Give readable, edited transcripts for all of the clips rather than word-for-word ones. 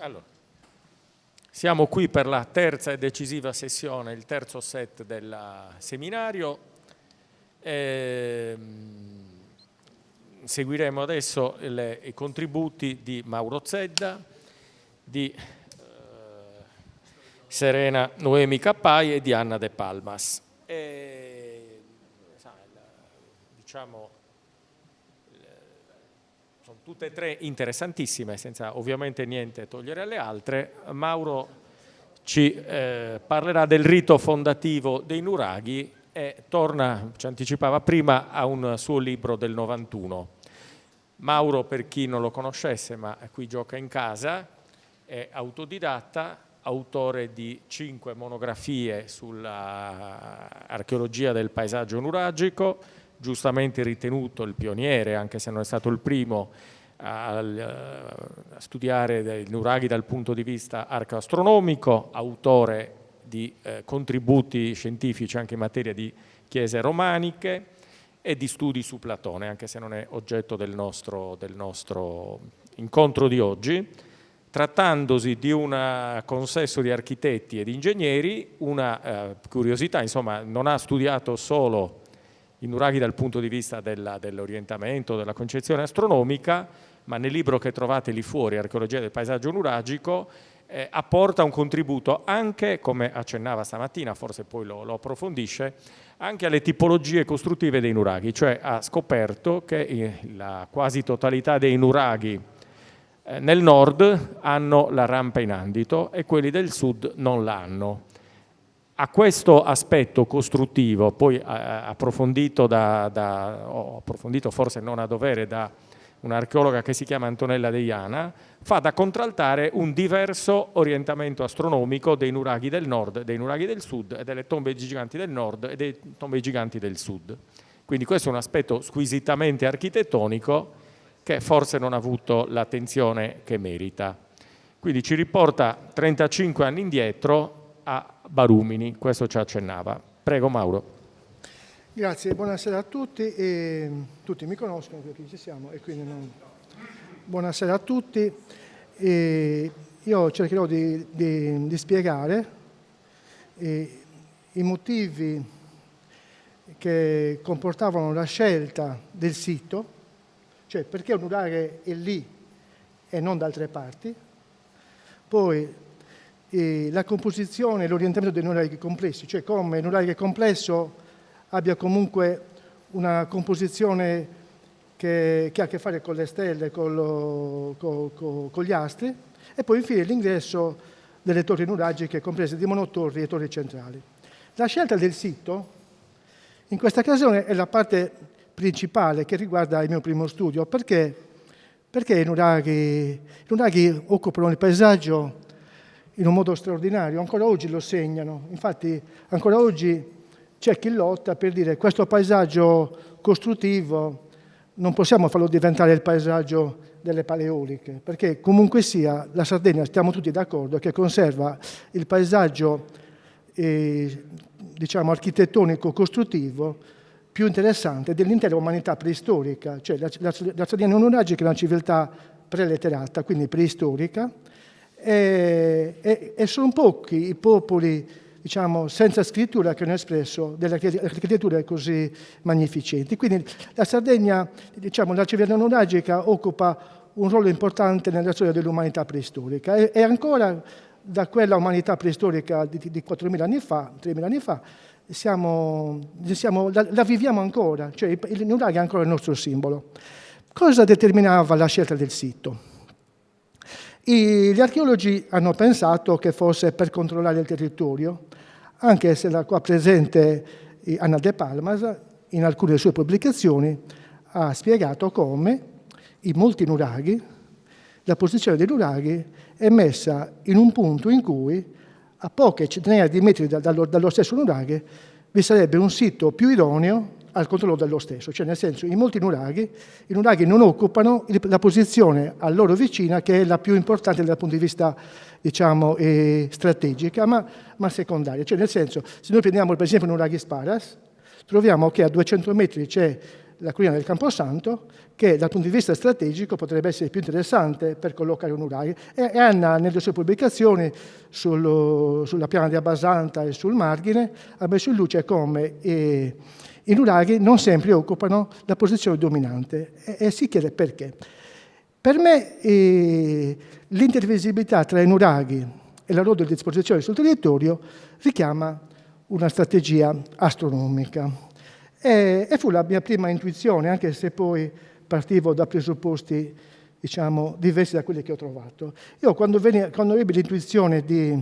Allora, siamo qui per la terza e decisiva sessione, il terzo set del seminario. Seguiremo adesso i contributi di Mauro Zedda, di Serena Noemi Cappai e di Anna De Palmas. Diciamo, sono tutte e tre interessantissime, senza ovviamente niente togliere alle altre. Mauro ci parlerà del rito fondativo dei nuraghi e torna, ci anticipava prima, a un suo libro del 91. Mauro, per chi non lo conoscesse, ma qui gioca in casa, è autodidatta, autore di 5 monografie sull'archeologia del paesaggio nuragico, giustamente ritenuto il pioniere, anche se non è stato il primo, a studiare i nuraghi dal punto di vista archeoastronomico, autore di contributi scientifici anche in materia di chiese romaniche e di studi su Platone, anche se non è oggetto del nostro incontro di oggi. Trattandosi di un consesso di architetti ed ingegneri, una curiosità, insomma, non ha studiato solo i nuraghi dal punto di vista dell'orientamento, della concezione astronomica, ma nel libro che trovate lì fuori, Archeologia del paesaggio nuragico, apporta un contributo anche, come accennava stamattina, forse poi lo approfondisce, anche alle tipologie costruttive dei nuraghi, cioè ha scoperto che la quasi totalità dei nuraghi nel nord hanno la rampa in andito e quelli del sud non l'hanno. A questo aspetto costruttivo, poi approfondito forse non a dovere da un'archeologa che si chiama Antonella Deiana, fa da contraltare un diverso orientamento astronomico dei nuraghi del nord, dei nuraghi del sud e delle tombe giganti del nord e delle tombe giganti del sud. Quindi questo è un aspetto squisitamente architettonico che forse non ha avuto l'attenzione che merita. Quindi ci riporta 35 anni indietro a Barumini, questo ci accennava. Prego Mauro. Grazie, buonasera a tutti. Tutti mi conoscono perché ci siamo e quindi buonasera a tutti. Io cercherò di spiegare i motivi che comportavano la scelta del sito, cioè perché un nuraghe è lì e non da altre parti, poi la composizione e l'orientamento dei nuraghi complessi, cioè come il nuraghe complesso abbia comunque una composizione che ha a che fare con le stelle, con gli astri, e poi infine l'ingresso delle torri nuragiche comprese di monotorri e torri centrali. La scelta del sito, in questa occasione, è la parte principale che riguarda il mio primo studio. Perché i nuraghi occupano il paesaggio in un modo straordinario, ancora oggi lo segnano. Infatti ancora oggi c'è chi lotta per dire che questo paesaggio costruttivo non possiamo farlo diventare il paesaggio delle Paleoliche, perché comunque sia la Sardegna, stiamo tutti d'accordo, che conserva il paesaggio diciamo architettonico costruttivo più interessante dell'intera umanità preistorica, cioè la Sardegna nuragica è una civiltà preletterata, quindi preistorica, e sono pochi i popoli, diciamo, senza scrittura che hanno espresso delle architetture così magnificenti. Quindi la Sardegna, diciamo, la civiltà nuragica occupa un ruolo importante nella storia dell'umanità preistorica e ancora da quella umanità preistorica di 4.000 anni fa, 3.000 anni fa, la viviamo ancora, cioè il nuraghe è ancora il nostro simbolo. Cosa determinava la scelta del sito? Gli archeologi hanno pensato che fosse per controllare il territorio, anche se la qua presente Anna De Palmas, in alcune sue pubblicazioni, ha spiegato come in molti nuraghi la posizione dei nuraghi è messa in un punto in cui a poche centinaia di metri dallo stesso nuraghe vi sarebbe un sito più idoneo al controllo dello stesso, cioè nel senso in molti nuraghi i nuraghi non occupano la posizione a loro vicina che è la più importante dal punto di vista, diciamo, strategica, ma secondaria, cioè nel senso se noi prendiamo per esempio nuraghi Sparas troviamo che a 200 metri c'è la collina del Camposanto, che dal punto di vista strategico potrebbe essere più interessante per collocare un nuraghe. E Anna, nelle sue pubblicazioni sulla piana di Abbasanta e sul Margine, ha messo in luce come i nuraghi non sempre occupano la posizione dominante e si chiede perché. Per me l'intervisibilità tra i nuraghi e la loro disposizione sul territorio richiama una strategia astronomica. E fu la mia prima intuizione, anche se poi partivo da presupposti, diciamo, diversi da quelli che ho trovato. Io quando ebbi l'intuizione di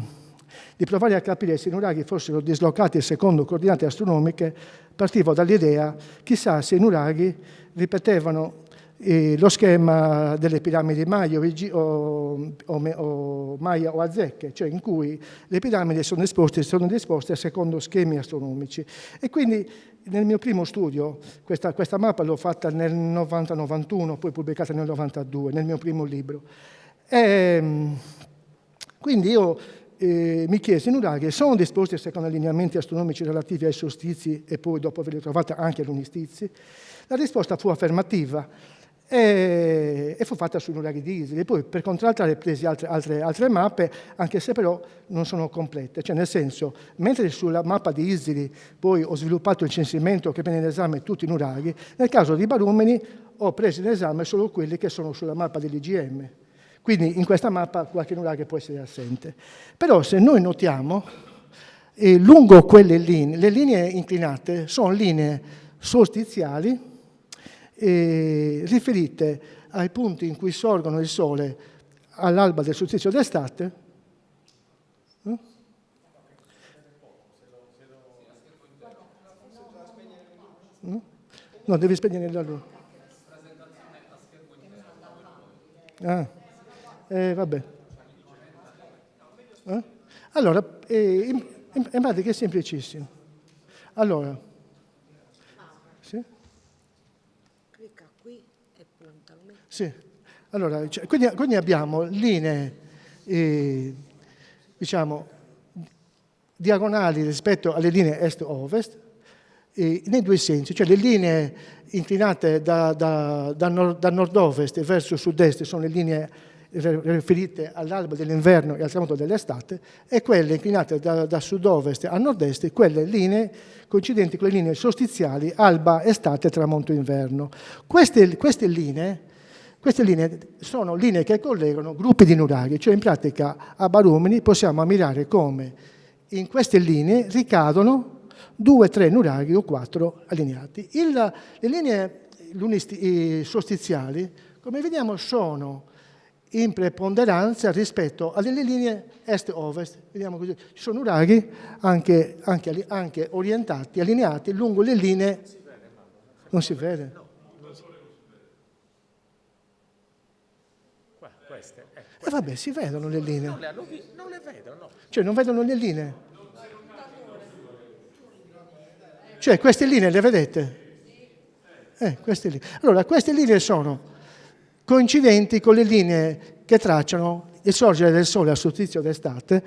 provare a capire se i nuraghi fossero dislocati secondo coordinate astronomiche, partivo dall'idea, chissà se i nuraghi ripetevano lo schema delle piramidi Maya o Maya o Azteche, cioè in cui le piramidi sono disposte secondo schemi astronomici. E quindi nel mio primo studio, questa mappa l'ho fatta nel 90-91, poi pubblicata nel 92, nel mio primo libro. Quindi io mi chiesi, i nuraghi sono disposti secondo allineamenti astronomici relativi ai solstizi e poi dopo averli trovati anche ai lunistizi? La risposta fu affermativa e fu fatta sui nuraghi di Isili. Poi per contraltare presi altre mappe, anche se però non sono complete. Cioè nel senso, mentre sulla mappa di Isili poi ho sviluppato il censimento che prende in esame tutti i nuraghi, nel caso di Barumeni ho preso in esame solo quelli che sono sulla mappa dell'IGM. Quindi in questa mappa qualche nuraghe può essere assente. Però se noi notiamo, lungo quelle linee, le linee inclinate sono linee solstiziali riferite ai punti in cui sorgono il Sole all'alba del solstizio d'estate. No, devi spegnere la luce. Vabbè. Allora, in pratica è semplicissimo. Allora, sì? Clicca qui e punta. Sì. Allora, quindi abbiamo linee, diciamo, diagonali rispetto alle linee est-ovest, nei due sensi, cioè le linee inclinate da nord-ovest verso sud-est sono le linee riferite all'alba dell'inverno e al tramonto dell'estate, e quelle inclinate da sud-ovest a nord-est, quelle linee coincidenti con le linee solstiziali alba, estate, tramonto, inverno. Queste linee sono linee che collegano gruppi di nuraghi, cioè in pratica a Barumeni possiamo ammirare come in queste linee ricadono 2, 3 nuraghi o 4 allineati. Le linee solstiziali, come vediamo, sono in preponderanza rispetto alle linee est-ovest. Vediamo così, ci sono nuraghi anche orientati, allineati lungo le linee. Non si vede? Queste. Vabbè, si vedono le linee. Non le vedo, no. Cioè non vedono le linee? Cioè queste linee le vedete? Queste linee. Allora, queste linee sono coincidenti con le linee che tracciano il sorgere del Sole al solstizio d'estate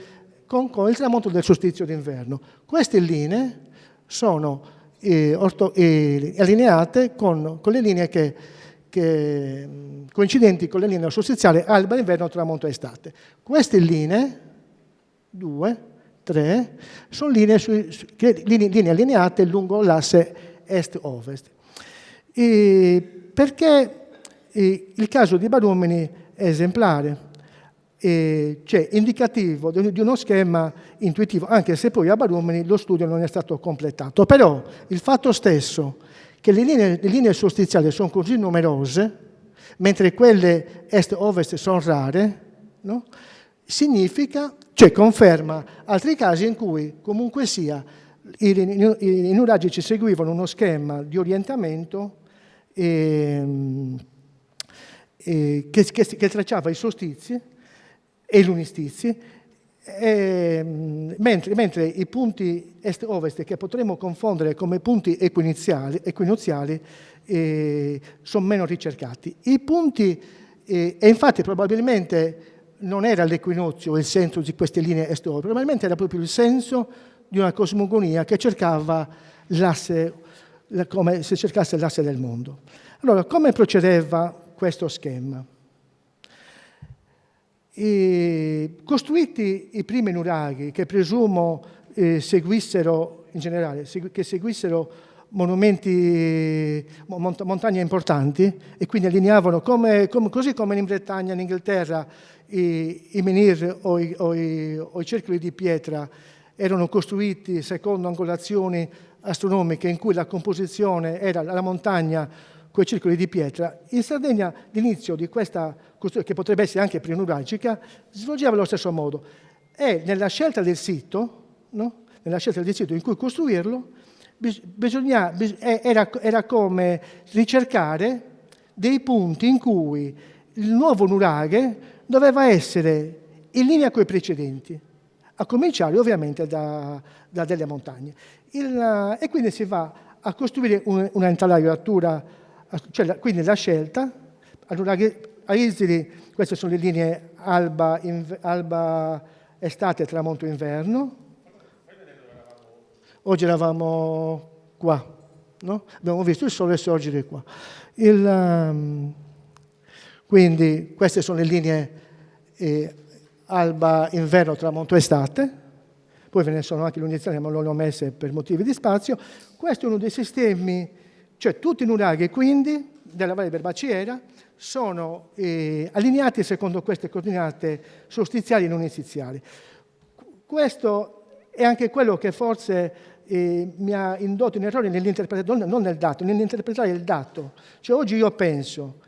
con il tramonto del solstizio d'inverno. Queste linee sono allineate con le linee coincidenti con le linee solstiziali alba, inverno, tramonto, estate. Queste linee, 2, 3, sono linee allineate lungo l'asse est-ovest. Perché il caso di Barumeni è esemplare, cioè indicativo di uno schema intuitivo, anche se poi a Barumeni lo studio non è stato completato. Però il fatto stesso che le linee solstiziali sono così numerose, mentre quelle est-ovest sono rare, no? Significa, cioè conferma altri casi in cui comunque sia i nuragici seguivano uno schema di orientamento che tracciava i solstizi e i lunistizi, mentre i punti est-ovest che potremmo confondere come punti equinoziali sono meno ricercati. I punti, e infatti probabilmente non era l'equinozio il senso di queste linee est-ovest, probabilmente era proprio il senso di una cosmogonia che cercava l'asse come se cercasse l'asse del mondo. Allora, come procedeva questo schema? Costruiti i primi nuraghi, che presumo seguissero, in generale, che seguissero montagne importanti, e quindi allineavano, così come in Bretagna, in Inghilterra, i menhir o i circoli di pietra erano costruiti secondo angolazioni astronomiche in cui la composizione era la montagna con i circoli di pietra. In Sardegna l'inizio di questa costruzione, che potrebbe essere anche prenuragica, si svolgeva allo stesso modo. E nella scelta del sito, no? Nella scelta del sito in cui costruirlo, era come ricercare dei punti in cui il nuovo nuraghe doveva essere in linea con i precedenti, a cominciare ovviamente da delle montagne. E quindi si va a costruire una intelaiatura, cioè quindi la scelta, a Isili queste sono le linee alba, estate, tramonto, inverno. Oggi eravamo qua, no? Abbiamo visto il sole sorgere qua. Quindi queste sono le linee alba, inverno, tramonto, estate. Poi ve ne sono anche lunghezziane, ma non le ho messe per motivi di spazio. Questo è uno dei sistemi, cioè tutti i nuraghi quindi della Valle Berbaciera sono allineati secondo queste coordinate solstiziali e non iniziali. Questo è anche quello che forse mi ha indotto in errore nell'interpretare, non nel dato, nell'interpretare il dato. Cioè oggi io penso,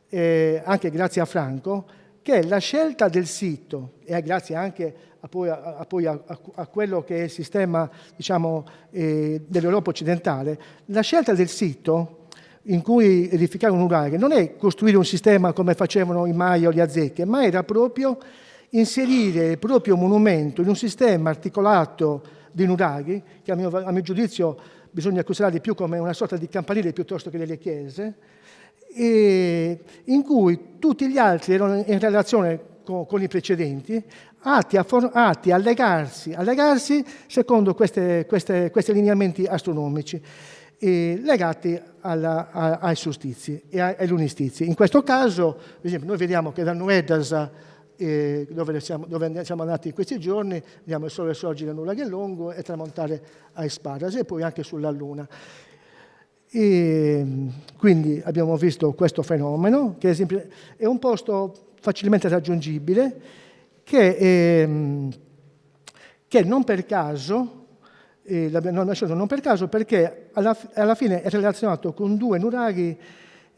anche grazie a Franco, che la scelta del sito, e grazie anche a quello che è il sistema, diciamo, dell'Europa occidentale, la scelta del sito in cui edificare un nuraghe non è costruire un sistema come facevano i Maya o gli Aztechi, ma era proprio inserire il proprio monumento in un sistema articolato di nuraghi, che a mio giudizio bisogna considerare più come una sorta di campanile piuttosto che delle chiese, in cui tutti gli altri erano in relazione con i precedenti, atti a legarsi secondo questi lineamenti astronomici, legati ai solstizi e ai lunistizi. In questo caso, per esempio, noi vediamo che da Nuedas, dove siamo andati in questi giorni, vediamo il sole sorgere a Nuraghe Longo e tramontare a Esparas, e poi anche sulla Luna. Quindi abbiamo visto questo fenomeno, che è un posto facilmente raggiungibile, che non per caso, l'abbiamo scelto non per caso, perché alla fine è relazionato con due nuraghi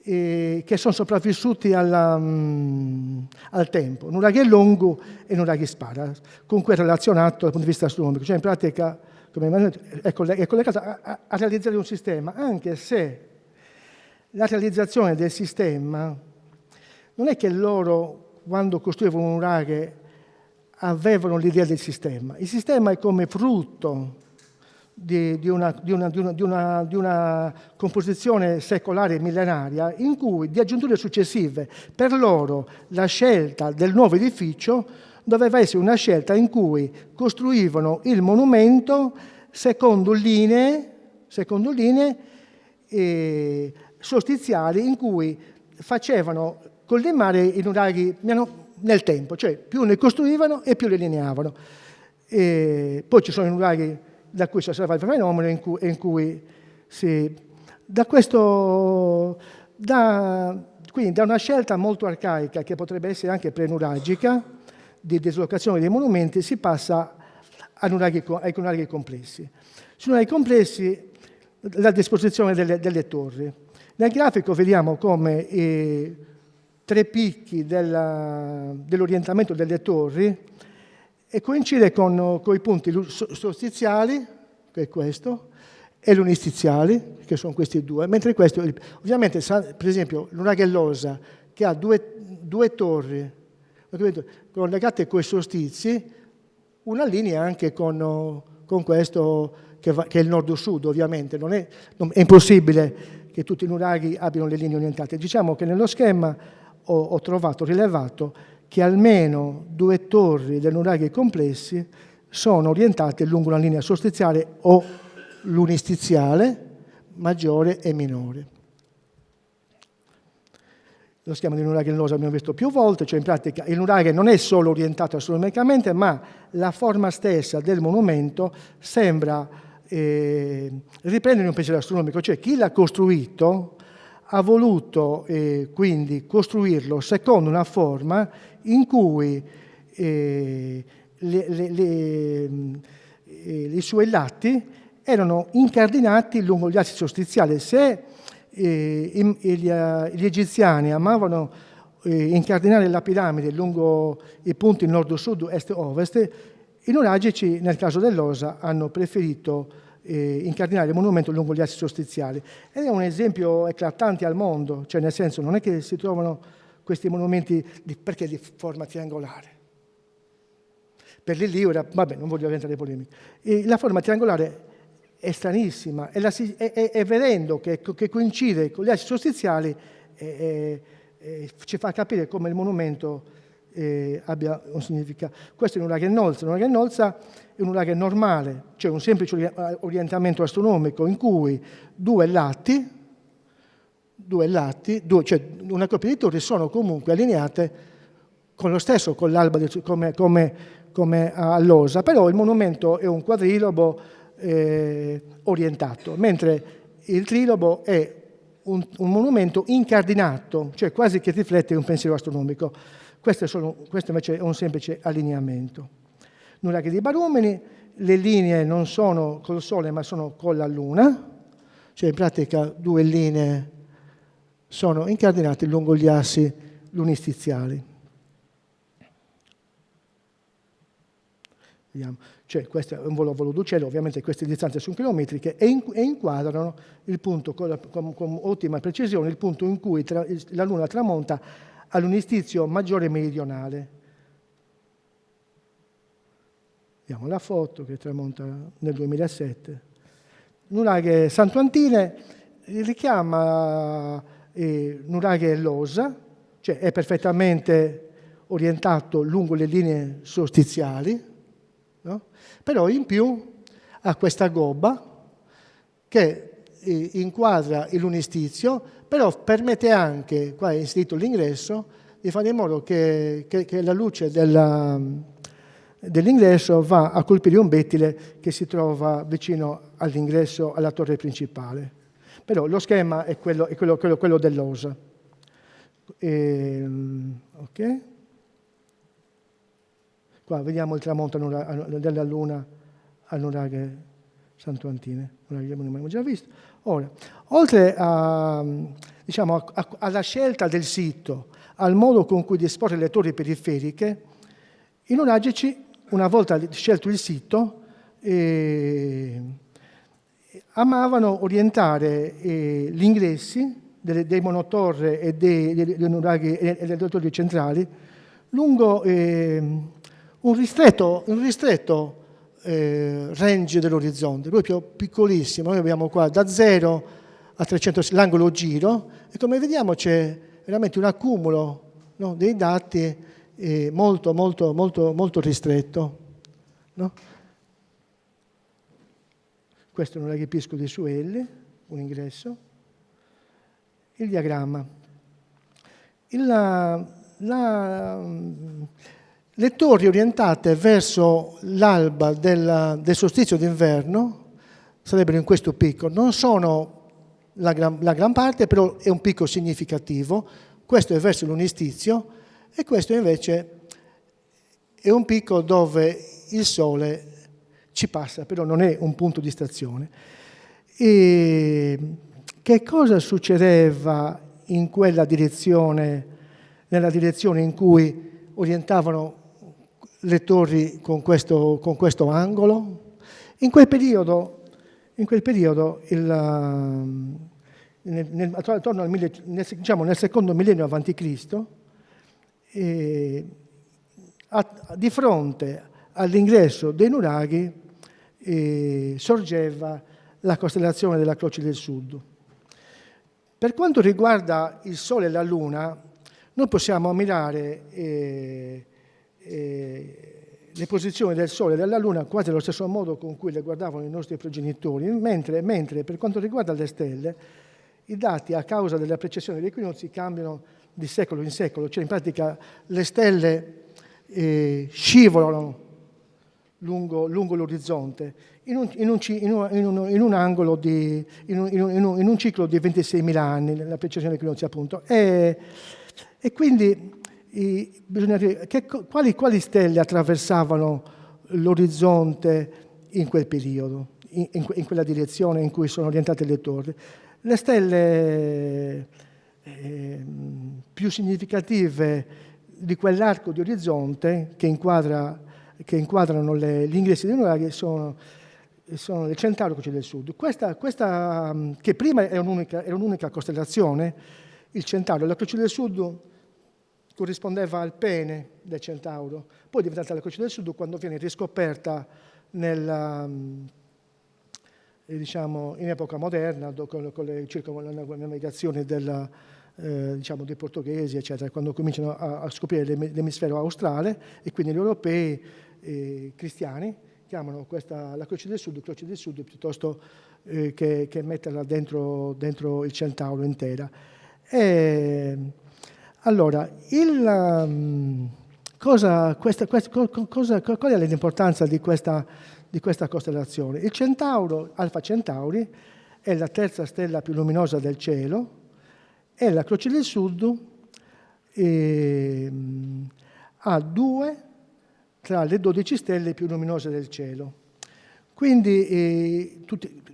che sono sopravvissuti al tempo, Nuraghe Longo e Nuraghe Spara, con cui è relazionato dal punto di vista astronomico, cioè in pratica è collegato a realizzare un sistema, anche se la realizzazione del sistema non è che loro, quando costruivano un nuraghe, avevano l'idea del sistema. Il sistema è come frutto di una composizione secolare millenaria, in cui di aggiunture successive per loro la scelta del nuovo edificio doveva essere una scelta in cui costruivano il monumento secondo linee solstiziali, in cui facevano collimare i nuraghi nel tempo, cioè più ne costruivano e più li lineavano. Poi ci sono i nuraghi da cui si osserva il fenomeno, in cui quindi da una scelta molto arcaica, che potrebbe essere anche prenuragica, di dislocazione dei monumenti, si passa ai nuraghi complessi. Sui nuraghi complessi, la disposizione delle torri. Nel grafico vediamo come i tre picchi dell'orientamento delle torri e coincide con i punti solstiziali, che è questo, e lunistiziali, che sono questi due, mentre questo, ovviamente, per esempio, l'Uraghellosa, che ha due torri collegate coi solstizi, una linea anche con questo che è il nord-sud, ovviamente. È impossibile che tutti i nuraghi abbiano le linee orientate. Diciamo che nello schema ho rilevato che almeno 2 torri dei nuraghi complessi sono orientate lungo una linea solstiziale o lunistiziale, maggiore e minore. Lo schema di nuraghe Losa abbiamo visto più volte, cioè in pratica il nuraghe non è solo orientato astronomicamente, ma la forma stessa del monumento sembra riprendere un pensiero astronomico, cioè chi l'ha costruito ha voluto quindi costruirlo secondo una forma in cui i suoi lati erano incardinati lungo gli assi solstiziali. Se gli egiziani amavano incardinare la piramide lungo i punti nord, sud, est e ovest, i nuragici, nel caso dell'Osa, hanno preferito incardinare il monumento lungo gli assi solstiziali. Ed è un esempio eclatante al mondo, cioè nel senso non è che si trovano questi monumenti perché di forma triangolare. Per Lillio era, vabbè, non voglio entrare in polemiche. La forma triangolare è stranissima e vedendo che coincide con gli assi solstiziali ci fa capire come il monumento abbia un significato. Questo è un nuraghe Nolsa. Un nuraghe Nolsa è un nuraghe normale, cioè un semplice orientamento astronomico in cui due lati, cioè una coppia di torri sono comunque allineate con lo stesso, con l'alba come all'Osa, però il monumento è un quadrilobo orientato, mentre il trilobo è un monumento incardinato, cioè quasi che riflette un pensiero astronomico. Questo invece è un semplice allineamento. Nuraghe di Barumeni, le linee non sono col Sole ma sono con la Luna, cioè in pratica due linee sono incardinate lungo gli assi lunistiziali. Vediamo. Cioè, questo è un volo d'uccello, ovviamente queste distanze sono chilometriche e inquadrano il punto con ottima precisione, il punto in cui la Luna tramonta all'unistizio maggiore meridionale. Vediamo la foto che tramonta nel 2007. Nuraghe Santuantine richiama nuraghe Losa, cioè è perfettamente orientato lungo le linee solstiziali, no? Però in più ha questa gobba che inquadra il lunistizio, però permette anche, qua è inserito l'ingresso, di fare in modo che la luce dell'ingresso va a colpire un bettile che si trova vicino all'ingresso alla torre principale. Però lo schema è quello dell'Osa. Ok? Qua vediamo il tramonto della Luna al nuraghe Santuantine, abbiamo già visto. Ora, oltre diciamo, alla scelta del sito, al modo con cui disporre le torri periferiche, i nuragici, una volta scelto il sito, amavano orientare gli ingressi dei monotorre e dei nuraghi e delle torri centrali lungo un ristretto range dell'orizzonte, proprio piccolissimo. Noi abbiamo qua da 0 a 300 l'angolo giro e come vediamo c'è veramente un accumulo, no, dei dati molto ristretto. No? Questo è un archipisco di Suelle, un ingresso. Il diagramma. Le torri orientate verso l'alba del solstizio d'inverno sarebbero in questo picco. Non sono la gran parte, però è un picco significativo. Questo è verso l'unistizio e questo invece è un picco dove il Sole ci passa, però non è un punto di stazione. E che cosa succedeva in quella direzione, nella direzione in cui orientavano le torri con questo angolo? In quel periodo attorno nel secondo millennio avanti Cristo, di fronte all'ingresso dei nuraghi sorgeva la costellazione della Croce del Sud. Per quanto riguarda il Sole e la Luna, noi possiamo ammirare le posizioni del Sole e della Luna quasi allo stesso modo con cui le guardavano i nostri progenitori, mentre per quanto riguarda le stelle, i dati a causa della precessione degli equinozi cambiano di secolo in secolo, cioè in pratica le stelle scivolano lungo l'orizzonte in un angolo in un ciclo di 26.000 anni, la precessione degli equinozi appunto. E quindi bisogna dire quali stelle attraversavano l'orizzonte in quel periodo, in quella direzione in cui sono orientate le torri. Le stelle più significative di quell'arco di orizzonte che inquadrano gli ingressi dei nuraghi sono il Centauro e la Croce del Sud. Questa che prima era un'unica costellazione, il Centauro, la Croce del Sud corrispondeva al pene del Centauro, poi è diventata la Croce del Sud quando viene riscoperta diciamo, in epoca moderna, con le circumnavigazioni dei portoghesi, eccetera, quando cominciano a scoprire l'emisfero australe, e quindi gli europei cristiani chiamano la Croce del Sud piuttosto che metterla dentro il Centauro intera. Allora, qual è l'importanza di questa costellazione? Il Centauro, Alfa Centauri, è la terza stella più luminosa del cielo e la Croce del Sud ha 2 tra le 12 stelle più luminose del cielo. Quindi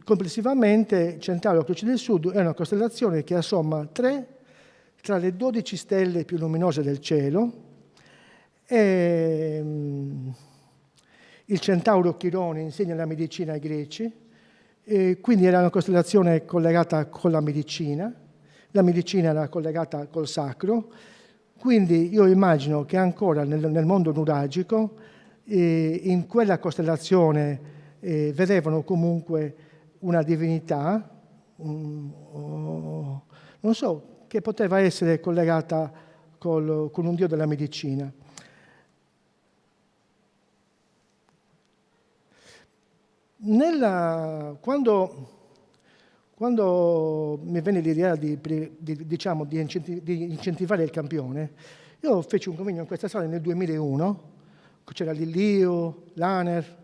complessivamente Centauro e Croce del Sud è una costellazione che assomma 3 tra le 12 stelle più luminose del cielo. Il Centauro Chirone insegna la medicina ai greci, quindi era una costellazione collegata con la medicina era collegata col sacro, quindi io immagino che ancora nel mondo nuragico in quella costellazione vedevano comunque una divinità, non so, che poteva essere collegata con un dio della medicina. Quando mi venne l'idea di incentivare il campione, io feci un convegno in questa sala nel 2001, c'era Lillio, Laner,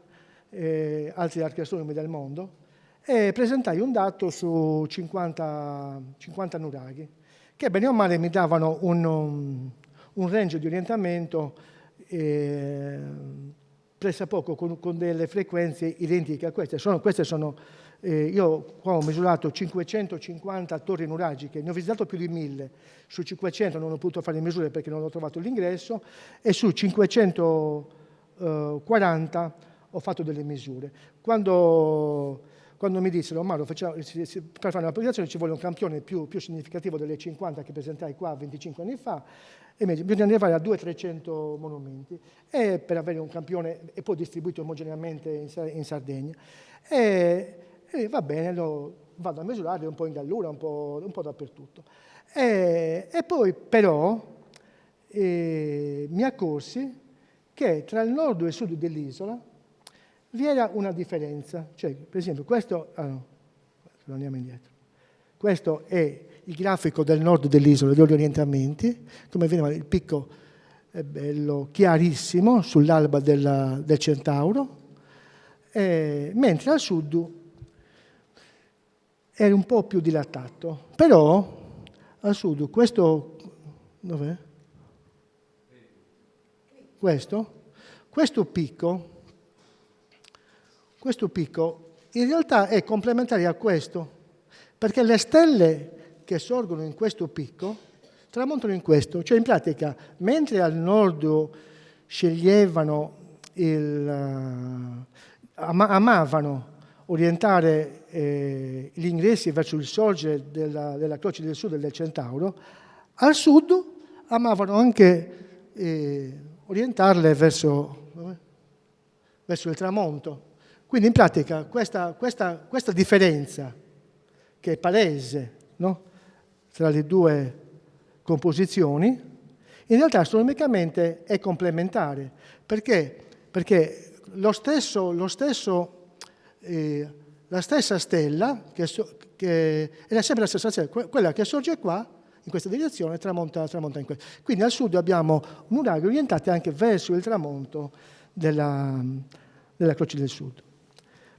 altri archeastronomi del mondo, e presentai un dato su 50 nuraghi, che bene o male mi davano un range di orientamento pressappoco con delle frequenze identiche a queste. Io qua ho misurato 550 torri nuragiche, ne ho visitato più di 1000, su 500 non ho potuto fare le misure perché non ho trovato l'ingresso, e su 540 ho fatto delle misure. Quando mi dissero, Mauro, per fare una proiezione ci vuole un campione più significativo delle 50 che presentai qua 25 anni fa, e bisogna arrivare a 200-300 monumenti, e per avere un campione e poi distribuito omogeneamente in Sardegna. E va bene, lo vado a misurare un po' in Gallura, un po' dappertutto. E poi però mi accorsi che tra il nord e il sud dell'isola vi era una differenza. Cioè, per esempio, andiamo indietro. Questo è il grafico del nord dell'isola, degli orientamenti, come vedete il picco è bello chiarissimo sull'alba del Centauro, mentre al sud è un po' più dilatato. Però al sud questo, dov'è? Questo picco in realtà è complementare a questo, perché le stelle che sorgono in questo picco tramontano in questo, cioè in pratica mentre al nord sceglievano amavano orientare gli ingressi verso il sorgere della Croce del Sud e del Centauro, al sud amavano anche orientarle verso il tramonto. Quindi in pratica questa differenza, che è palese, no? Tra le due composizioni, in realtà astronomicamente è complementare, perché Perché la stessa stella, è sempre la stessa stella, quella che sorge qua, in questa direzione, tramonta in questa. Quindi al sud abbiamo un nurago orientato anche verso il tramonto della Croce del Sud.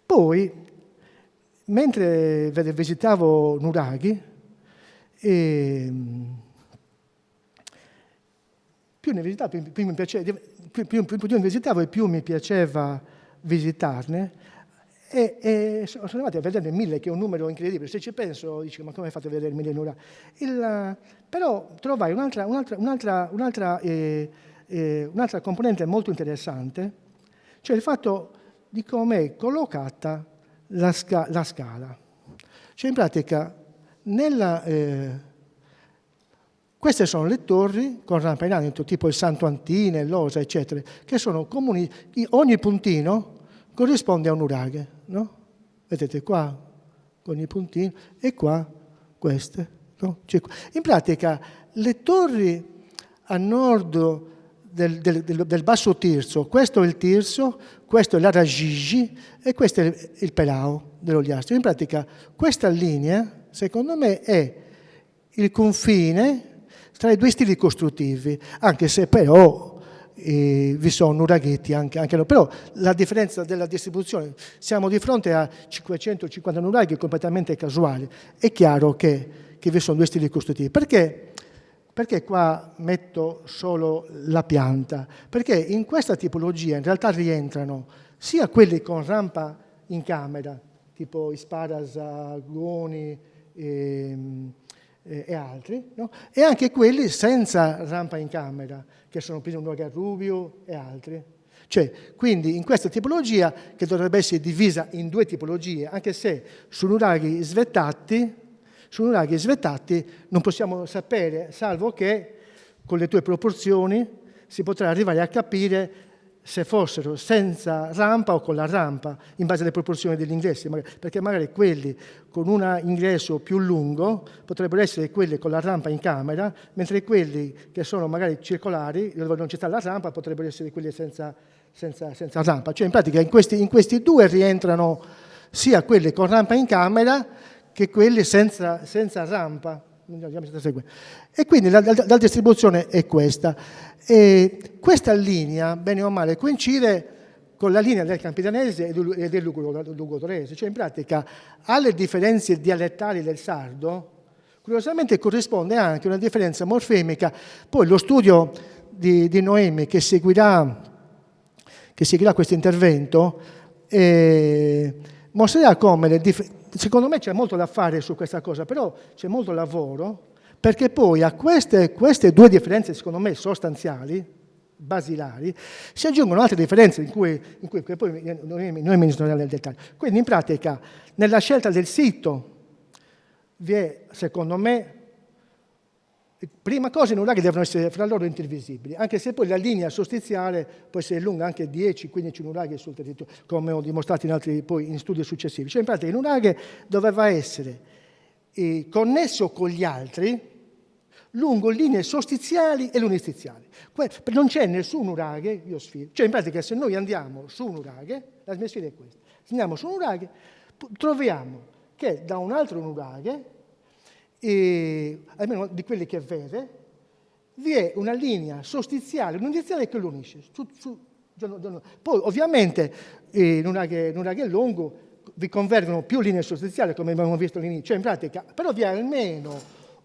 Poi, mentre visitavo nuraghi, più ne visitavo e più mi piaceva visitarne, e sono arrivati a vederne 1000, che è un numero incredibile. Se ci penso, dico, ma come fate a vedere 1000 nuraghi? Però trovai un'altra componente molto interessante, cioè il fatto di come è collocata la scala. Cioè in pratica, queste sono le torri con rampa in alto, tipo il Santo Antine, l'Osa, eccetera, che sono comuni. Ogni puntino corrisponde a un nuraghe, no? Vedete qua, ogni puntino, e qua queste. No? Cioè, in pratica, le torri a nord del Basso Tirso, questo è il Tirso, questo è la Ragigi e questo è il Pelao dell'Ogliastro. In pratica, questa linea, secondo me, è il confine tra i due stili costruttivi, anche se però vi sono nuraghetti anche no. Però la differenza della distribuzione, siamo di fronte a 550 nuraghi completamente casuali. È chiaro che vi sono due stili costruttivi. Perché qua metto solo la pianta? Perché in questa tipologia in realtà rientrano sia quelli con rampa in camera, tipo Isparasa, Goni e altri, no? E anche quelli senza rampa in camera, che sono Pino Rubio e altri. Cioè, quindi in questa tipologia, che dovrebbe essere divisa in due tipologie, anche se su nuraghi svettati non possiamo sapere, salvo che con le tue proporzioni si potrà arrivare a capire se fossero senza rampa o con la rampa, in base alle proporzioni degli ingressi, perché magari quelli con un ingresso più lungo potrebbero essere quelli con la rampa in camera, mentre quelli che sono magari circolari, dove non ci sta la rampa, potrebbero essere quelli senza rampa. Cioè in pratica in questi due rientrano sia quelli con rampa in camera che quelli senza rampa. E quindi la distribuzione è questa. E questa linea, bene o male, coincide con la linea del Campidanese e del Lugudorese. Cioè in pratica alle differenze dialettali del sardo, curiosamente corrisponde anche una differenza morfemica. Poi lo studio di Noemi che seguirà questo intervento mostrerà come secondo me c'è molto da fare su questa cosa, però c'è molto lavoro, perché poi a queste due differenze, secondo me, sostanziali, basilari, si aggiungono altre differenze in cui poi noi ministriamo nel dettaglio. Quindi in pratica, nella scelta del sito vi è, secondo me, prima cosa i nuraghi devono essere fra loro intervisibili, anche se poi la linea sostiziale può essere lunga anche 10-15 nuraghi sul territorio, come ho dimostrato in studi successivi. Cioè in pratica il nuraghe doveva essere connesso con gli altri lungo linee sostiziali e lunistiziali. Non c'è nessun nuraghe, io sfido. Cioè in pratica se noi andiamo su un nuraghe, la mia sfida è questa, se andiamo su un nuraghe troviamo che da un altro nuraghe, almeno di quelli che vede, vi è una linea sostiziale, un'indiziale che lo unisce. Poi ovviamente nuraghe lungo vi convergono più linee sostiziali, come abbiamo visto all'inizio, cioè in pratica, però vi è almeno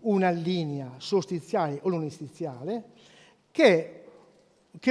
una linea sostiziale o lunistiziale che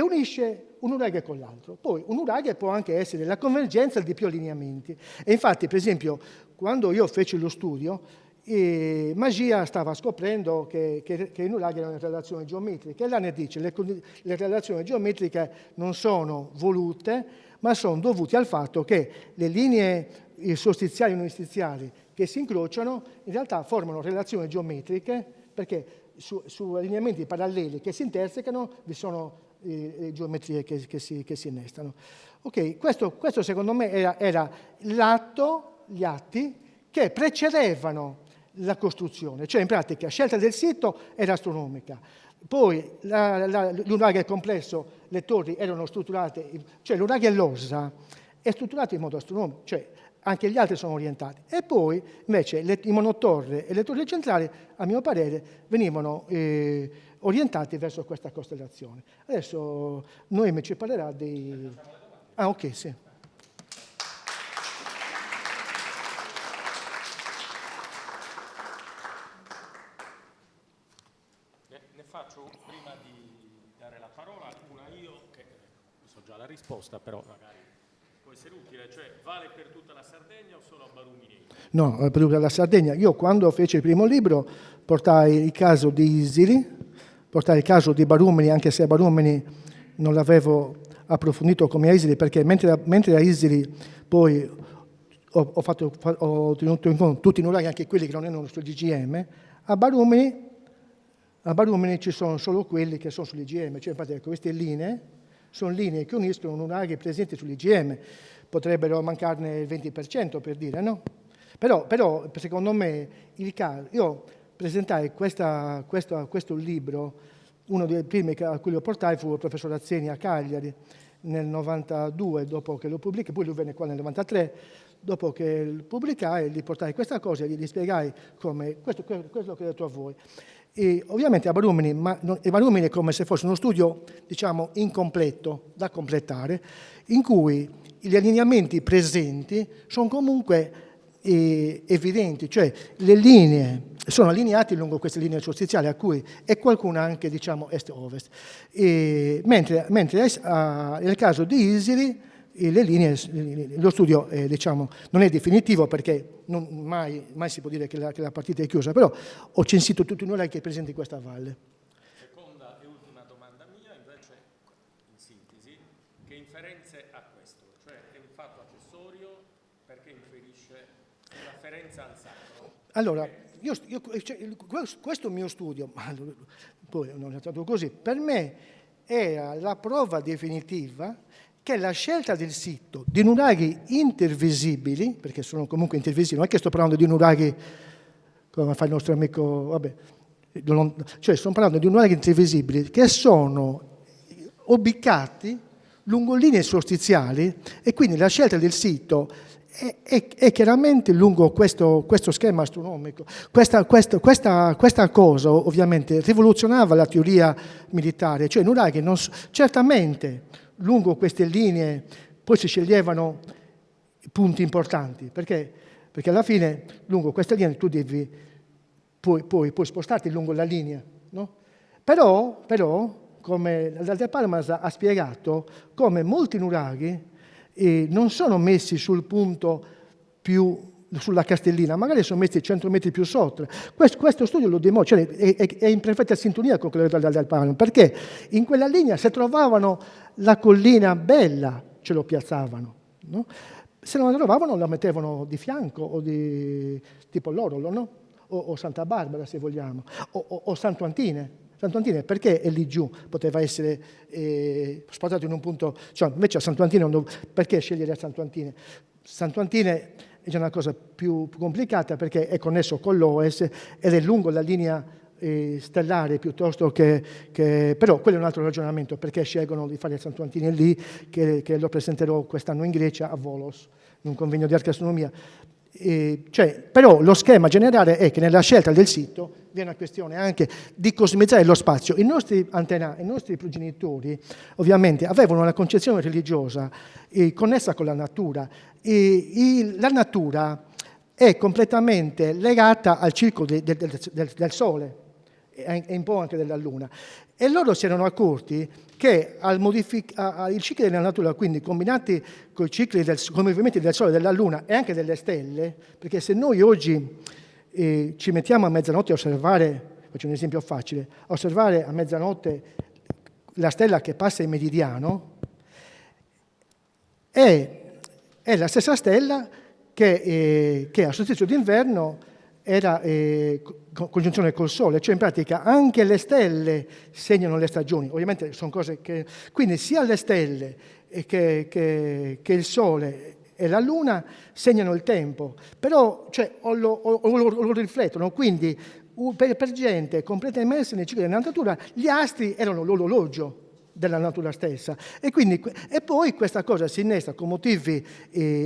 unisce un nuraghe con l'altro. Poi un nuraghe può anche essere la convergenza di più allineamenti. E infatti, per esempio, quando io feci lo studio, Magia stava scoprendo che i nuraghi erano in relazioni geometriche, e l'ANE dice che le relazioni geometriche non sono volute, ma sono dovute al fatto che le linee sostiziali e lunistiziali che si incrociano in realtà formano relazioni geometriche, perché su allineamenti paralleli che si intersecano vi sono geometrie che si innestano. Ok, questo secondo me era gli atti che precedevano la costruzione, cioè in pratica scelta del sito era astronomica, Poi l'Uraghe complesso, le torri erano strutturate, cioè l'Uraghe LOSA è strutturato in modo astronomico, cioè anche gli altri sono orientati. E poi invece i monotorre e le torri centrali, a mio parere, venivano orientati verso questa costellazione. Adesso Noemi ci parlerà dei... Ah, ok, sì. Ne faccio prima di dare la parola una io, che so già la risposta, però magari può essere utile, cioè vale per tutta la Sardegna o solo a Barumini? No, per tutta la Sardegna. Io quando feci il primo libro portai il caso di Isili, portai il caso di Barumini, anche se a Barumini non l'avevo approfondito come a Isili, perché mentre a Isili poi ho tenuto in conto tutti i nuraghi, anche quelli che non erano sul GGM, a Barumini ci sono solo quelli che sono sull'IGM, cioè infatti ecco, queste linee sono linee che uniscono nuraghi presenti sull'IGM, potrebbero mancarne il 20% per dire, no? Però secondo me il caso, io presentai questo libro, uno dei primi a cui lo portai fu il professor Azzeni a Cagliari nel 92, dopo che lo pubblicai, poi lui venne qua nel 93, dopo che lo pubblicai, gli portai questa cosa e gli spiegai come, questo che ho detto a voi. E ovviamente a Barumini è come se fosse uno studio, diciamo, incompleto, da completare, in cui gli allineamenti presenti sono comunque evidenti, cioè le linee sono allineate lungo queste linee solstiziali, a cui è qualcuna anche, diciamo, est-ovest. Mentre nel caso di Isili, le linee, lo studio diciamo, non è definitivo perché mai si può dire che la partita è chiusa, però ho censito tutti i nuraghi che presenti in questa valle. Seconda e ultima domanda mia, invece, in sintesi, che inferenze ha questo? Cioè è un fatto accessorio perché inferisce l'afferenza al sacro? Allora, questo mio studio, poi non è stato così, per me era la prova definitiva che la scelta del sito di nuraghi intervisibili, perché sono comunque intervisibili, non è che sto parlando di nuraghi, come fa il nostro amico, vabbè, cioè sto parlando di nuraghi intervisibili che sono ubicati lungo linee solstiziali e quindi la scelta del sito è chiaramente lungo questo schema astronomico. Questa cosa ovviamente rivoluzionava la teoria militare, cioè i nuraghi certamente lungo queste linee poi si sceglievano punti importanti, perché alla fine lungo queste linee tu devi puoi spostarti lungo la linea, no? Però come l'Alde Palmas ha spiegato, come molti nuraghi non sono messi sul punto più sulla Castellina, magari sono messi 100 metri più sotto. Questo studio lo dimostra, cioè è in perfetta sintonia con quello del Palmas, perché in quella linea se trovavano la collina bella ce lo piazzavano, no? Se non la trovavano la mettevano di fianco o tipo l'Orolo, no? O Santa Barbara se vogliamo, o Santo Antine. Santo Antine perché è lì giù, poteva essere spostato in un punto, cioè invece a Santo Antine perché scegliere a Santo Antine? Santo Antine è già una cosa più complicata perché è connesso con l'Oes ed è lungo la linea stellare piuttosto che però quello è un altro ragionamento, perché scelgono di fare il Santo Antine lì, che lo presenterò quest'anno in Grecia a Volos, in un convegno di archeastronomia. Però lo schema generale è che nella scelta del sito vi è una questione anche di cosmizzare lo spazio. I nostri antenati, i nostri progenitori ovviamente avevano una concezione religiosa connessa con la natura. La natura è completamente legata al ciclo del Sole e un po' anche della Luna. E loro si erano accorti che i cicli della natura, quindi combinati con i movimenti del Sole, della Luna e anche delle stelle, perché se noi oggi ci mettiamo a mezzanotte a osservare, faccio un esempio facile, a osservare a mezzanotte la stella che passa in meridiano, è la stessa stella che a solstizio d'inverno era congiunzione col Sole, cioè in pratica anche le stelle segnano le stagioni, ovviamente sono cose che... Quindi sia le stelle che il Sole e la Luna segnano il tempo, però cioè, o lo riflettono, quindi per gente completamente immersa nel ciclo della natura, gli astri erano l'orologio della natura stessa e poi questa cosa si innesta con motivi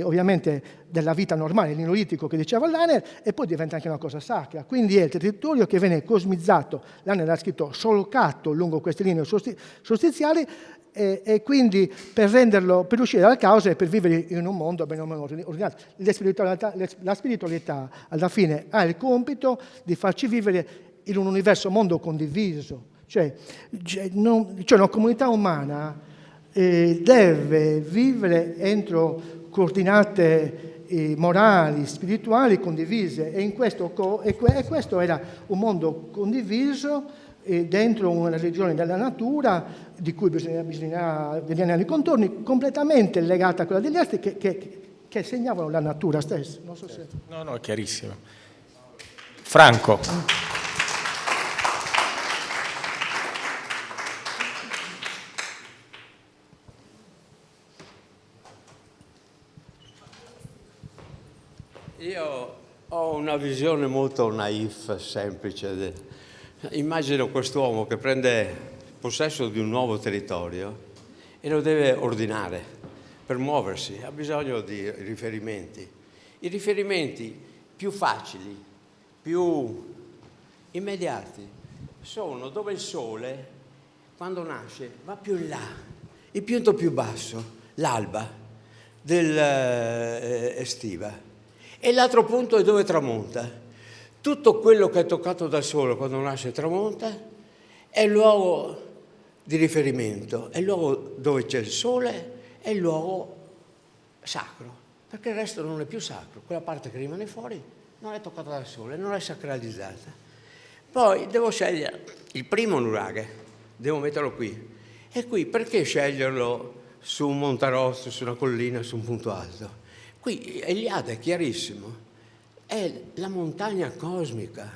ovviamente della vita normale, neolitico che diceva Lanner, e poi diventa anche una cosa sacra, quindi è il territorio che viene cosmizzato, Lanner ha scritto solcato lungo queste linee sostanziali, e quindi per uscire dal caos e per vivere in un mondo ben o meno ordinato. La spiritualità alla fine ha il compito di farci vivere in un universo mondo condiviso, cioè una comunità umana deve vivere entro coordinate morali, spirituali condivise, e questo era un mondo condiviso dentro una regione della natura di cui bisogna vedere i contorni, completamente legata a quella degli astri che segnavano la natura stessa. Non so se... No, è chiarissimo. Franco. Io ho una visione molto naif, semplice. Immagino quest'uomo che prende possesso di un nuovo territorio e lo deve ordinare per muoversi, ha bisogno di riferimenti. I riferimenti più facili, più immediati, sono dove il sole, quando nasce, va più in là, il punto più basso, l'alba estiva, e l'altro punto è dove tramonta. Tutto quello che è toccato dal sole quando nasce e tramonta è il luogo di riferimento, è il luogo dove c'è il sole, è il luogo sacro, perché il resto non è più sacro, quella parte che rimane fuori non è toccata dal sole, non è sacralizzata. Poi devo scegliere il primo nuraghe, devo metterlo qui. E qui perché sceglierlo su un montarosso, su una collina, su un punto alto? Qui Eliade è chiarissimo. È la montagna cosmica.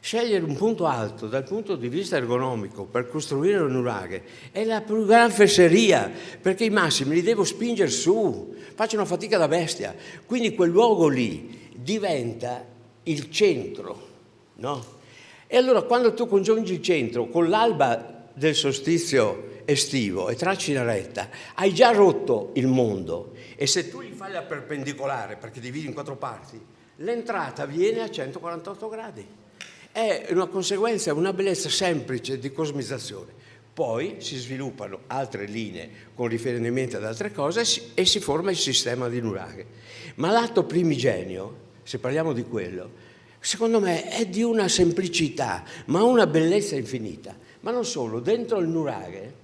Scegliere un punto alto dal punto di vista ergonomico per costruire un nuraghe è la più gran fesseria, perché i massimi li devo spingere su, faccio una fatica da bestia. Quindi quel luogo lì diventa il centro, no? E allora quando tu congiungi il centro con l'alba del solstizio estivo e tracci la retta, hai già rotto il mondo, e se tu gli fai la perpendicolare, perché dividi in 4 parti, l'entrata viene a 148 gradi. È una conseguenza, una bellezza semplice di cosmizzazione. Poi si sviluppano altre linee con riferimento ad altre cose e si forma il sistema di nuraghe. Ma l'atto primigenio, se parliamo di quello, secondo me è di una semplicità, ma una bellezza infinita. Ma non solo, dentro il nuraghe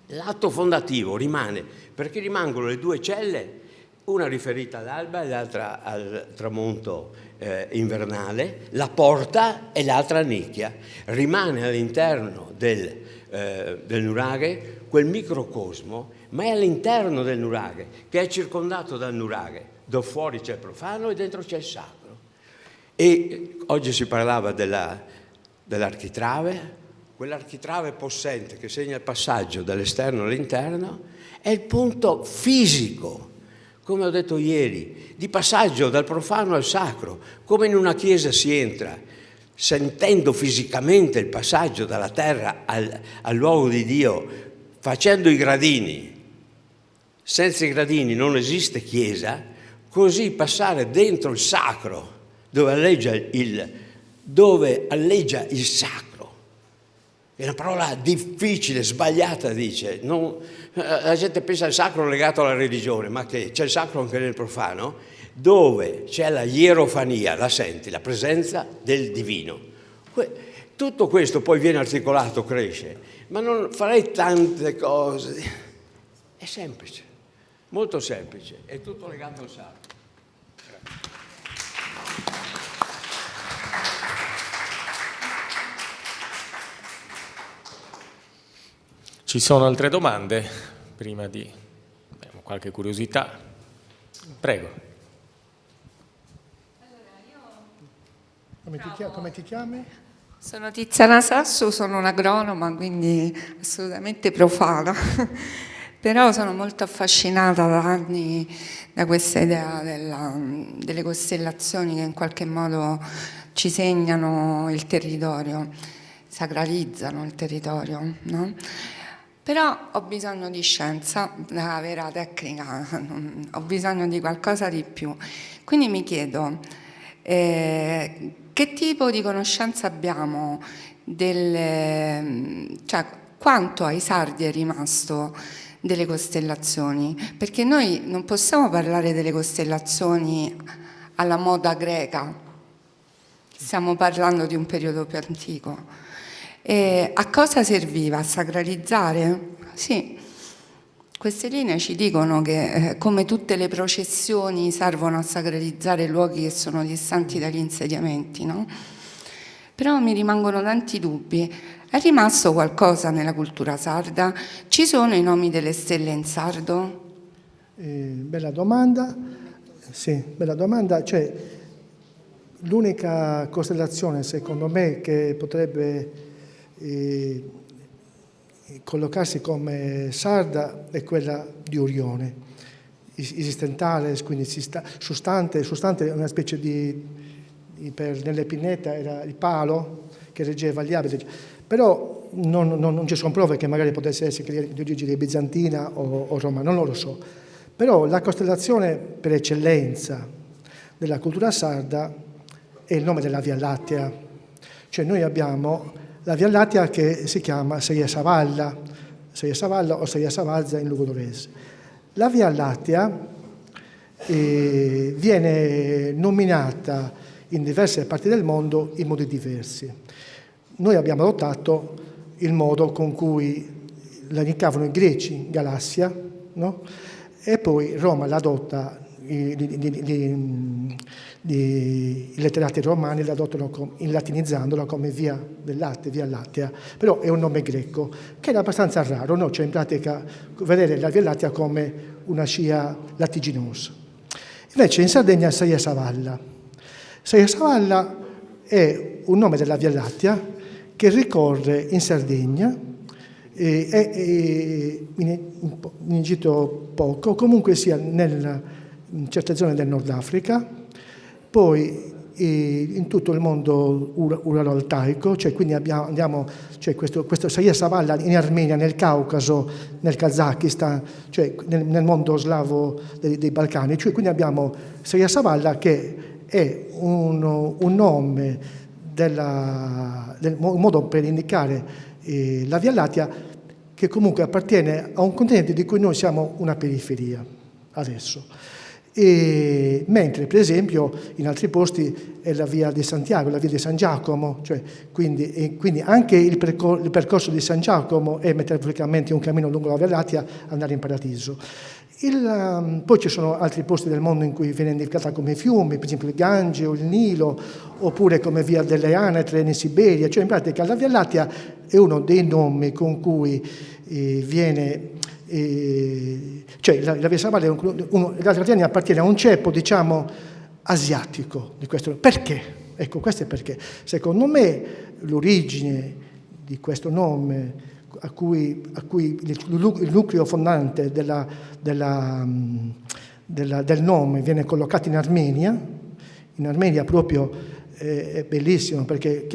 l'atto fondativo rimane, perché rimangono le 2 celle, una riferita all'alba e l'altra al tramonto invernale, la porta e l'altra nicchia. Rimane all'interno del nuraghe quel microcosmo, ma è all'interno del nuraghe, che è circondato dal nuraghe, dove fuori c'è il profano e dentro c'è il sacro. E oggi si parlava dell'architrave, quell'architrave possente che segna il passaggio dall'esterno all'interno, è il punto fisico, come ho detto ieri, di passaggio dal profano al sacro, come in una chiesa si entra, sentendo fisicamente il passaggio dalla terra al luogo di Dio, facendo i gradini. Senza i gradini non esiste chiesa, così passare dentro il sacro, dove alleggia il sacro. È una parola difficile, sbagliata, dice. La gente pensa al sacro legato alla religione, ma che c'è il sacro anche nel profano, dove c'è la ierofania, la senti, la presenza del divino. Tutto questo poi viene articolato, cresce, ma non farei tante cose. È semplice, molto semplice, è tutto legato al sacro. Ci sono altre domande? Prima di... abbiamo qualche curiosità. Prego. Come ti chiami? Sono Tiziana Sasso, sono un'agronoma, quindi assolutamente profana. Però sono molto affascinata da anni da questa idea delle costellazioni che in qualche modo ci segnano il territorio, sacralizzano il territorio, no? Però ho bisogno di scienza, la vera tecnica, ho bisogno di qualcosa di più. Quindi mi chiedo, che tipo di conoscenza abbiamo cioè quanto ai sardi è rimasto delle costellazioni? Perché noi non possiamo parlare delle costellazioni alla moda greca, stiamo parlando di un periodo più antico. A cosa serviva? A sacralizzare? Sì. Queste linee ci dicono che come tutte le processioni servono a sacralizzare luoghi che sono distanti dagli insediamenti, no? Però mi rimangono tanti dubbi. È rimasto qualcosa nella cultura sarda? Ci sono i nomi delle stelle in sardo? Bella domanda. Sì, bella domanda. Cioè, l'unica costellazione, secondo me, che potrebbe collocarsi come sarda è quella di Orione, esistentale, quindi sustante è una specie nelle pineta era il palo che reggeva gli abiti, però non ci sono prove che magari potesse essere di origine bizantina o romana, non lo so. Però la costellazione per eccellenza della cultura sarda è il nome della Via Lattea, cioè noi abbiamo la Via Lattea che si chiama Seia Savalla o Seia Savazza in lugudorese. La Via Lattea viene nominata in diverse parti del mondo in modi diversi. Noi abbiamo adottato il modo con cui la indicavano i greci, Galassia, no? E poi Roma l'adotta, i letterati romani l'adottano latinizzandola come Via del Latte, Via Lattea, però è un nome greco che è abbastanza raro, no? Cioè in pratica vedere la Via Lattea come una scia latiginosa. Invece in Sardegna Seia Savalla. Seia Savalla è un nome della Via Lattea che ricorre in Sardegna e in Egitto poco, comunque sia in certe zone del Nord Africa, poi in tutto il mondo uralo-altaico, cioè quindi cioè questo Seia Savalla in Armenia, nel Caucaso, nel Kazakistan, cioè nel mondo slavo dei Balcani, cioè quindi abbiamo Seia Savalla che è un nome un modo per indicare la Via Lattea che comunque appartiene a un continente di cui noi siamo una periferia adesso. Mentre per esempio in altri posti è la via di Santiago, la via di San Giacomo, cioè, quindi anche il percorso di San Giacomo è metaforicamente un cammino lungo la Via Lattea andare in paradiso. Poi ci sono altri posti del mondo in cui viene indicata come fiumi, per esempio il Gange o il Nilo, oppure come via delle Anetre in Siberia, cioè in pratica la Via Lattea è uno dei nomi con cui viene cioè la Via Savalla la Sardegna appartiene a un ceppo, diciamo, asiatico di questo. Perché? Ecco, questo è perché. Secondo me l'origine di questo nome, a cui il nucleo fondante del nome viene collocato in Armenia. In Armenia proprio è bellissimo perché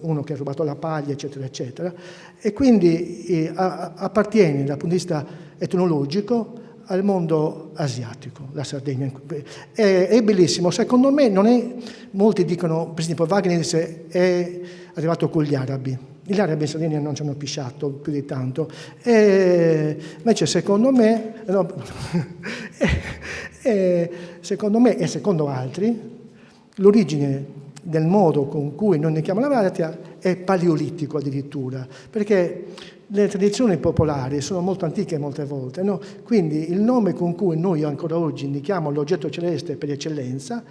uno che ha rubato la paglia, eccetera, eccetera, e quindi appartiene dal punto di vista etnologico al mondo asiatico, la Sardegna. È bellissimo, secondo me molti dicono, per esempio Wagner è arrivato con gli arabi. Gli arabi in Sardegna non ci hanno pisciato più di tanto, invece secondo me, secondo me e secondo altri, l'origine del modo con cui noi indichiamo la Via Lattea è paleolitico addirittura, perché le tradizioni popolari sono molto antiche molte volte, no? Quindi il nome con cui noi ancora oggi indichiamo l'oggetto celeste per eccellenza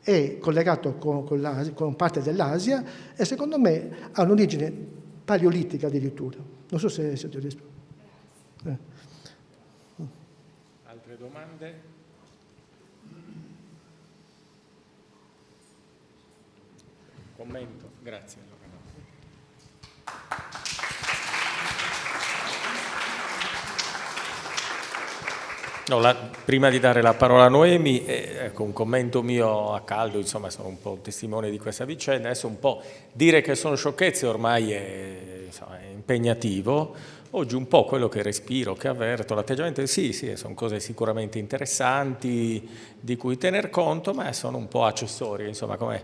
è collegato con parte dell'Asia e secondo me ha un'origine paleolitica addirittura. Non so se ti ho risposto. Altre domande? Commento, grazie. No, prima di dare la parola a Noemi, ecco, un commento mio a caldo, insomma sono un po' testimone di questa vicenda, adesso un po' dire che sono sciocchezze ormai è impegnativo, oggi un po' quello che respiro, che avverto, l'atteggiamento, sì, sono cose sicuramente interessanti di cui tener conto, ma sono un po' accessorie, insomma, come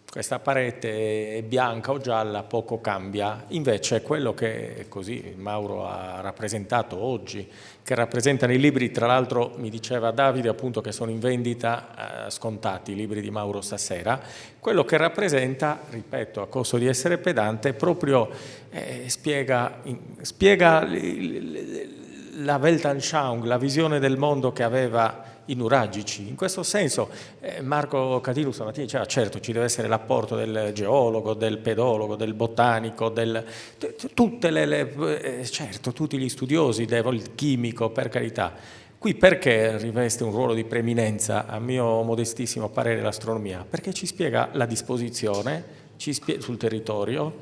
questa parete è bianca o gialla, poco cambia, invece quello che così Mauro ha rappresentato oggi, che rappresentano i libri, tra l'altro mi diceva Davide appunto che sono in vendita scontati i libri di Mauro stasera, quello che rappresenta, ripeto a costo di essere pedante, proprio spiega la Weltanschauung, la visione del mondo che aveva i nuragici. In questo senso Marco Catino stamattina diceva certo ci deve essere l'apporto del geologo, del pedologo, del botanico, certo tutti gli studiosi, il chimico, per carità. Qui perché riveste un ruolo di preeminenza, a mio modestissimo parere, l'astronomia? Perché ci spiega la disposizione sul territorio,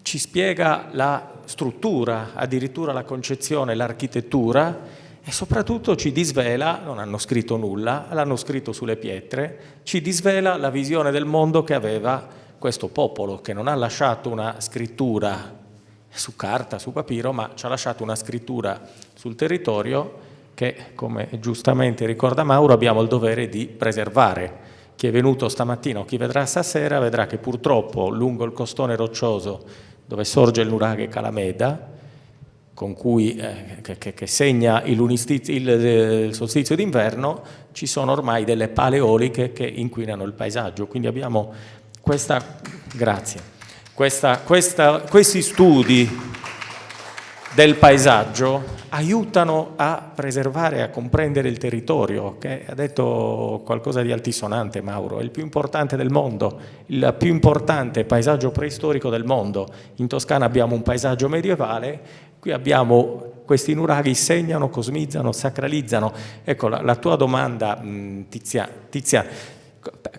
ci spiega la struttura, addirittura la concezione, l'architettura, e soprattutto ci disvela, non hanno scritto nulla, l'hanno scritto sulle pietre, ci disvela la visione del mondo che aveva questo popolo, che non ha lasciato una scrittura su carta, su papiro, ma ci ha lasciato una scrittura sul territorio che, come giustamente ricorda Mauro, abbiamo il dovere di preservare. Chi è venuto stamattina o chi vedrà stasera vedrà che purtroppo lungo il costone roccioso dove sorge il nuraghe Calameda, con cui, che segna il solstizio d'inverno, ci sono ormai delle pale eoliche che inquinano il paesaggio. Quindi abbiamo questi studi del paesaggio aiutano a preservare, a comprendere il territorio, che ha detto qualcosa di altisonante Mauro, è il più importante del mondo, il più importante paesaggio preistorico del mondo. In Toscana abbiamo un paesaggio medievale, qui abbiamo questi nuraghi, segnano, cosmizzano, sacralizzano. Ecco, la tua domanda, Tizia,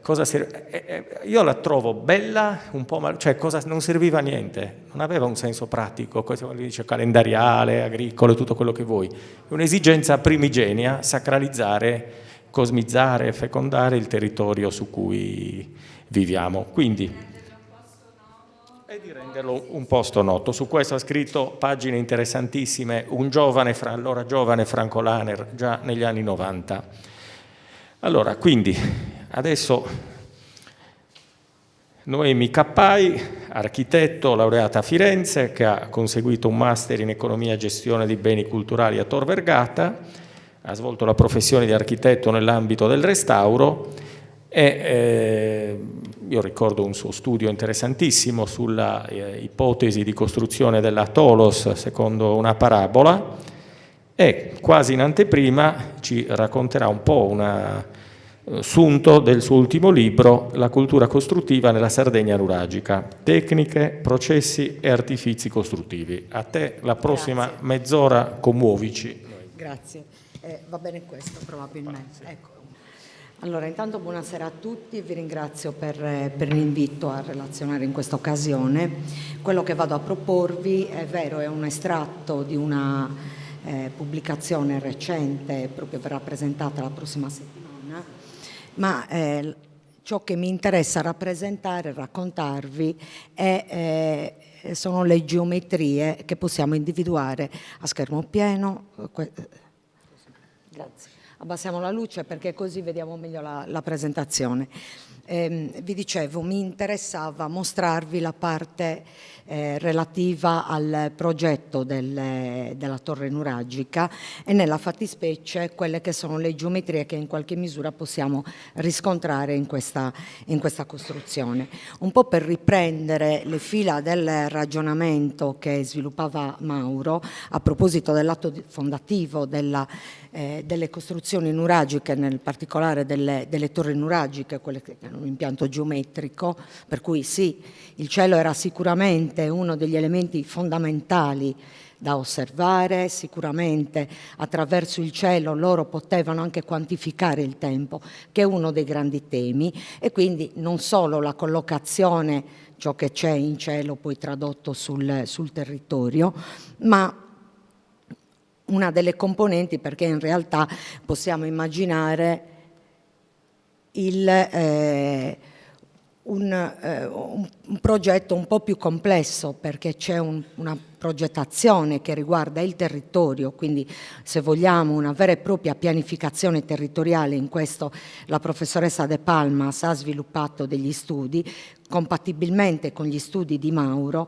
cosa serve? Io la trovo bella, un po' cioè non serviva a niente, non aveva un senso pratico, questo dice calendariale, agricolo, tutto quello che vuoi. È un'esigenza primigenia, sacralizzare, cosmizzare, fecondare il territorio su cui viviamo. Quindi e di renderlo un posto noto. Su questo ha scritto pagine interessantissime un allora giovane Franco Lahner, già negli anni 90. Allora, quindi, adesso Noemi Cappai, architetto, laureata a Firenze, che ha conseguito un master in economia e gestione di beni culturali a Tor Vergata, ha svolto la professione di architetto nell'ambito del restauro e io ricordo un suo studio interessantissimo sulla ipotesi di costruzione della Tolos secondo una parabola e quasi in anteprima ci racconterà un po' un sunto del suo ultimo libro, La cultura costruttiva nella Sardegna nuragica, tecniche, processi e artifizi costruttivi. A te la prossima mezz'ora, commuovici. Grazie. Va bene questo probabilmente. Ecco. Allora, intanto buonasera a tutti, vi ringrazio per l'invito a relazionare in questa occasione. Quello che vado a proporvi, è vero, è un estratto di una pubblicazione recente, proprio verrà presentata la prossima settimana, ma ciò che mi interessa rappresentare, raccontarvi, sono le geometrie che possiamo individuare a schermo pieno. Grazie. Abbassiamo la luce perché così vediamo meglio la presentazione. Vi dicevo, mi interessava mostrarvi la parte relativa al progetto della torre nuragica e nella fattispecie quelle che sono le geometrie che in qualche misura possiamo riscontrare in questa costruzione. Un po' per riprendere le fila del ragionamento che sviluppava Mauro a proposito dell'atto fondativo delle costruzioni nuragiche, nel particolare delle torri nuragiche, quelle che hanno un impianto geometrico, per cui sì, il cielo era sicuramente uno degli elementi fondamentali da osservare, sicuramente attraverso il cielo loro potevano anche quantificare il tempo, che è uno dei grandi temi, e quindi non solo la collocazione, ciò che c'è in cielo poi tradotto sul territorio, ma una delle componenti, perché in realtà possiamo immaginare un progetto un po' più complesso, perché c'è una progettazione che riguarda il territorio, quindi se vogliamo una vera e propria pianificazione territoriale. In questo la professoressa De Palmas ha sviluppato degli studi compatibilmente con gli studi di Mauro,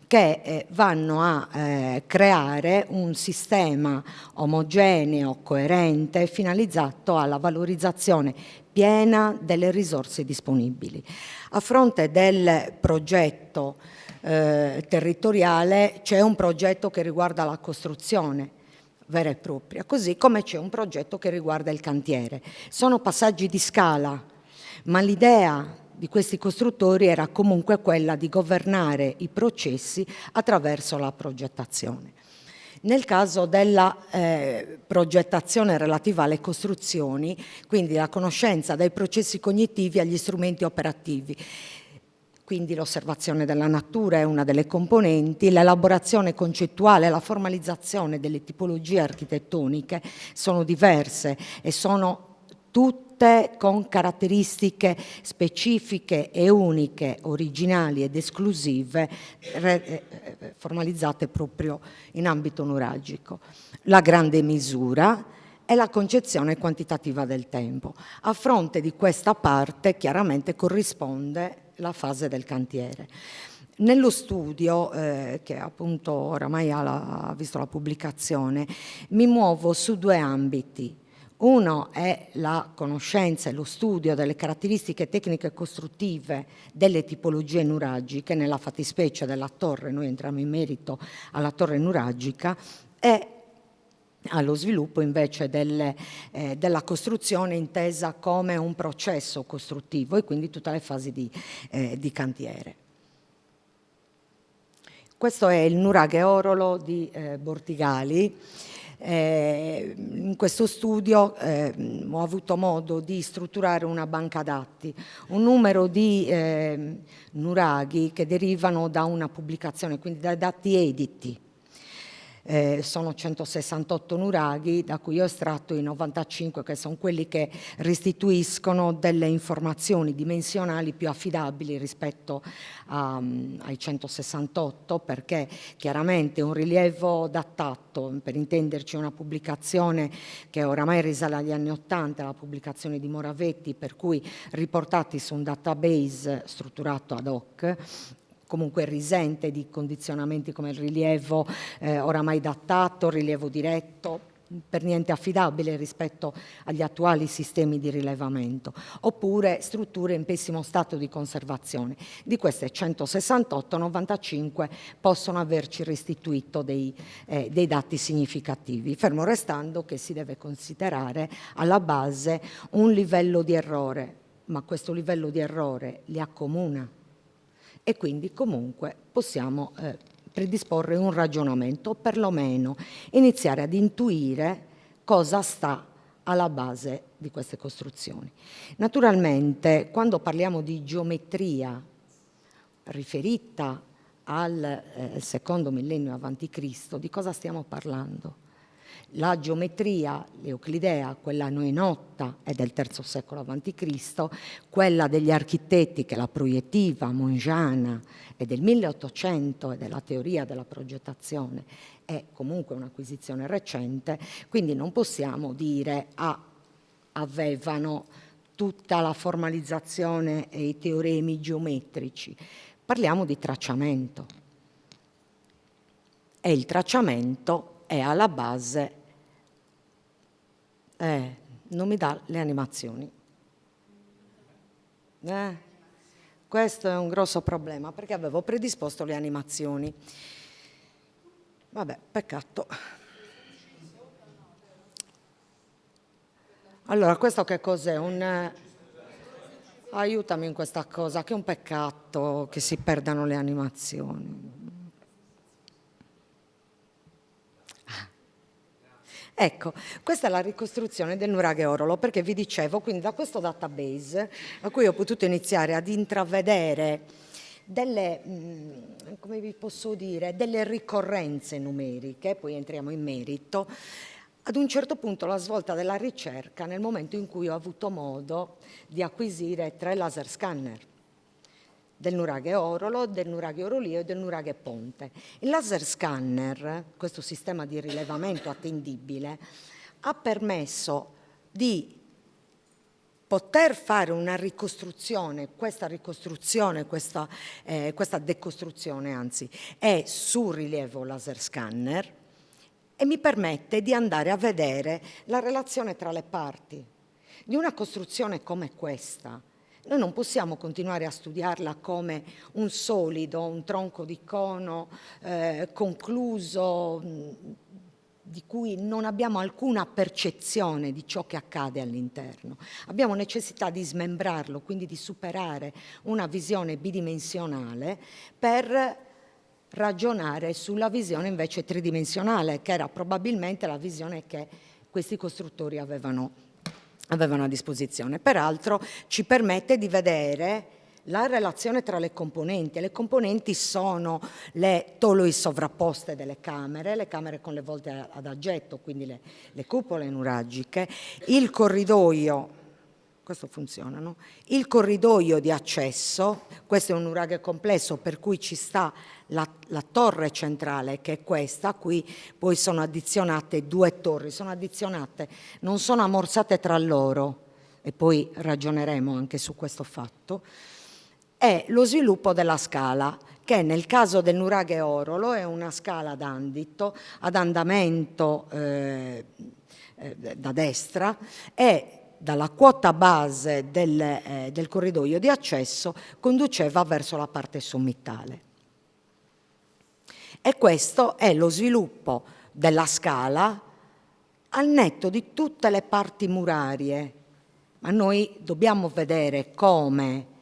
che vanno a creare un sistema omogeneo, coerente, finalizzato alla valorizzazione piena delle risorse disponibili. A fronte del progetto territoriale c'è un progetto che riguarda la costruzione vera e propria, così come c'è un progetto che riguarda il cantiere. Sono passaggi di scala, ma l'idea di questi costruttori era comunque quella di governare i processi attraverso la progettazione. Nel caso della progettazione relativa alle costruzioni, quindi la conoscenza dai processi cognitivi agli strumenti operativi, quindi l'osservazione della natura è una delle componenti, l'elaborazione concettuale, la formalizzazione delle tipologie architettoniche sono diverse e sono tutte con caratteristiche specifiche e uniche, originali ed esclusive, formalizzate proprio in ambito nuragico. La grande misura è la concezione quantitativa del tempo. A fronte di questa parte chiaramente corrisponde la fase del cantiere. Nello studio, che appunto oramai ha visto la pubblicazione, mi muovo su due ambiti. Uno è la conoscenza e lo studio delle caratteristiche tecniche costruttive delle tipologie nuragiche, nella fattispecie della torre, noi entriamo in merito alla torre nuragica, e allo sviluppo invece della costruzione intesa come un processo costruttivo e quindi tutte le fasi di cantiere. Questo è il nuraghe Orolo di Bortigali. In questo studio ho avuto modo di strutturare una banca dati, un numero di nuraghi che derivano da una pubblicazione, quindi dai dati editi. Sono 168 nuraghi, da cui ho estratto i 95, che sono quelli che restituiscono delle informazioni dimensionali più affidabili rispetto ai 168, perché chiaramente un rilievo datato, per intenderci una pubblicazione che oramai risale agli anni 80, la pubblicazione di Moravetti, per cui riportati su un database strutturato ad hoc, comunque risente di condizionamenti come il rilievo oramai datato, rilievo diretto, per niente affidabile rispetto agli attuali sistemi di rilevamento, oppure strutture in pessimo stato di conservazione. Di queste 168, 95 possono averci restituito dei dati significativi, fermo restando che si deve considerare alla base un livello di errore, ma questo livello di errore li accomuna. E quindi comunque possiamo predisporre un ragionamento, o perlomeno iniziare ad intuire cosa sta alla base di queste costruzioni. Naturalmente, quando parliamo di geometria riferita al secondo millennio avanti Cristo, di cosa stiamo parlando? La geometria euclidea, quella a noi nota, è del III secolo a.C., quella degli architetti che la proiettiva, mongiana, è del 1800 e della teoria della progettazione è comunque un'acquisizione recente, quindi non possiamo dire avevano tutta la formalizzazione e i teoremi geometrici. Parliamo di tracciamento e il tracciamento è alla base, non mi dà le animazioni. Questo è un grosso problema, perché avevo predisposto le animazioni. Vabbè, peccato. Allora, questo che cos'è? Aiutami in questa cosa, che è un peccato che si perdano le animazioni. Ecco, questa è la ricostruzione del nuraghe Orolo, perché vi dicevo, quindi da questo database a cui ho potuto iniziare ad intravedere come vi posso dire, delle ricorrenze numeriche, poi entriamo in merito. Ad un certo punto la svolta della ricerca nel momento in cui ho avuto modo di acquisire 3 laser scanner, del nuraghe Orolo, del nuraghe Orolio e del nuraghe Ponte. Il laser scanner, questo sistema di rilevamento attendibile, ha permesso di poter fare una ricostruzione, questa decostruzione anzi, è su rilievo laser scanner e mi permette di andare a vedere la relazione tra le parti. Di una costruzione come questa, noi non possiamo continuare a studiarla come un solido, un tronco di cono concluso, di cui non abbiamo alcuna percezione di ciò che accade all'interno. Abbiamo necessità di smembrarlo, quindi di superare una visione bidimensionale per ragionare sulla visione invece tridimensionale, che era probabilmente la visione che questi costruttori avevano a disposizione. Peraltro ci permette di vedere la relazione tra le componenti. Le componenti sono le toloi sovrapposte delle camere, le camere con le volte ad aggetto, quindi le cupole nuragiche, il corridoio, questo funziona, no? Il corridoio di accesso, questo è un nuraghe complesso per cui ci sta la torre centrale che è questa, qui poi sono addizionate 2 torri, sono addizionate, non sono ammorzate tra loro e poi ragioneremo anche su questo fatto. È lo sviluppo della scala, che nel caso del nuraghe Orolo è una scala ad andamento da destra e dalla quota base del corridoio di accesso conduceva verso la parte sommitale. E questo è lo sviluppo della scala al netto di tutte le parti murarie, ma noi dobbiamo vedere come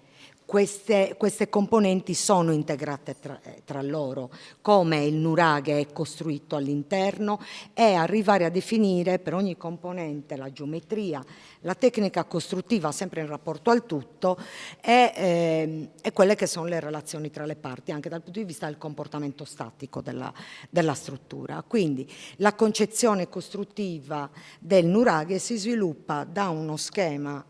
queste componenti sono integrate tra loro, come il nuraghe è costruito all'interno e arrivare a definire per ogni componente la geometria, la tecnica costruttiva sempre in rapporto al tutto e quelle che sono le relazioni tra le parti, anche dal punto di vista del comportamento statico della struttura. Quindi la concezione costruttiva del nuraghe si sviluppa da uno schema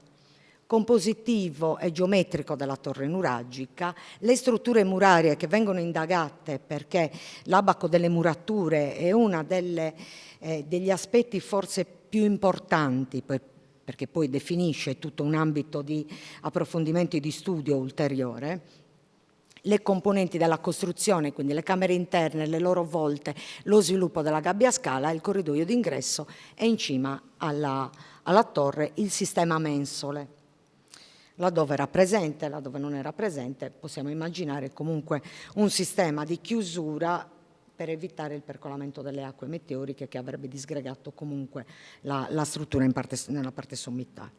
compositivo e geometrico della torre nuragica, le strutture murarie che vengono indagate perché l'abaco delle murature è uno degli aspetti forse più importanti, perché poi definisce tutto un ambito di approfondimento e di studio ulteriore. Le componenti della costruzione, quindi le camere interne, le loro volte, lo sviluppo della gabbia a scala, il corridoio d'ingresso e in cima alla torre il sistema mensole. Laddove era presente, laddove non era presente, possiamo immaginare comunque un sistema di chiusura per evitare il percolamento delle acque meteoriche che avrebbe disgregato comunque la struttura nella parte sommitale.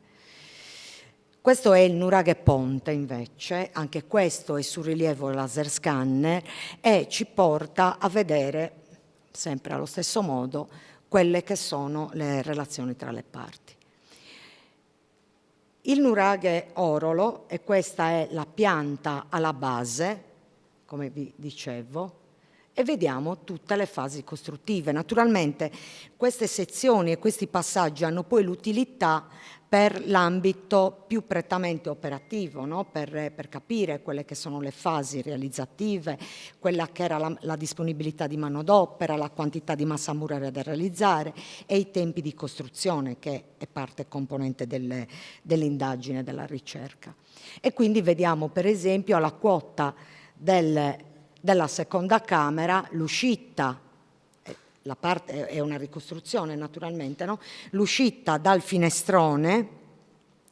Questo è il nuraghe Ponte invece, anche questo è su rilievo laser scanner e ci porta a vedere, sempre allo stesso modo, quelle che sono le relazioni tra le parti. Il nuraghe Orolo, e questa è la pianta alla base, come vi dicevo, e vediamo tutte le fasi costruttive. Naturalmente queste sezioni e questi passaggi hanno poi l'utilità per l'ambito più prettamente operativo, no? per capire quelle che sono le fasi realizzative, quella che era la disponibilità di manodopera, la quantità di massa muraria da realizzare e i tempi di costruzione, che è parte componente dell'indagine, della ricerca. E quindi vediamo per esempio alla quota della seconda camera l'uscita, la parte è una ricostruzione naturalmente, no? L'uscita dal finestrone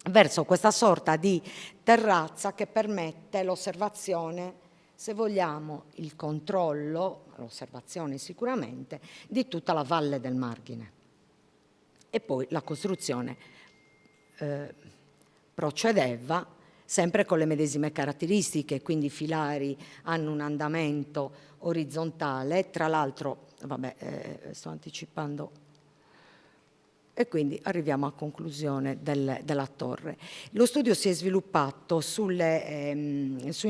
verso questa sorta di terrazza che permette l'osservazione, se vogliamo il controllo, l'osservazione sicuramente, di tutta la valle del margine. E poi la costruzione procedeva sempre con le medesime caratteristiche, quindi i filari hanno un andamento orizzontale, tra l'altro, vabbè, sto anticipando e quindi arriviamo a conclusione della torre. Lo studio si è sviluppato sui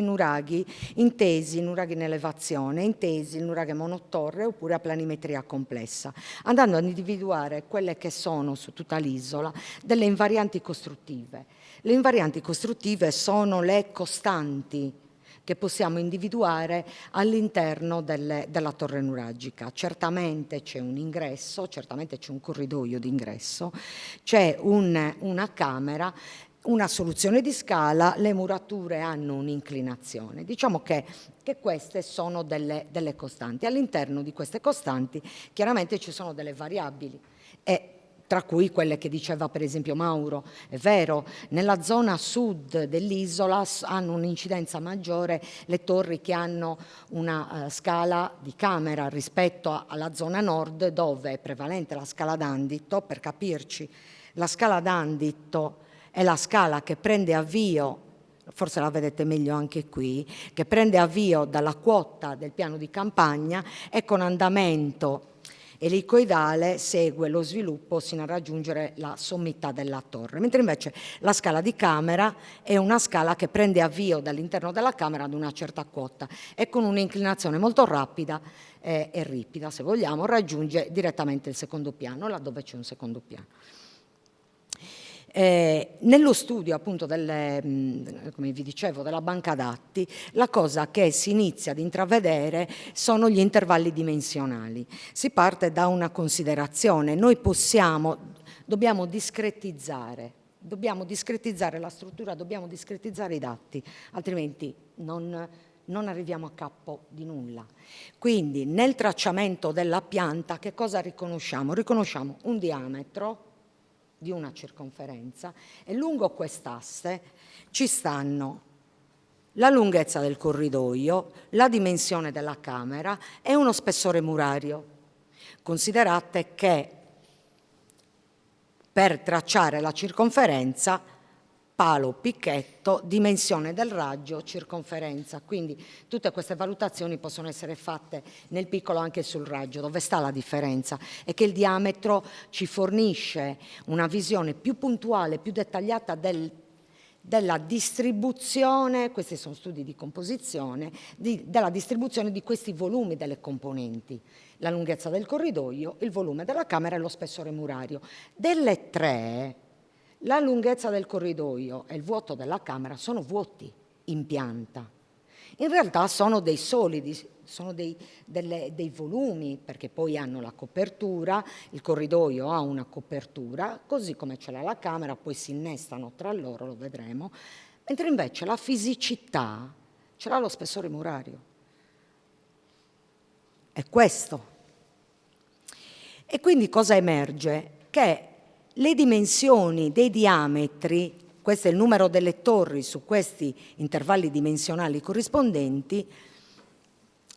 nuraghi intesi, nuraghi in elevazione, intesi il nuraghe monotorre oppure a planimetria complessa, andando ad individuare quelle che sono su tutta l'isola delle invarianti costruttive. Le invarianti costruttive sono le costanti che possiamo individuare all'interno della torre nuragica. Certamente c'è un ingresso, certamente c'è un corridoio d'ingresso, c'è una camera, una soluzione di scala, le murature hanno un'inclinazione. Diciamo che queste sono delle costanti. All'interno di queste costanti chiaramente ci sono delle variabili e tra cui quelle che diceva per esempio Mauro. È vero, nella zona sud dell'isola hanno un'incidenza maggiore le torri che hanno una scala di camera rispetto alla zona nord, dove è prevalente la scala d'Andito. Per capirci, la scala d'Andito è la scala che prende avvio, forse la vedete meglio anche qui, che prende avvio dalla quota del piano di campagna e con andamento elicoidale segue lo sviluppo sino a raggiungere la sommità della torre, mentre invece la scala di camera è una scala che prende avvio dall'interno della camera ad una certa quota e con un'inclinazione molto rapida e ripida, se vogliamo, raggiunge direttamente il secondo piano, laddove c'è un secondo piano. Nello studio appunto come vi dicevo della banca dati, la cosa che si inizia ad intravedere sono gli intervalli dimensionali. Si parte da una considerazione: noi dobbiamo discretizzare la struttura, dobbiamo discretizzare i dati, altrimenti non arriviamo a capo di nulla. Quindi nel tracciamento della pianta che cosa riconosciamo? Riconosciamo un diametro di una circonferenza e lungo quest'asse ci stanno la lunghezza del corridoio, la dimensione della camera e uno spessore murario. Considerate che per tracciare la circonferenza, palo, picchetto, dimensione del raggio, circonferenza. Quindi tutte queste valutazioni possono essere fatte nel piccolo anche sul raggio. Dove sta la differenza? È che il diametro ci fornisce una visione più puntuale, più dettagliata della distribuzione, questi sono studi di composizione, della distribuzione di questi volumi delle componenti. La lunghezza del corridoio, il volume della camera e lo spessore murario. Delle tre, la lunghezza del corridoio e il vuoto della camera sono vuoti in pianta. In realtà sono dei solidi, sono dei volumi, perché poi hanno la copertura, il corridoio ha una copertura, così come ce l'ha la camera, poi si innestano tra loro, lo vedremo, mentre invece la fisicità ce l'ha lo spessore murario. È questo. E quindi cosa emerge? Che le dimensioni dei diametri, questo è il numero delle torri su questi intervalli dimensionali corrispondenti,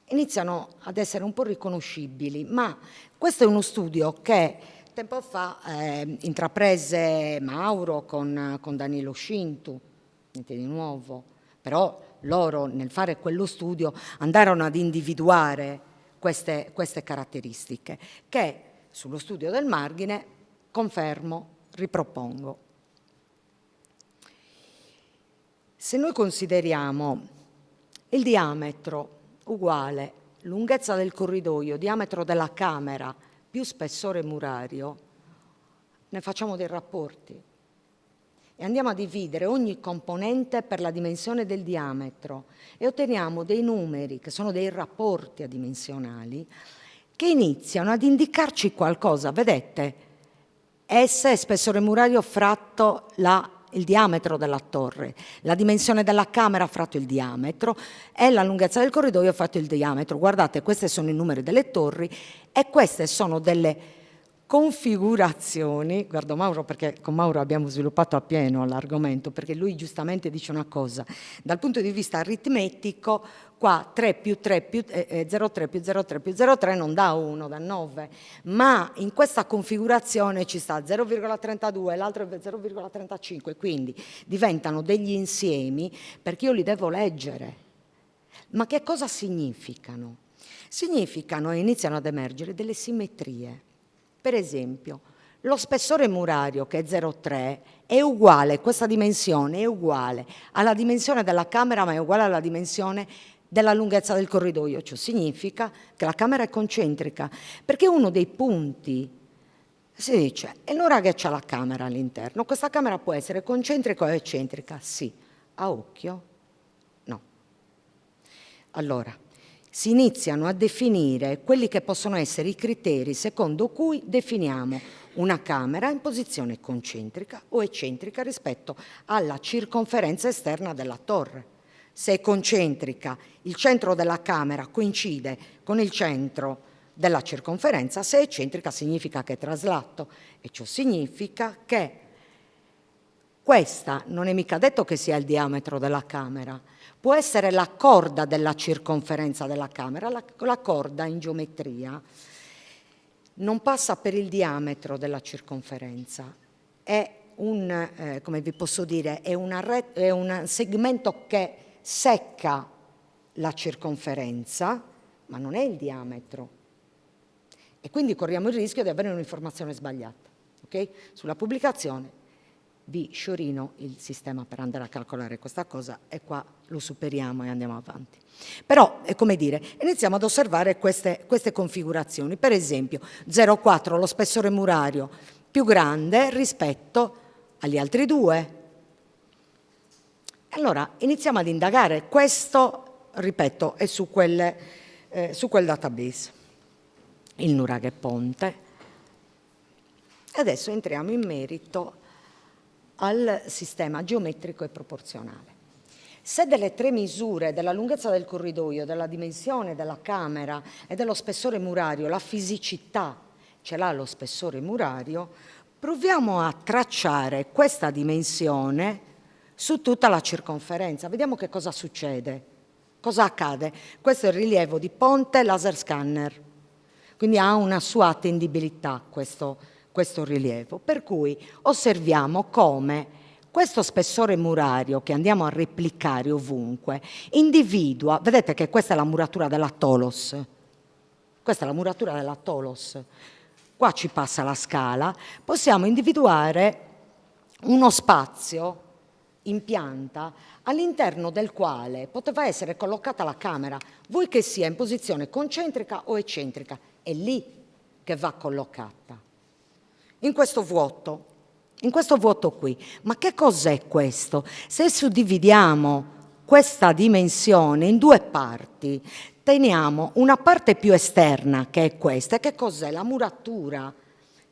iniziano ad essere un po' riconoscibili, ma questo è uno studio che tempo fa intraprese Mauro con Danilo Scintu, niente di nuovo, però loro nel fare quello studio andarono ad individuare queste caratteristiche che sullo studio del margine confermo, ripropongo. Se noi consideriamo il diametro uguale lunghezza del corridoio, diametro della camera più spessore murario, ne facciamo dei rapporti e andiamo a dividere ogni componente per la dimensione del diametro e otteniamo dei numeri che sono dei rapporti adimensionali che iniziano ad indicarci qualcosa. Vedete? S è spessore murario fratto il diametro della torre, la dimensione della camera fratto il diametro e la lunghezza del corridoio fratto il diametro. Guardate, questi sono i numeri delle torri e queste sono delle configurazioni. Guardo Mauro perché con Mauro abbiamo sviluppato appieno l'argomento, perché lui giustamente dice una cosa. Dal punto di vista aritmetico, qua 3 più 3 più 0,3 più 0,3 più 0,3 non dà 1, dà 9, ma in questa configurazione ci sta 0,32 e l'altro è 0,35, quindi diventano degli insiemi perché io li devo leggere. Ma che cosa significano? Significano e iniziano ad emergere delle simmetrie. Per esempio, Lo spessore murario, che è 0,3, è uguale, questa dimensione è uguale alla dimensione della camera, ma è uguale alla dimensione della lunghezza del corridoio. Ciò significa che la camera è concentrica, perché uno dei punti, si dice, il nuraghe c'ha la camera all'interno, questa camera può essere concentrica o eccentrica? Sì. A occhio? No. Allora, si iniziano a definire quelli che possono essere i criteri secondo cui definiamo una camera in posizione concentrica o eccentrica rispetto alla circonferenza esterna della torre. Se è concentrica, il centro della camera coincide con il centro della circonferenza, se è eccentrica significa che è traslato, e ciò significa che questa non è mica detto che sia il diametro della camera, può essere la corda della circonferenza della camera. La corda in geometria non passa per il diametro della circonferenza, è un, come vi posso dire, è un segmento che secca la circonferenza, ma non è il diametro. E quindi corriamo il rischio di avere un'informazione sbagliata. Okay? Sulla pubblicazione vi sciorino il sistema per andare a calcolare questa cosa e qua lo superiamo e andiamo avanti. Però, è come dire, iniziamo ad osservare queste configurazioni. Per esempio, 0,4 lo spessore murario più grande rispetto agli altri due. Allora, iniziamo ad indagare. Questo, ripeto, è su quel database, il nuraghe ponte. E adesso entriamo in merito al sistema geometrico e proporzionale. Se delle tre misure, della lunghezza del corridoio, della dimensione della camera e dello spessore murario, la fisicità ce l'ha lo spessore murario, proviamo a tracciare questa dimensione su tutta la circonferenza. Vediamo che cosa succede, cosa accade. Questo è il rilievo di ponte laser scanner, quindi ha una sua attendibilità questo rilievo, per cui osserviamo come questo spessore murario che andiamo a replicare ovunque individua, vedete che questa è la muratura della Tolos, questa è la muratura della Tolos, qua ci passa la scala, possiamo individuare uno spazio in pianta all'interno del quale poteva essere collocata la camera, vuoi che sia in posizione concentrica o eccentrica, è lì che va collocata. In questo vuoto qui. Ma che cos'è questo? Se suddividiamo questa dimensione in due parti, teniamo una parte più esterna che è questa. Che cos'è? La muratura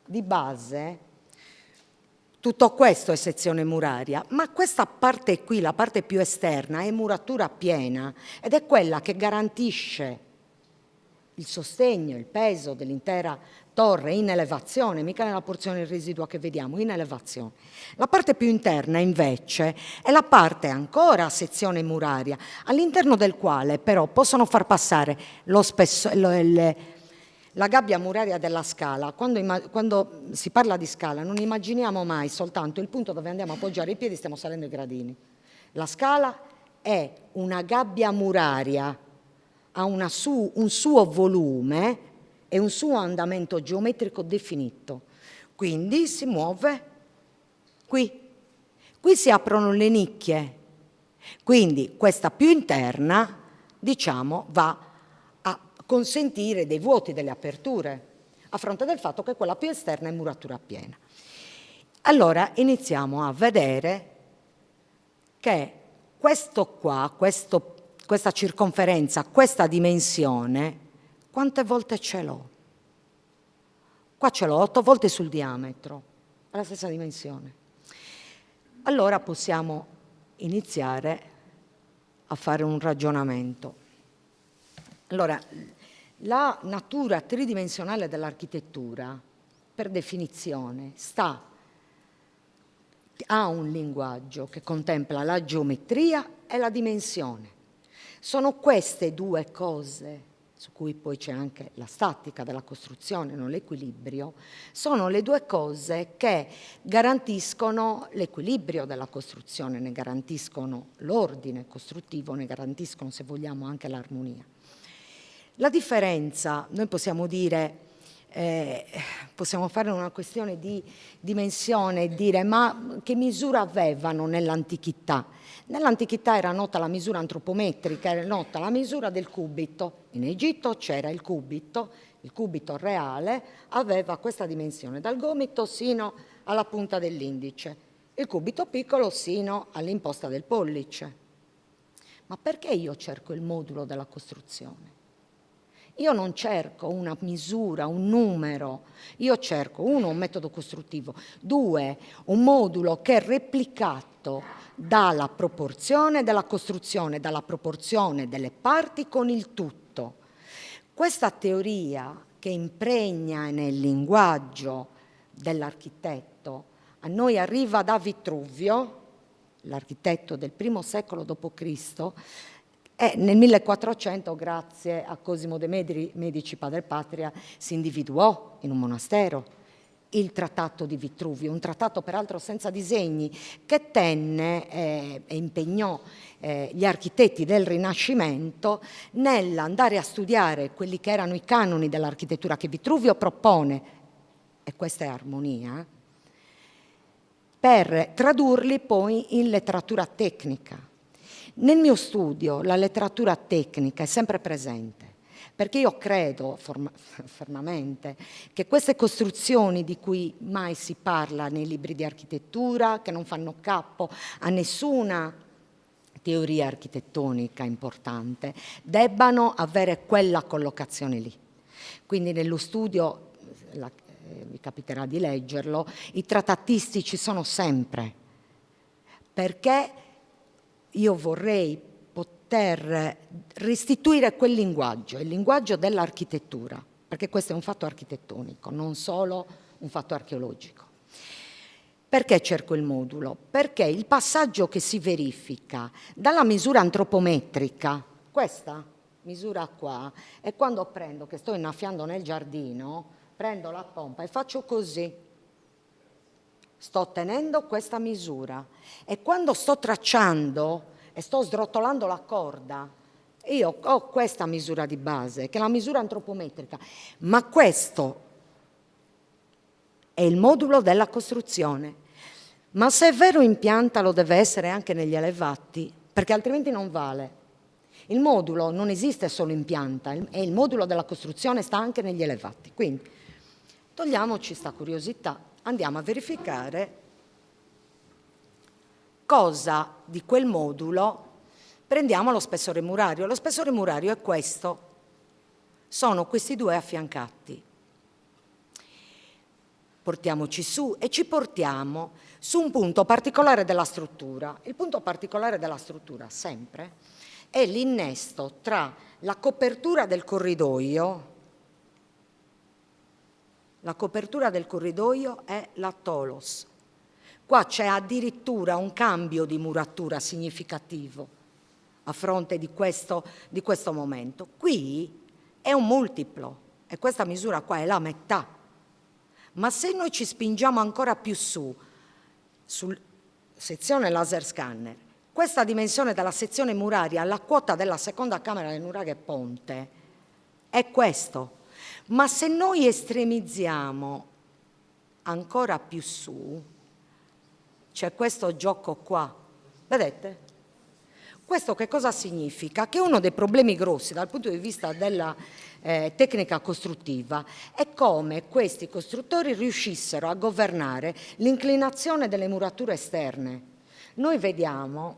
di base. Tutto questo è sezione muraria, ma questa parte qui, la parte più esterna, è muratura piena ed è quella che garantisce il sostegno, il peso dell'intera torre in elevazione, mica nella porzione residua che vediamo, in elevazione. La parte più interna invece è la parte ancora a sezione muraria, all'interno del quale però possono far passare la gabbia muraria della scala. Quando si parla di scala non immaginiamo mai soltanto il punto dove andiamo a appoggiare i piedi e stiamo salendo i gradini. La scala è una gabbia muraria, ha un suo volume e un suo andamento geometrico definito. Quindi si muove qui. Qui si aprono le nicchie. Quindi questa più interna, diciamo, va a consentire dei vuoti, delle aperture, a fronte del fatto che quella più esterna è muratura piena. Allora iniziamo a vedere che questo qua, questa circonferenza, questa dimensione, quante volte ce l'ho? Qua ce l'ho 8 volte sul diametro, è la stessa dimensione. Allora possiamo iniziare a fare un ragionamento. Allora, la natura tridimensionale dell'architettura, per definizione, ha un linguaggio che contempla la geometria e la dimensione. Sono queste due cose, su cui poi c'è anche la statica della costruzione, non l'equilibrio, sono le due cose che garantiscono l'equilibrio della costruzione, ne garantiscono l'ordine costruttivo, ne garantiscono, se vogliamo, anche l'armonia. La differenza, noi possiamo dire, possiamo fare una questione di dimensione e dire ma che misura avevano nell'antichità? Nell'antichità era nota la misura antropometrica, era nota la misura del cubito. In Egitto c'era il cubito reale aveva questa dimensione, dal gomito sino alla punta dell'indice, il cubito piccolo sino all'imposta del pollice. Ma perché io cerco il modulo della costruzione? Io non cerco una misura, un numero, io cerco, uno, un metodo costruttivo, due, un modulo che è replicato dalla proporzione della costruzione, dalla proporzione delle parti con il tutto. Questa teoria che impregna nel linguaggio dell'architetto a noi arriva da Vitruvio, l'architetto del I secolo d.C., e nel 1400, grazie a Cosimo de' Medici, padre patria, si individuò in un monastero il trattato di Vitruvio, un trattato peraltro senza disegni, che tenne e impegnò gli architetti del Rinascimento nell'andare a studiare quelli che erano i canoni dell'architettura che Vitruvio propone, e questa è armonia, per tradurli poi in letteratura tecnica. Nel mio studio la letteratura tecnica è sempre presente, perché io credo fermamente che queste costruzioni di cui mai si parla nei libri di architettura, che non fanno capo a nessuna teoria architettonica importante, debbano avere quella collocazione lì. Quindi nello studio, vi capiterà di leggerlo, i trattatisti ci sono sempre, perché io vorrei poter restituire quel linguaggio, il linguaggio dell'architettura, perché questo è un fatto architettonico, non solo un fatto archeologico. Perché cerco il modulo? Perché il passaggio che si verifica dalla misura antropometrica, questa misura qua, è quando prendo, che sto innaffiando nel giardino, prendo la pompa e faccio così. Sto ottenendo questa misura e quando sto tracciando e sto srotolando la corda, io ho questa misura di base, che è la misura antropometrica, ma questo è il modulo della costruzione. Ma se è vero in pianta lo deve essere anche negli elevati, perché altrimenti non vale. Il modulo non esiste solo in pianta, e il modulo della costruzione sta anche negli elevati. Quindi togliamoci sta curiosità. Andiamo a verificare cosa di quel modulo prendiamo lo spessore murario. Lo spessore murario è questo, sono questi due affiancati. Portiamoci su e ci portiamo su un punto particolare della struttura. Il punto particolare della struttura sempre è l'innesto tra la copertura del corridoio. La copertura del corridoio è la tholos. Qua c'è addirittura un cambio di muratura significativo a fronte di questo momento. Qui è un multiplo e questa misura qua è la metà. Ma se noi ci spingiamo ancora più su, sul sezione laser scanner, questa dimensione della sezione muraria alla quota della seconda camera del nuraghe ponte è questo. Ma se noi estremizziamo ancora più su, c'è questo gioco qua, vedete? Questo che cosa significa? Che uno dei problemi grossi dal punto di vista della tecnica costruttiva è come questi costruttori riuscissero a governare l'inclinazione delle murature esterne. Noi vediamo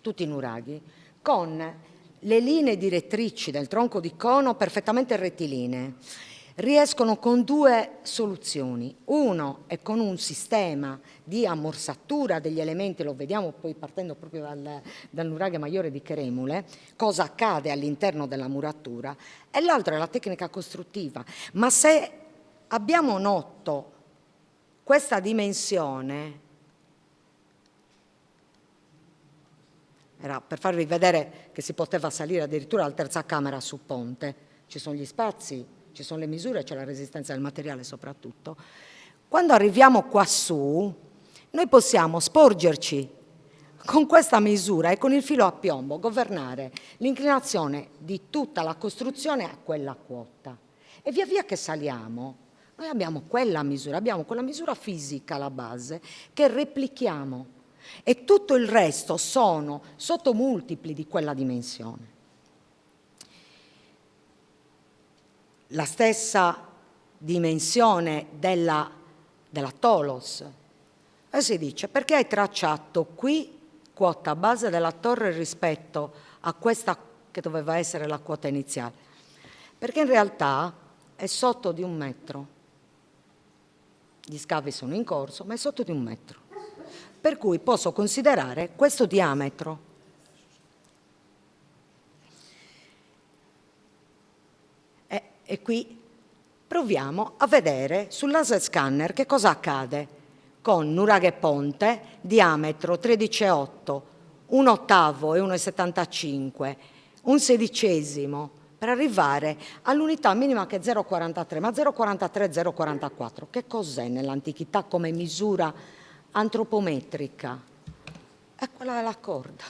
tutti i nuraghi con le linee direttrici del tronco di cono perfettamente rettilinee. Riescono con due soluzioni. Uno è con un sistema di ammorsatura degli elementi, lo vediamo poi partendo proprio dal nuraghe maggiore di Cheremule, cosa accade all'interno della muratura, e l'altro è la tecnica costruttiva. Ma se abbiamo noto questa dimensione, era per farvi vedere che si poteva salire addirittura alla terza camera su ponte, ci sono gli spazi, ci sono le misure, c'è la resistenza del materiale soprattutto. Quando arriviamo qua su, noi possiamo sporgerci con questa misura e con il filo a piombo governare l'inclinazione di tutta la costruzione a quella quota. E via via che saliamo, noi abbiamo quella misura fisica alla base che replichiamo e tutto il resto sono sottomultipli di quella dimensione. La stessa dimensione della Tolos. E si dice, perché hai tracciato qui quota base della torre rispetto a questa che doveva essere la quota iniziale? Perché in realtà è sotto di 1 metro. Gli scavi sono in corso, ma è sotto di 1 metro. Per cui posso considerare questo diametro. E qui proviamo a vedere sul laser scanner che cosa accade con nuraghe ponte, diametro 13,8, 1/8 e 1,75, 1/16, per arrivare all'unità minima che è 0,43, ma 0,43 e 0,44. Che cos'è nell'antichità come misura antropometrica? È quella della corda.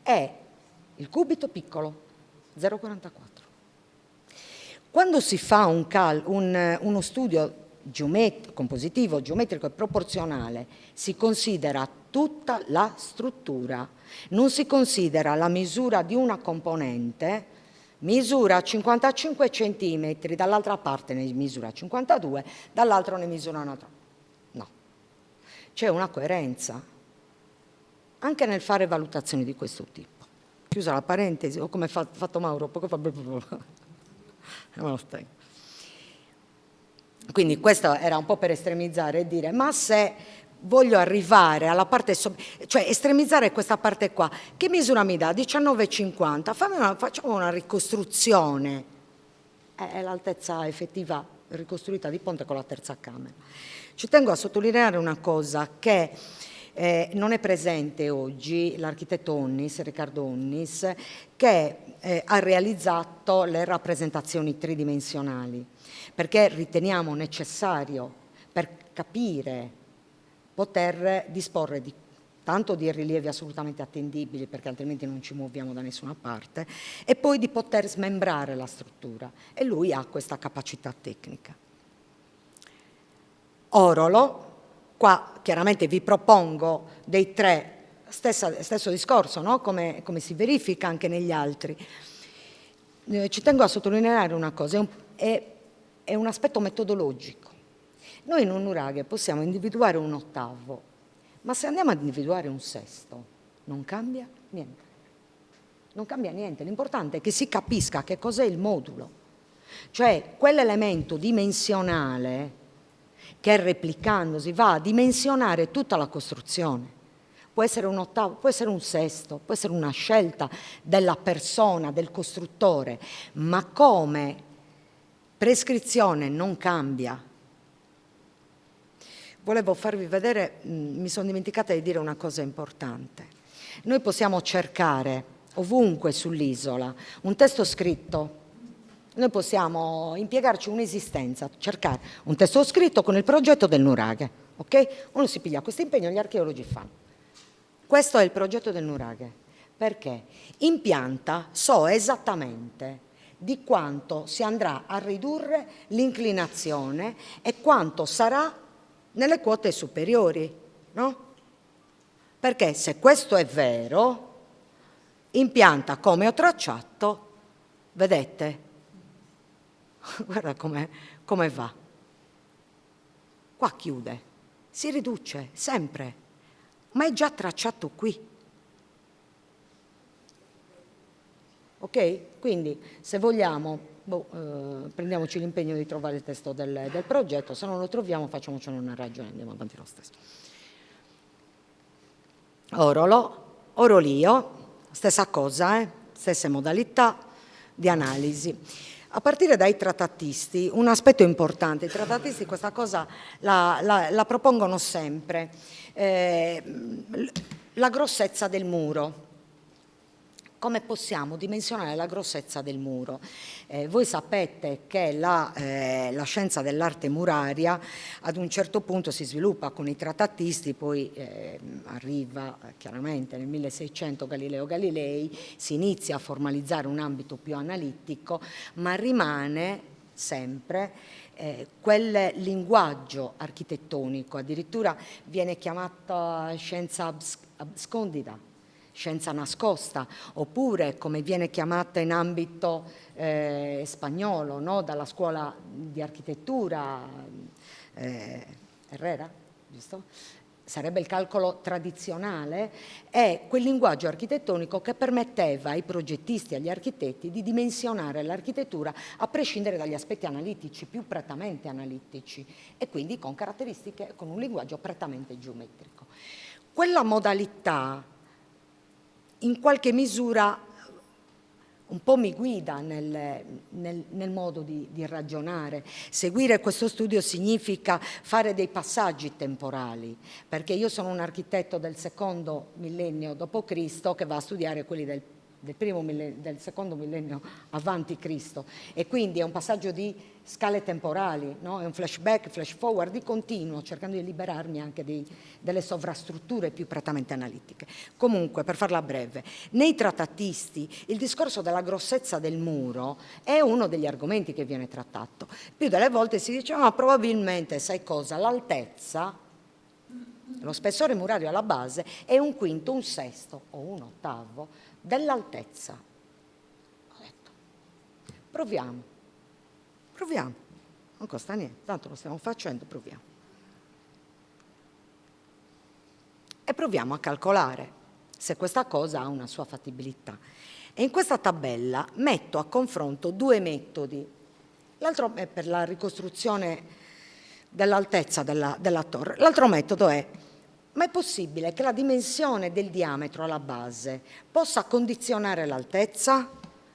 È il cubito piccolo, 0,44. Quando si fa uno studio compositivo, geometrico e proporzionale, si considera tutta la struttura, non si considera la misura di una componente, misura 55 centimetri, dall'altra parte ne misura 52, dall'altro ne misura un'altra. No, c'è una coerenza anche nel fare valutazioni di questo tipo. Chiusa la parentesi, o come ha fatto Mauro, poco fa. Quindi questo era un po' per estremizzare e dire, ma se voglio arrivare alla parte, cioè estremizzare questa parte qua, che misura mi dà? 19,50, facciamo una ricostruzione, è l'altezza effettiva ricostruita di ponte con la terza camera. Ci tengo a sottolineare una cosa che non è presente oggi, l'architetto Onnis, Riccardo Onnis, che ha realizzato le rappresentazioni tridimensionali, perché riteniamo necessario, per capire, poter disporre di tanto di rilievi assolutamente attendibili, perché altrimenti non ci muoviamo da nessuna parte, e poi di poter smembrare la struttura, e lui ha questa capacità tecnica. Orolo, qua chiaramente vi propongo dei tre, stesso discorso, no? Come si verifica anche negli altri. Ci tengo a sottolineare una cosa, è un aspetto metodologico. Noi in un nuraghe possiamo individuare 1/8, ma se andiamo ad individuare 1/6, non cambia niente. Non cambia niente, l'importante è che si capisca che cos'è il modulo, cioè quell'elemento dimensionale che replicandosi va a dimensionare tutta la costruzione. Può essere 1/8, può essere 1/6, può essere una scelta della persona, del costruttore, ma come prescrizione non cambia. Volevo farvi vedere, mi sono dimenticata di dire una cosa importante. Noi possiamo cercare ovunque sull'isola un testo scritto. Noi possiamo impiegarci un'esistenza, cercare un testo scritto con il progetto del nuraghe, ok? Uno si piglia questo impegno, gli archeologi fanno. Questo è il progetto del nuraghe, perché in pianta so esattamente di quanto si andrà a ridurre l'inclinazione e quanto sarà nelle quote superiori, no? Perché se questo è vero, in pianta come ho tracciato, vedete? Guarda come va. Qua chiude, si riduce sempre, ma è già tracciato qui. Ok? Quindi se vogliamo, prendiamoci l'impegno di trovare il testo del progetto, se non lo troviamo facciamocene una ragione, andiamo avanti lo stesso. Orolio, stessa cosa, stesse modalità di analisi. A partire dai trattatisti, un aspetto importante, i trattatisti questa cosa la propongono sempre, la grossezza del muro. come possiamo dimensionare la grossezza del muro. Voi sapete che la scienza dell'arte muraria ad un certo punto si sviluppa con i trattatisti, poi arriva chiaramente nel 1600 Galileo Galilei, si inizia a formalizzare un ambito più analitico, ma rimane sempre quel linguaggio architettonico, addirittura viene chiamata scienza abscondita, scienza nascosta, oppure come viene chiamata in ambito spagnolo, no? Dalla scuola di architettura Herrera, giusto? Sarebbe il calcolo tradizionale, è quel linguaggio architettonico che permetteva ai progettisti e agli architetti di dimensionare l'architettura a prescindere dagli aspetti analitici, più prettamente analitici, e quindi con caratteristiche, con un linguaggio prettamente geometrico. Quella modalità in qualche misura un po' mi guida nel modo di ragionare. Seguire questo studio significa fare dei passaggi temporali, perché io sono un architetto del secondo millennio d.C. che va a studiare quelli del secondo millennio avanti Cristo, e quindi è un passaggio di scale temporali, no? È un flashback, flash forward di continuo, cercando di liberarmi anche delle sovrastrutture più prettamente analitiche. Comunque, per farla breve, nei trattatisti il discorso della grossezza del muro è uno degli argomenti che viene trattato. Più delle volte si dice, ma probabilmente, sai cosa, l'altezza, lo spessore murario alla base è 1/5, 1/6 o 1/8 dell'altezza. Ho detto, proviamo, non costa niente, tanto lo stiamo facendo, proviamo. E proviamo a calcolare se questa cosa ha una sua fattibilità. E in questa tabella metto a confronto due metodi. L'altro è per la ricostruzione dell'altezza della torre. L'altro metodo è: ma è possibile che la dimensione del diametro alla base possa condizionare l'altezza?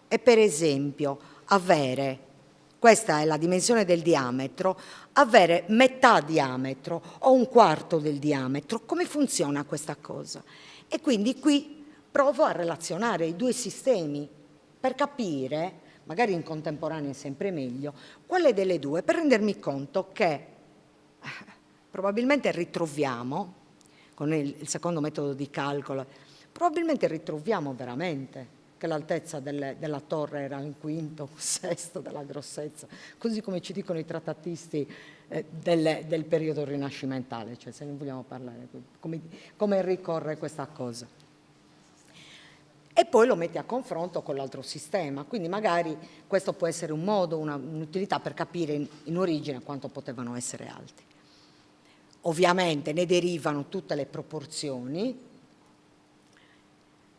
E per esempio avere, questa è la dimensione del diametro, avere metà diametro o 1/4 del diametro? Come funziona questa cosa? E quindi qui provo a relazionare i due sistemi per capire, magari in contemporanea è sempre meglio, quale delle due, per rendermi conto che probabilmente ritroviamo, con il secondo metodo di calcolo, probabilmente ritroviamo veramente che l'altezza della torre era 1/5, 1/6 della grossezza, così come ci dicono i trattatisti del periodo rinascimentale, cioè se ne vogliamo parlare, come ricorre questa cosa. E poi lo metti a confronto con l'altro sistema, quindi magari questo può essere un modo, un'utilità per capire in origine quanto potevano essere alti. Ovviamente ne derivano tutte le proporzioni,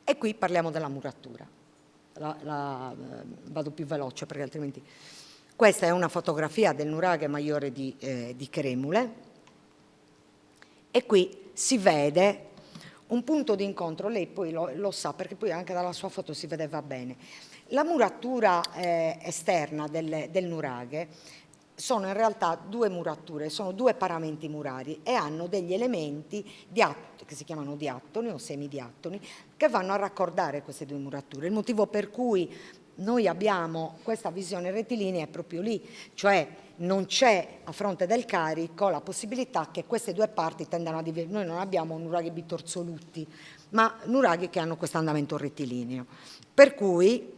e qui parliamo della muratura. Vado più veloce perché altrimenti... Questa è una fotografia del nuraghe maggiore di Cremule, e qui si vede un punto di incontro, lei poi lo sa perché poi anche dalla sua foto si vedeva bene. La muratura esterna del nuraghe sono in realtà due murature, sono due paramenti murari e hanno degli elementi che si chiamano diattoni o semidiattoni, che vanno a raccordare queste due murature. Il motivo per cui noi abbiamo questa visione rettilinea è proprio lì, cioè non c'è a fronte del carico la possibilità che queste due parti tendano a dividere. Noi non abbiamo nuraghi bitorzoluti, ma nuraghi che hanno questo andamento rettilineo. Per cui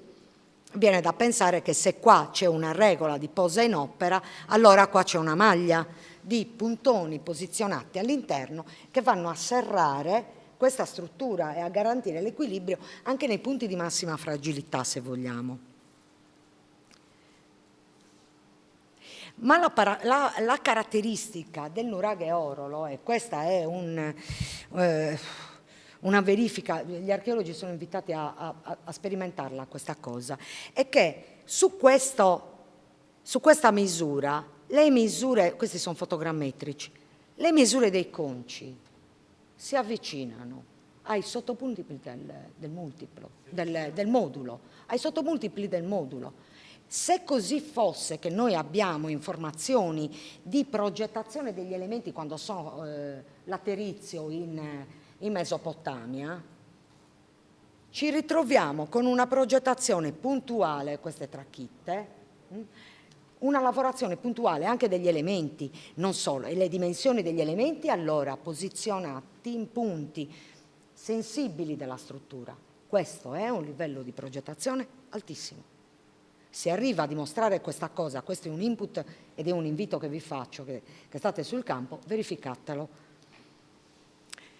viene da pensare che se qua c'è una regola di posa in opera, allora qua c'è una maglia di puntoni posizionati all'interno che vanno a serrare questa struttura e a garantire l'equilibrio anche nei punti di massima fragilità, se vogliamo. Ma la caratteristica del nuraghe orolo, e questa è una verifica, gli archeologi sono invitati a sperimentarla questa cosa, è che su questa misura, le misure, questi sono fotogrammetrici, le misure dei conci si avvicinano ai sottopultipli del modulo, ai sottopultipli del modulo. Se così fosse, che noi abbiamo informazioni di progettazione degli elementi quando sono laterizio in Mesopotamia, ci ritroviamo con una progettazione puntuale, queste tracchitte, una lavorazione puntuale anche degli elementi, non solo, e le dimensioni degli elementi allora posizionati in punti sensibili della struttura. Questo è un livello di progettazione altissimo. Se arriva a dimostrare questa cosa, questo è un input ed è un invito che vi faccio, che state sul campo, verificatelo.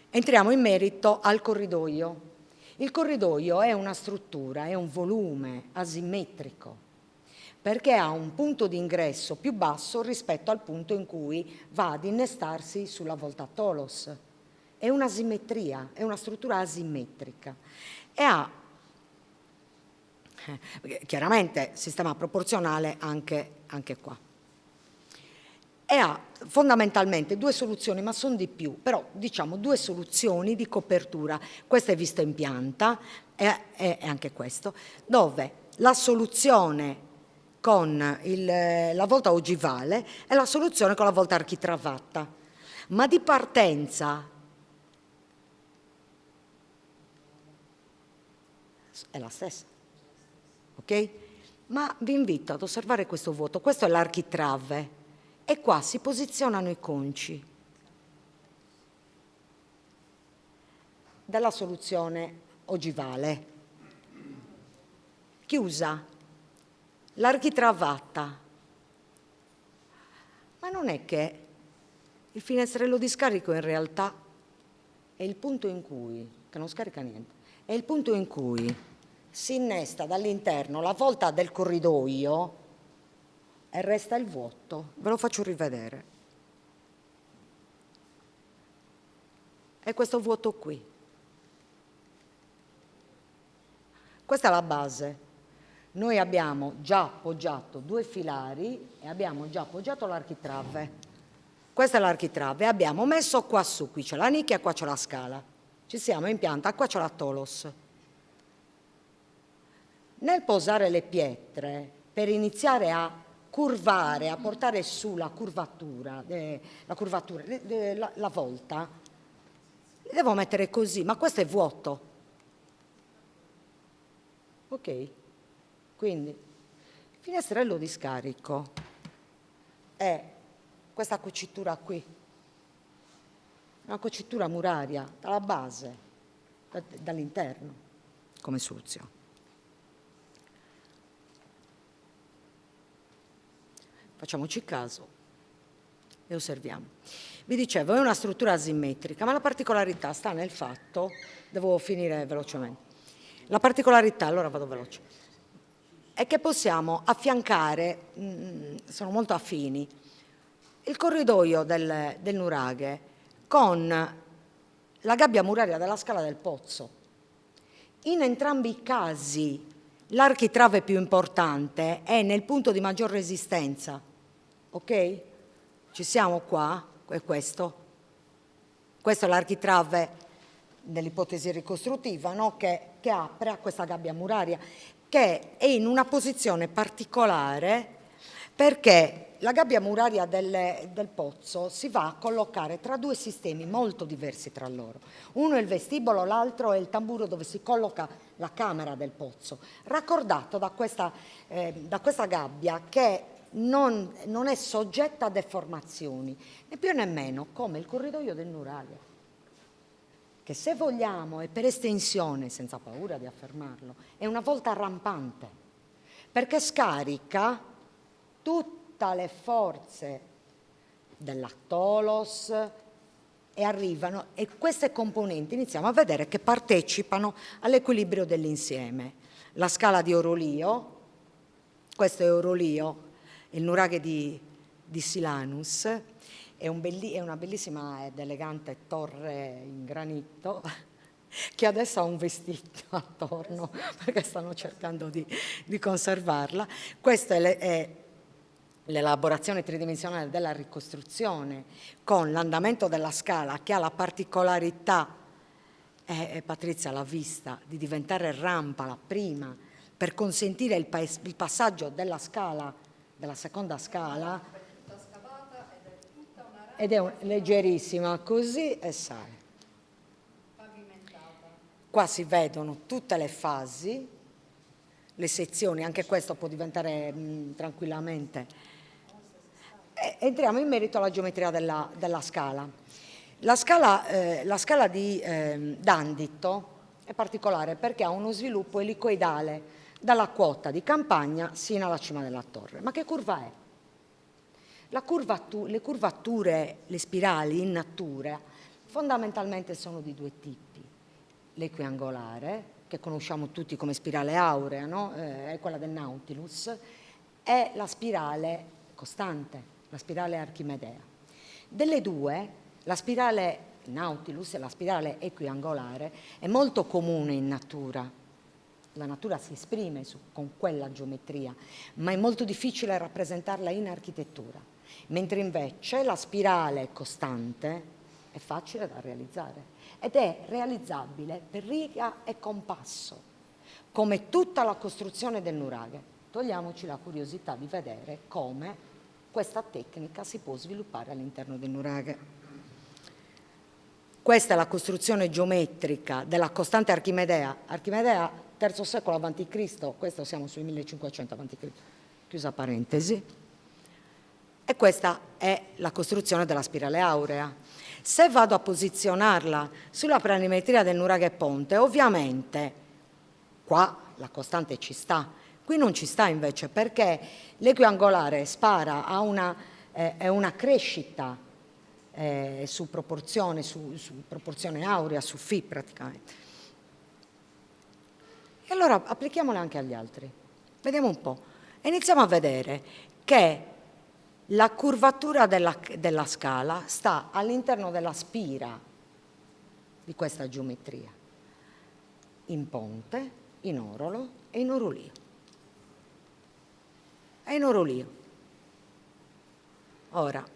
Entriamo in merito al corridoio. Il corridoio è una struttura, è un volume asimmetrico, perché ha un punto di ingresso più basso rispetto al punto in cui va ad innestarsi sulla volta Tolos. È un'asimmetria, è una struttura asimmetrica e ha chiaramente sistema proporzionale anche qua. E ha fondamentalmente due soluzioni, ma sono di più, però diciamo due soluzioni di copertura. Questa è vista in pianta e anche questo, dove la soluzione con la volta ogivale e la soluzione con la volta architravata, ma di partenza è la stessa, ok? Ma vi invito ad osservare questo vuoto, questo è l'architrave e qua si posizionano i conci della soluzione ogivale, chiusa, l'architravata. Ma non è che il finestrello di scarico in realtà è il punto in cui, che non scarica niente, è il punto in cui si innesta dall'interno la volta del corridoio e resta il vuoto. Ve lo faccio rivedere. È questo vuoto qui. Questa è la base. Noi abbiamo già appoggiato due filari e abbiamo già appoggiato l'architrave. Questa è l'architrave. Abbiamo messo qua su, qui c'è la nicchia e qua c'è la scala. Ci siamo in pianta, qua c'è la Tolos. Nel posare le pietre, per iniziare a curvare, a portare su la curvatura, la volta, li devo mettere così, ma questo è vuoto. Ok? Quindi il finestrello di scarico è questa cucitura qui, una cucitura muraria dalla base, dall'interno, come soluzione. Facciamoci caso e osserviamo. Vi dicevo, è una struttura asimmetrica, ma la particolarità sta nel fatto, devo finire velocemente, la particolarità, allora vado veloce, è che possiamo affiancare, sono molto affini, il corridoio del nuraghe con la gabbia muraria della Scala del Pozzo. In entrambi i casi l'architrave più importante è nel punto di maggior resistenza, ok? Ci siamo qua? È questo. Questo è l'architrave nell'ipotesi ricostruttiva, no? che apre a questa gabbia muraria, che è in una posizione particolare perché la gabbia muraria del pozzo si va a collocare tra due sistemi molto diversi tra loro. Uno è il vestibolo, l'altro è il tamburo dove si colloca la camera del pozzo, raccordato da questa gabbia che non è soggetta a deformazioni, né più né meno come il corridoio del nuraghe, che se vogliamo e per estensione, senza paura di affermarlo, è una volta rampante, perché scarica tutte le forze della Tolos e arrivano, e queste componenti iniziamo a vedere che partecipano all'equilibrio dell'insieme. La scala di Orolio, questo è Orolio, il nuraghe di Silanus, è una bellissima ed elegante torre in granito che adesso ha un vestito attorno perché stanno cercando di conservarla. Questa è l'elaborazione tridimensionale della ricostruzione con l'andamento della scala che ha la particolarità, Patrizia l'ha vista, di diventare rampa la prima per consentire il passaggio della scala, della seconda scala, ed è leggerissima così e sale. Qua si vedono tutte le fasi, le sezioni, anche questo può diventare tranquillamente. Entriamo in merito alla geometria della scala. La scala di D'Andito è particolare perché ha uno sviluppo elicoidale dalla quota di campagna sino alla cima della torre. Ma che curva è? Le curvature, le spirali in natura, fondamentalmente sono di due tipi. L'equiangolare, che conosciamo tutti come spirale aurea, no? È quella del Nautilus, e la spirale costante, la spirale archimedea. Delle due, la spirale Nautilus e la spirale equiangolare è molto comune in natura. La natura si esprime con quella geometria, ma è molto difficile rappresentarla in architettura, mentre invece la spirale costante è facile da realizzare ed è realizzabile per riga e compasso, come tutta la costruzione del nuraghe. Togliamoci la curiosità di vedere come questa tecnica si può sviluppare all'interno del nuraghe. Questa è la costruzione geometrica della costante Archimedea. Archimedea, III secolo a.C., questo siamo sui 1500 a.C., chiusa parentesi. E questa è la costruzione della spirale aurea. Se vado a posizionarla sulla planimetria del nuraghe ponte, ovviamente qua la costante ci sta, qui non ci sta invece perché l'equiangolare spara a una crescita su proporzione aurea, su φ praticamente. E allora applichiamole anche agli altri. Vediamo un po'. Iniziamo a vedere che la curvatura della scala sta all'interno della spira di questa geometria, in ponte, in orolo e in orolio. E in orolio. Ora,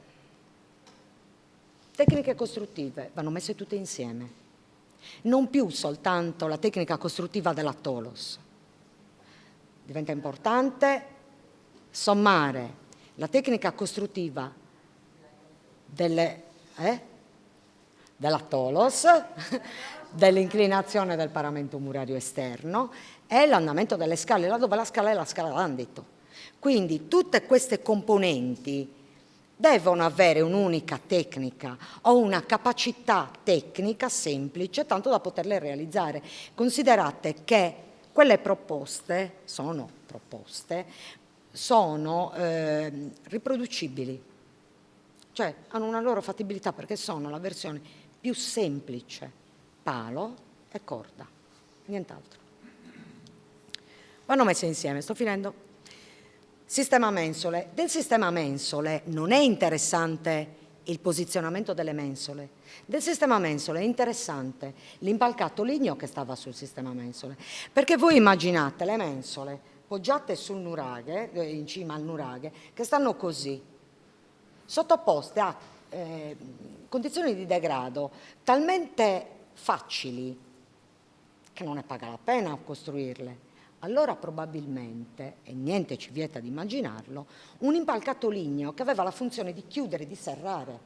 tecniche costruttive vanno messe tutte insieme. Non più soltanto la tecnica costruttiva della Tholos. Diventa importante sommare la tecnica costruttiva della Tholos, dell'inclinazione del paramento murario esterno e l'andamento delle scale, laddove la scala è la scala d'Andito. Quindi tutte queste componenti devono avere un'unica tecnica o una capacità tecnica semplice, tanto da poterle realizzare. Considerate che quelle proposte sono riproducibili, cioè hanno una loro fattibilità perché sono la versione più semplice, palo e corda, nient'altro. Vanno messe insieme, sto finendo. Sistema mensole. Del sistema mensole non è interessante il posizionamento delle mensole. Del sistema mensole è interessante l'impalcato ligneo che stava sul sistema mensole, perché voi immaginate le mensole poggiate sul nuraghe, in cima al nuraghe, che stanno così, sottoposte a condizioni di degrado talmente facili che non ne paga la pena costruirle. Allora probabilmente, e niente ci vieta di immaginarlo, un impalcato ligneo che aveva la funzione di chiudere, di serrare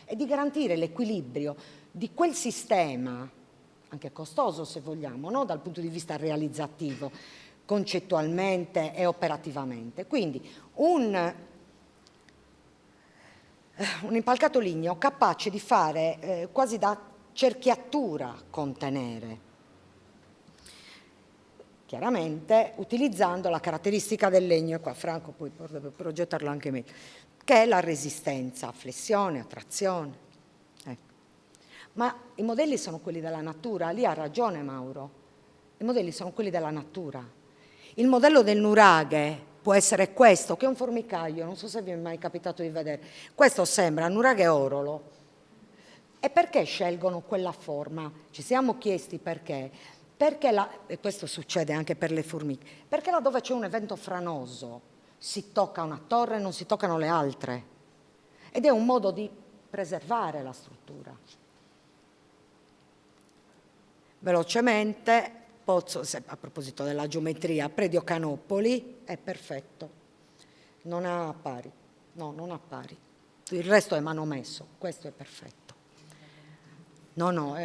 e di garantire l'equilibrio di quel sistema, anche costoso se vogliamo, no? Dal punto di vista realizzativo, concettualmente e operativamente. Quindi un impalcato ligneo capace di fare quasi da cerchiatura contenere, chiaramente utilizzando la caratteristica del legno, e qua Franco poi potrebbe progettarlo anche meglio, che è la resistenza a flessione, a trazione. Ecco. Ma i modelli sono quelli della natura, lì ha ragione Mauro, i modelli sono quelli della natura. Il modello del nuraghe può essere questo, che è un formicaio, non so se vi è mai capitato di vedere, questo sembra nuraghe orolo. E perché scelgono quella forma? Ci siamo chiesti perché. Perché e questo succede anche per le formiche, perché là dove c'è un evento franoso si tocca una torre e non si toccano le altre. Ed è un modo di preservare la struttura. Velocemente, Pozzo, a proposito della geometria, Predio Canopoli è perfetto, non ha pari, no, non ha pari. Il resto è manomesso, questo è perfetto. No,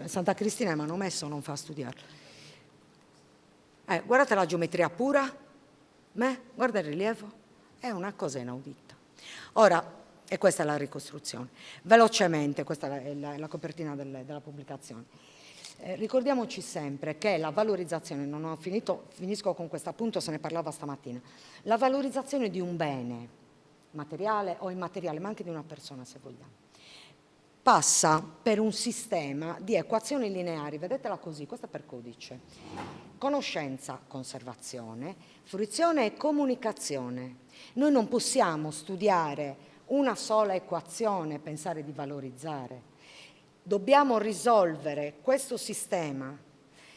Santa Cristina mi hanno messo, non fa studiare. Guardate la geometria pura, guarda il rilievo, è una cosa inaudita. Ora, e questa è la ricostruzione. Velocemente, questa è la copertina della pubblicazione. Ricordiamoci sempre che la valorizzazione, non ho finito, finisco con questo appunto, se ne parlava stamattina, la valorizzazione di un bene materiale o immateriale, ma anche di una persona se vogliamo, passa per un sistema di equazioni lineari, vedetela così, questa per codice: conoscenza, conservazione, fruizione e comunicazione. Noi non possiamo studiare una sola equazione e pensare di valorizzare. Dobbiamo risolvere questo sistema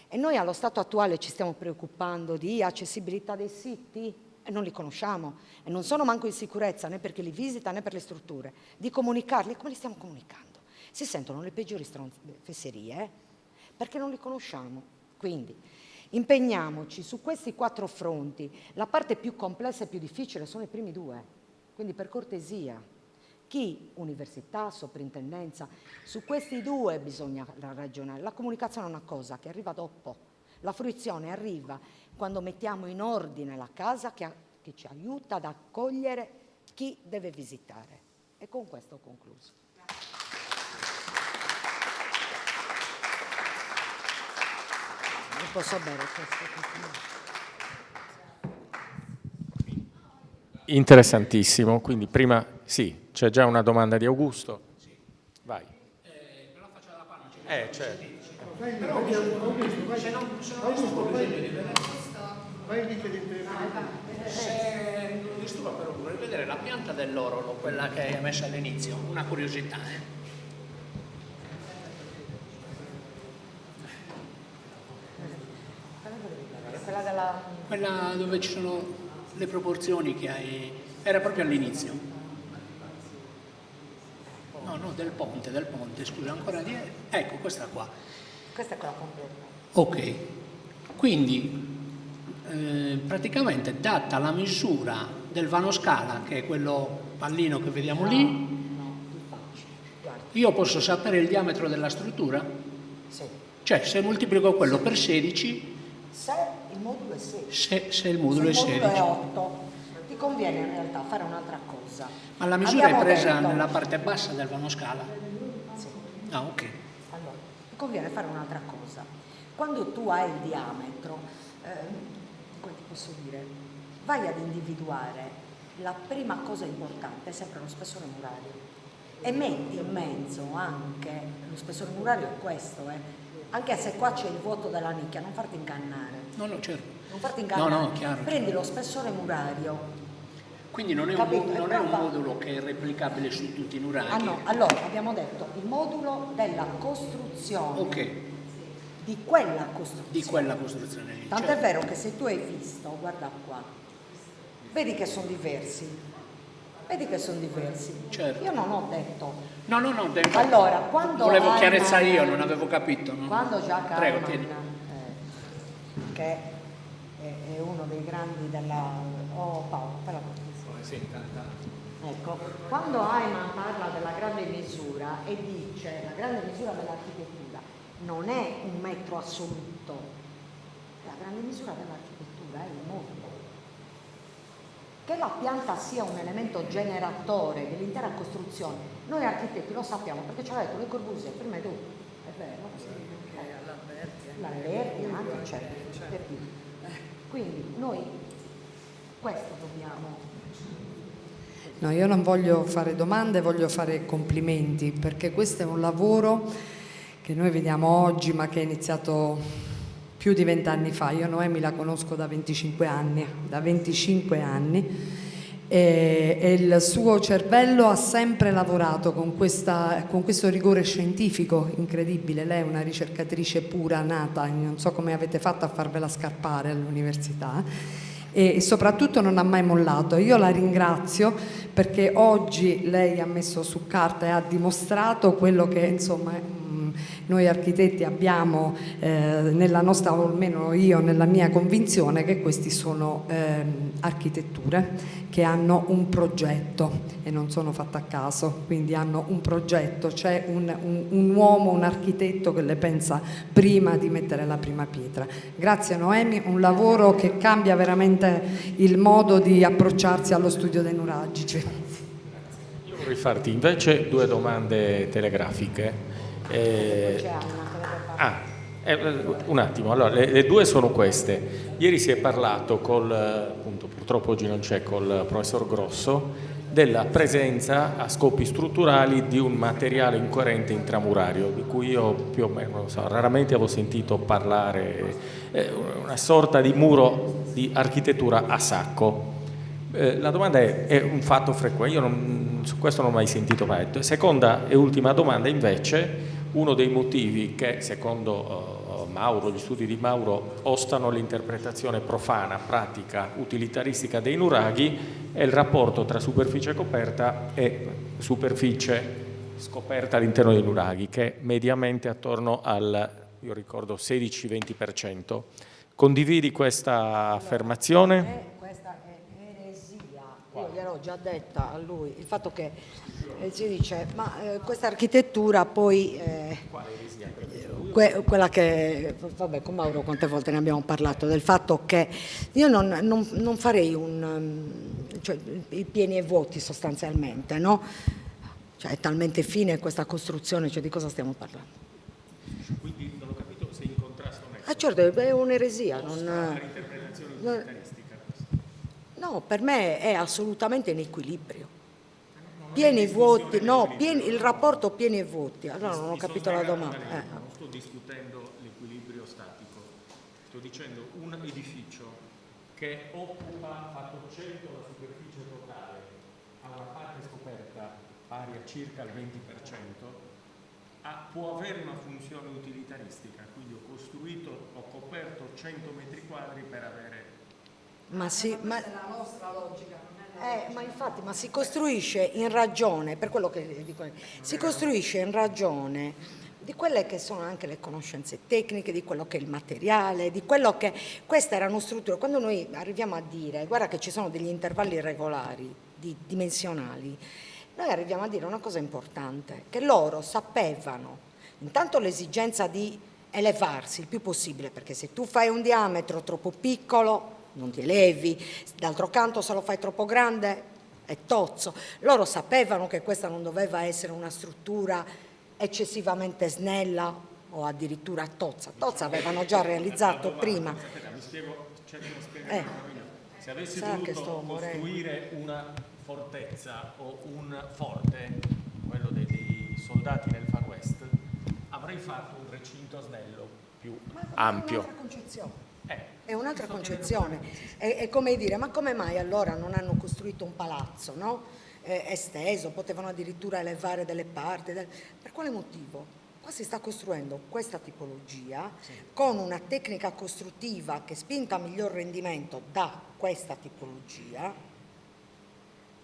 e noi allo stato attuale ci stiamo preoccupando di accessibilità dei siti e non li conosciamo e non sono manco in sicurezza né per chi li visita né per le strutture, di comunicarli. Come li stiamo comunicando? Si sentono le peggiori fesserie perché non li conosciamo. Quindi impegniamoci su questi 4 fronti. La parte più complessa e più difficile sono i primi 2, quindi per cortesia. Chi? Università, soprintendenza, su questi 2 bisogna ragionare. La comunicazione è una cosa che arriva dopo, la fruizione arriva quando mettiamo in ordine la casa che ci aiuta ad accogliere chi deve visitare. E con questo ho concluso. Non posso bere questo. Interessantissimo, quindi prima sì, c'è già una domanda di Augusto. Vai. Però faccio la panna. Certo. Se non disturba, però vorrei vedere la pianta dell'orolo, quella che hai messa all'inizio, una curiosità. Quella dove ci sono le proporzioni che hai, era proprio all'inizio. No, del ponte, scusa, ancora di... Ecco, questa qua. Questa è quella completa. Ok, quindi praticamente data la misura del vano scala, che è quello pallino che vediamo lì, io posso sapere il diametro della struttura? Sì. Cioè, se moltiplico quello per 16... Se il modulo è 16. Se il modulo è 16. Se il modulo è 8, ti conviene in realtà fare un'altra cosa. Ma la misura è presa detto... nella parte bassa del vano scala? Sì. Ah, ok. Allora, ti conviene fare un'altra cosa. Quando tu hai il diametro, come ti posso dire, vai ad individuare la prima cosa importante, è sempre lo spessore murario. E metti in mezzo anche, lo spessore murario è questo, anche se qua c'è il vuoto della nicchia, non farti ingannare. No, certo. Non farti ingannare. No, chiaro. Prendi lo spessore murario. Quindi non è un modulo che è replicabile su tutti i nuraghi. Ah no, allora abbiamo detto il modulo della costruzione. Ok. Di quella costruzione. Di quella costruzione lì. Tant'è certo. vero che se tu hai visto, guarda qua, vedi che sono diversi. Vedi che sono diversi. Certo. Io non ho detto. No. Allora, quando volevo Ayman, chiarezza io, non avevo capito. No? Quando Jacques Prego, Ayman, tieni. che è uno dei grandi della... Oh Paolo, fai la cortesia. Ecco, quando Ayman parla della grande misura e dice la grande misura dell'architettura non è un metro assoluto, la grande misura dell'architettura è il modulo. Che la pianta sia un elemento generatore dell'intera costruzione, noi architetti lo sappiamo perché ci ha detto Le Corbusier, prima di tu, è vero? L'Alberti anche, certo. Quindi noi questo dobbiamo... No, io non voglio fare domande, voglio fare complimenti, perché questo è un lavoro che noi vediamo oggi, ma che è iniziato più di 20 anni fa. Io Noemi la conosco da 25 anni, e il suo cervello ha sempre lavorato con questo rigore scientifico incredibile. Lei è una ricercatrice pura, nata, non so come avete fatto a farvela scarpare all'università, e soprattutto non ha mai mollato. Io la ringrazio perché oggi lei ha messo su carta e ha dimostrato quello che insomma Noi architetti abbiamo nella nostra, o almeno io nella mia convinzione, che questi sono architetture che hanno un progetto e non sono fatte a caso, quindi hanno un progetto, c'è un uomo, un architetto che le pensa prima di mettere la prima pietra. Grazie Noemi, un lavoro che cambia veramente il modo di approcciarsi allo studio dei nuragici. Io vorrei farti invece 2 domande telegrafiche. Un attimo, allora, le 2 sono queste. Ieri si è parlato appunto, purtroppo oggi non c'è, col professor Grosso, della presenza a scopi strutturali di un materiale incoerente intramurario, di cui io più o meno raramente avevo sentito parlare, una sorta di muro di architettura a sacco. La domanda è un fatto frequente, io su questo non ho mai sentito parlare. Seconda e ultima domanda invece, uno dei motivi che secondo Mauro, gli studi di Mauro, ostano l'interpretazione profana, pratica, utilitaristica dei nuraghi è il rapporto tra superficie coperta e superficie scoperta all'interno dei nuraghi, che è mediamente attorno al, io ricordo, 16-20%. Condividi questa affermazione? Questa è eresia, io gliel'ho già detta a lui, il fatto che si dice, ma questa architettura poi... quella che, vabbè, con Mauro quante volte ne abbiamo parlato, del fatto che io non farei cioè, i pieni e vuoti sostanzialmente, no? Cioè è talmente fine questa costruzione, cioè di cosa stiamo parlando? Quindi non ho capito se in contrasto o no. Certo, è un'eresia. L'interpretazione utilitaristica. No, per me è assolutamente in equilibrio. Pieni e vuoti, no, il rapporto pieni e vuoti. Allora non ho capito la domanda. Non sto discutendo l'equilibrio statico, sto dicendo un edificio che occupa, fatto 100 la superficie totale, ha una parte scoperta pari a circa il 20%, può avere una funzione utilitaristica, quindi ho coperto 100 metri quadri per avere... Ma sì, ma... Questa è la nostra logica. Ma infatti, ma si costruisce in ragione, per quello che dico, si costruisce in ragione di quelle che sono anche le conoscenze tecniche, di quello che è il materiale, di quello che... Queste erano strutture. Quando noi arriviamo a dire, guarda che ci sono degli intervalli regolari, dimensionali, noi arriviamo a dire una cosa importante, che loro sapevano intanto l'esigenza di elevarsi il più possibile, perché se tu fai un diametro troppo piccolo non ti elevi, d'altro canto se lo fai troppo grande è tozzo. Loro sapevano che questa non doveva essere una struttura eccessivamente snella o addirittura tozza. Tozza avevano già realizzato prima. Mi spiego, cerco di spiegare. Se avessi voluto costruire una fortezza o un forte, quello dei soldati nel Far West, avrei fatto un recinto snello più ampio. È un'altra concezione. È un'altra concezione. È come dire, ma come mai allora non hanno costruito un palazzo, no? Esteso, potevano addirittura elevare delle parti. Per quale motivo? Qua si sta costruendo questa tipologia con una tecnica costruttiva che spinta a miglior rendimento da questa tipologia.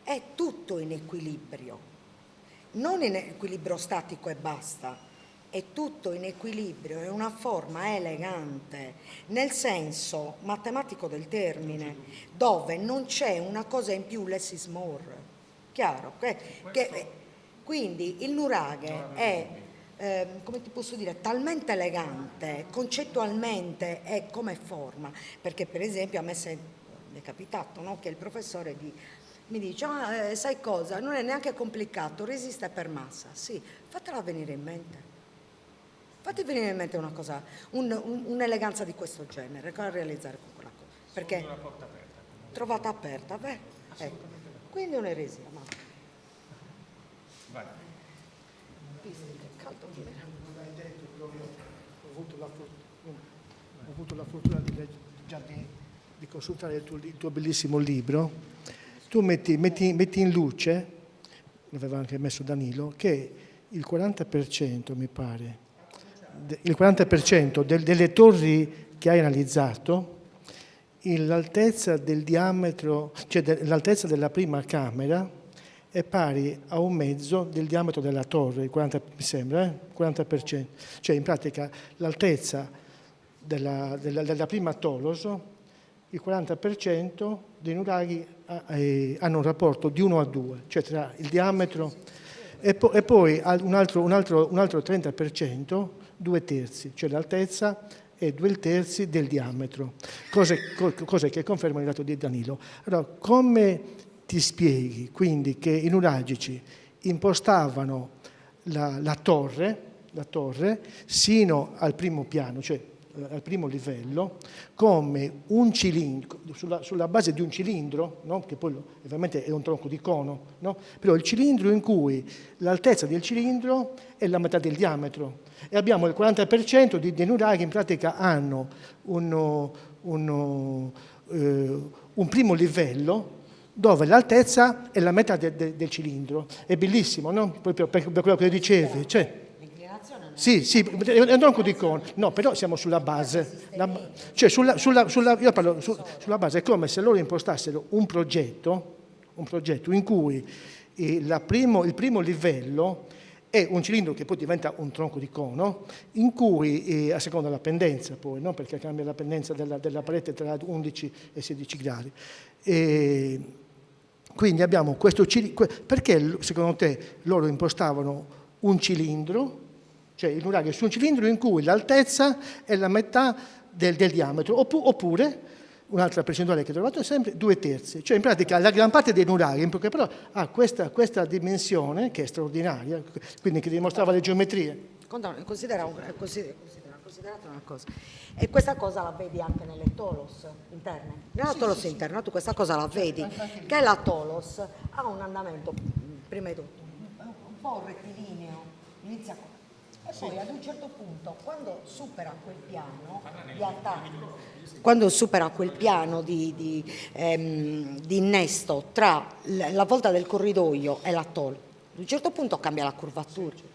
È tutto in equilibrio, non in equilibrio statico e basta. È tutto in equilibrio, è una forma elegante, nel senso matematico del termine, dove non c'è una cosa in più, less is more. Chiaro? Quindi il nuraghe è, come ti posso dire, talmente elegante, concettualmente e come forma, perché per esempio a me è capitato, no, che il professore mi dice, sai cosa, non è neanche complicato, resiste per massa. Sì, fatela venire in mente. Fate venire in mente una cosa, un'eleganza di questo genere, da realizzare con quella cosa. Perché una porta aperta. trovata aperta, ecco. Quindi un'eresia, ma... Vai. Che caldo che era. Hai detto proprio, ho avuto la fortuna di consultare il tuo bellissimo libro. Tu metti in luce, l'aveva anche messo Danilo, che il 40%, mi pare, il 40% delle torri che hai analizzato, l'altezza del diametro, cioè l'altezza della prima camera è pari a un mezzo del diametro della torre, il 40, mi sembra, 40%. Cioè in pratica l'altezza della prima toloso, il 40% dei nuraghi hanno un rapporto di 1 a 2, cioè tra il diametro e poi un altro 30%, 2/3, cioè l'altezza e 2/3 del diametro, cose che confermano il dato di Danilo. Allora, come ti spieghi quindi che i nuragici impostavano la torre sino al primo piano, cioè al primo livello, come un cilindro, sulla base di un cilindro, no? Che poi ovviamente è un tronco di cono, no? Però il cilindro in cui l'altezza del cilindro è la metà del diametro, e abbiamo il 40% dei nuraghi in pratica hanno un primo livello dove l'altezza è la metà del cilindro. È bellissimo, no? Proprio per quello che dicevi. Cioè, sì, è un tronco di cono. No, però siamo sulla base. Cioè, io parlo sulla base, è come se loro impostassero un progetto in cui il primo livello è un cilindro che poi diventa un tronco di cono, in cui, a seconda della pendenza poi, no? Perché cambia la pendenza della parete tra 11 e 16 gradi. Quindi abbiamo questo cilindro. Perché secondo te loro impostavano un cilindro, cioè il nuraghi è su un cilindro in cui l'altezza è la metà del diametro, oppure un'altra percentuale che ho trovato è sempre 2/3, cioè in pratica la gran parte dei nuraghi, che però ha questa dimensione che è straordinaria, quindi che dimostrava le geometrie. Considera una cosa, e questa cosa la vedi anche nelle tolos interne. Nella tolos interna tu questa cosa la vedi, che la tolos ha un andamento, prima di tutto, un po' rettilineo, inizia qua. E poi ad un certo punto, quando supera quel piano di attacco, quando supera quel piano di innesto tra la volta del corridoio e l'attolo, ad un certo punto cambia la curvatura.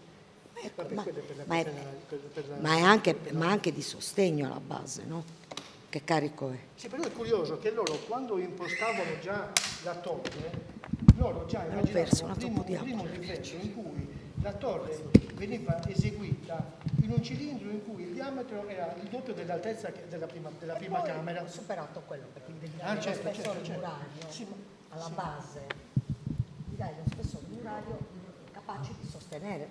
Ma è anche di sostegno alla base, no? Che carico è? Sì, però è curioso che loro, quando impostavano già la torre, loro già immaginavano un primo livello in cui la torre veniva eseguita in un cilindro in cui il diametro era il doppio dell'altezza della prima camera. Ho superato quello, perché mi devi dare lo spessore certo. murario alla base, mi dai lo spessore murario capace di sostenere.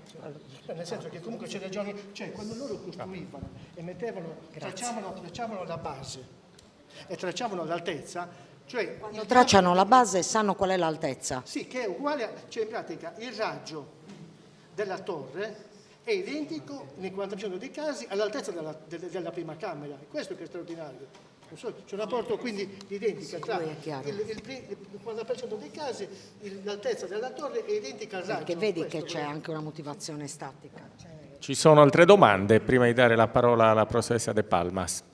Nel senso che comunque c'è ragione, cioè quando loro costruivano e tracciavano la base e tracciavano l'altezza, cioè quando tracciano la base sanno qual è l'altezza. Sì, che è uguale, cioè in pratica il raggio della torre è identico nel 40% dei casi all'altezza della prima camera, e questo che è straordinario. Non so, c'è un rapporto quindi identico tra il 40% dei casi l'altezza della torre è identica al raggio. Perché vedi che c'è anche una motivazione statica. Ci sono altre domande prima di dare la parola alla professoressa De Palmas?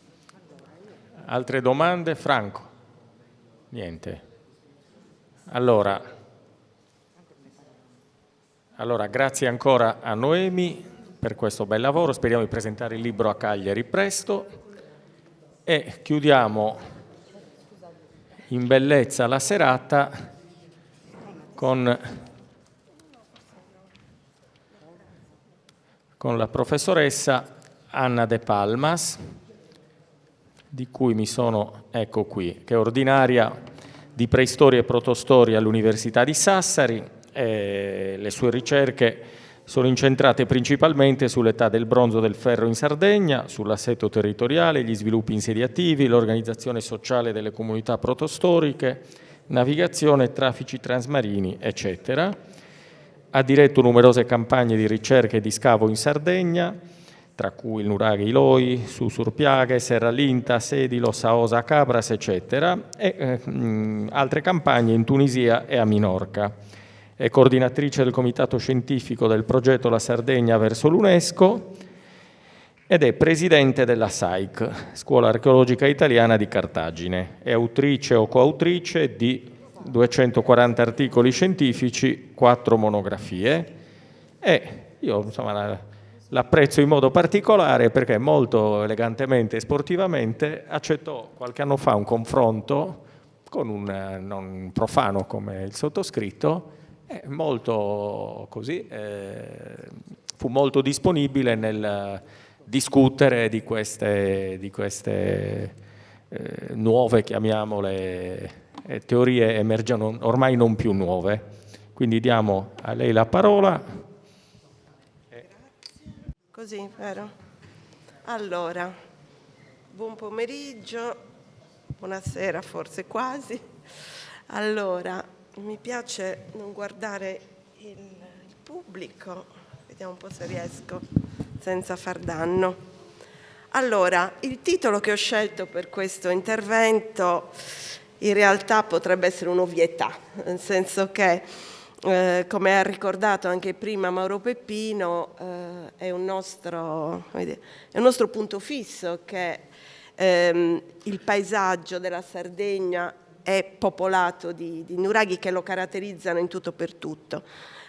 Altre domande? Franco? Niente. Allora, grazie ancora a Noemi per questo bel lavoro. Speriamo di presentare il libro a Cagliari presto. E chiudiamo in bellezza la serata con la professoressa Anna De Palmas, di cui ecco qui, che è ordinaria di preistoria e protostoria all'Università di Sassari. Le sue ricerche sono incentrate principalmente sull'età del bronzo del ferro in Sardegna, sull'assetto territoriale, gli sviluppi insediativi, l'organizzazione sociale delle comunità protostoriche, navigazione e traffici transmarini, eccetera. Ha diretto numerose campagne di ricerca e di scavo in Sardegna, tra cui il nuraghe Iloi, Susurpiaghe, Serralinta, Sedilo, Saosa, Cabras, eccetera, e altre campagne in Tunisia e a Minorca. È coordinatrice del comitato scientifico del progetto La Sardegna verso l'UNESCO ed è presidente della SAIC, Scuola Archeologica Italiana di Cartagine. È autrice o coautrice di 240 articoli scientifici, 4 monografie e io l'apprezzo in modo particolare perché molto elegantemente e sportivamente accettò qualche anno fa un confronto con un non profano come il sottoscritto Molto così, fu molto disponibile nel discutere di queste nuove, chiamiamole, teorie emergono ormai non più nuove. Quindi diamo a lei la parola. Così, vero? Allora, buon pomeriggio, buonasera forse quasi. Allora, mi piace non guardare il pubblico, vediamo un po' se riesco senza far danno. Allora, il titolo che ho scelto per questo intervento in realtà potrebbe essere un'ovvietà, nel senso che, come ha ricordato anche prima Mauro Peppino, è un nostro punto fisso che il paesaggio della Sardegna è popolato di nuraghi che lo caratterizzano in tutto per tutto.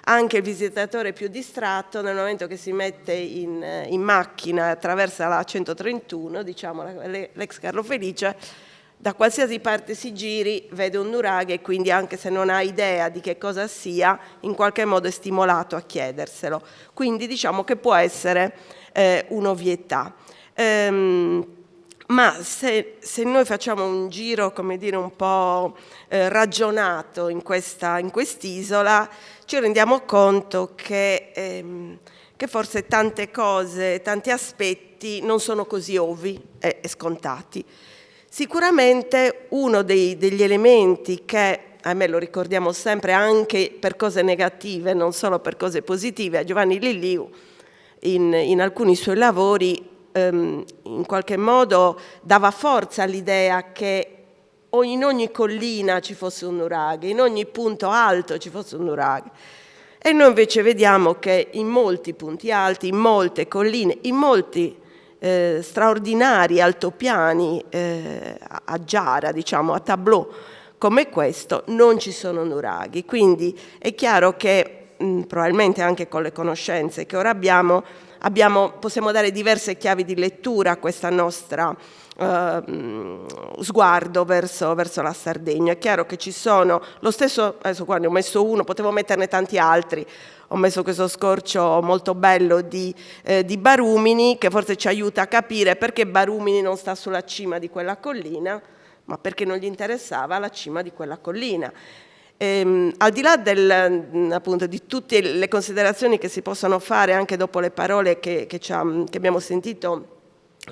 Anche il visitatore più distratto, nel momento che si mette in macchina e attraversa la 131, diciamo l'ex Carlo Felice, da qualsiasi parte si giri vede un nuraghe e quindi anche se non ha idea di che cosa sia, in qualche modo è stimolato a chiederselo. Quindi diciamo che può essere un'ovvietà. Ma se noi facciamo un giro, come dire, un po' ragionato in quest'isola, ci rendiamo conto che forse tante cose, tanti aspetti non sono così ovvi e scontati. Sicuramente uno degli elementi che, a me lo ricordiamo sempre anche per cose negative, non solo per cose positive, a Giovanni Lilliu in alcuni suoi lavori in qualche modo dava forza all'idea che in ogni collina ci fosse un nuraghe, in ogni punto alto ci fosse un nuraghe. E noi invece vediamo che in molti punti alti, in molte colline, in molti straordinari altopiani a Giara, diciamo, a tableau come questo, non ci sono nuraghi. Quindi è chiaro che probabilmente anche con le conoscenze che ora possiamo dare diverse chiavi di lettura a questa nostra sguardo verso la Sardegna. È chiaro che ci sono, lo stesso, adesso qua ne ho messo uno, potevo metterne tanti altri, ho messo questo scorcio molto bello di Barumini, che forse ci aiuta a capire perché Barumini non sta sulla cima di quella collina, ma perché non gli interessava la cima di quella collina. Al di là appunto, di tutte le considerazioni che si possono fare anche dopo le parole che abbiamo sentito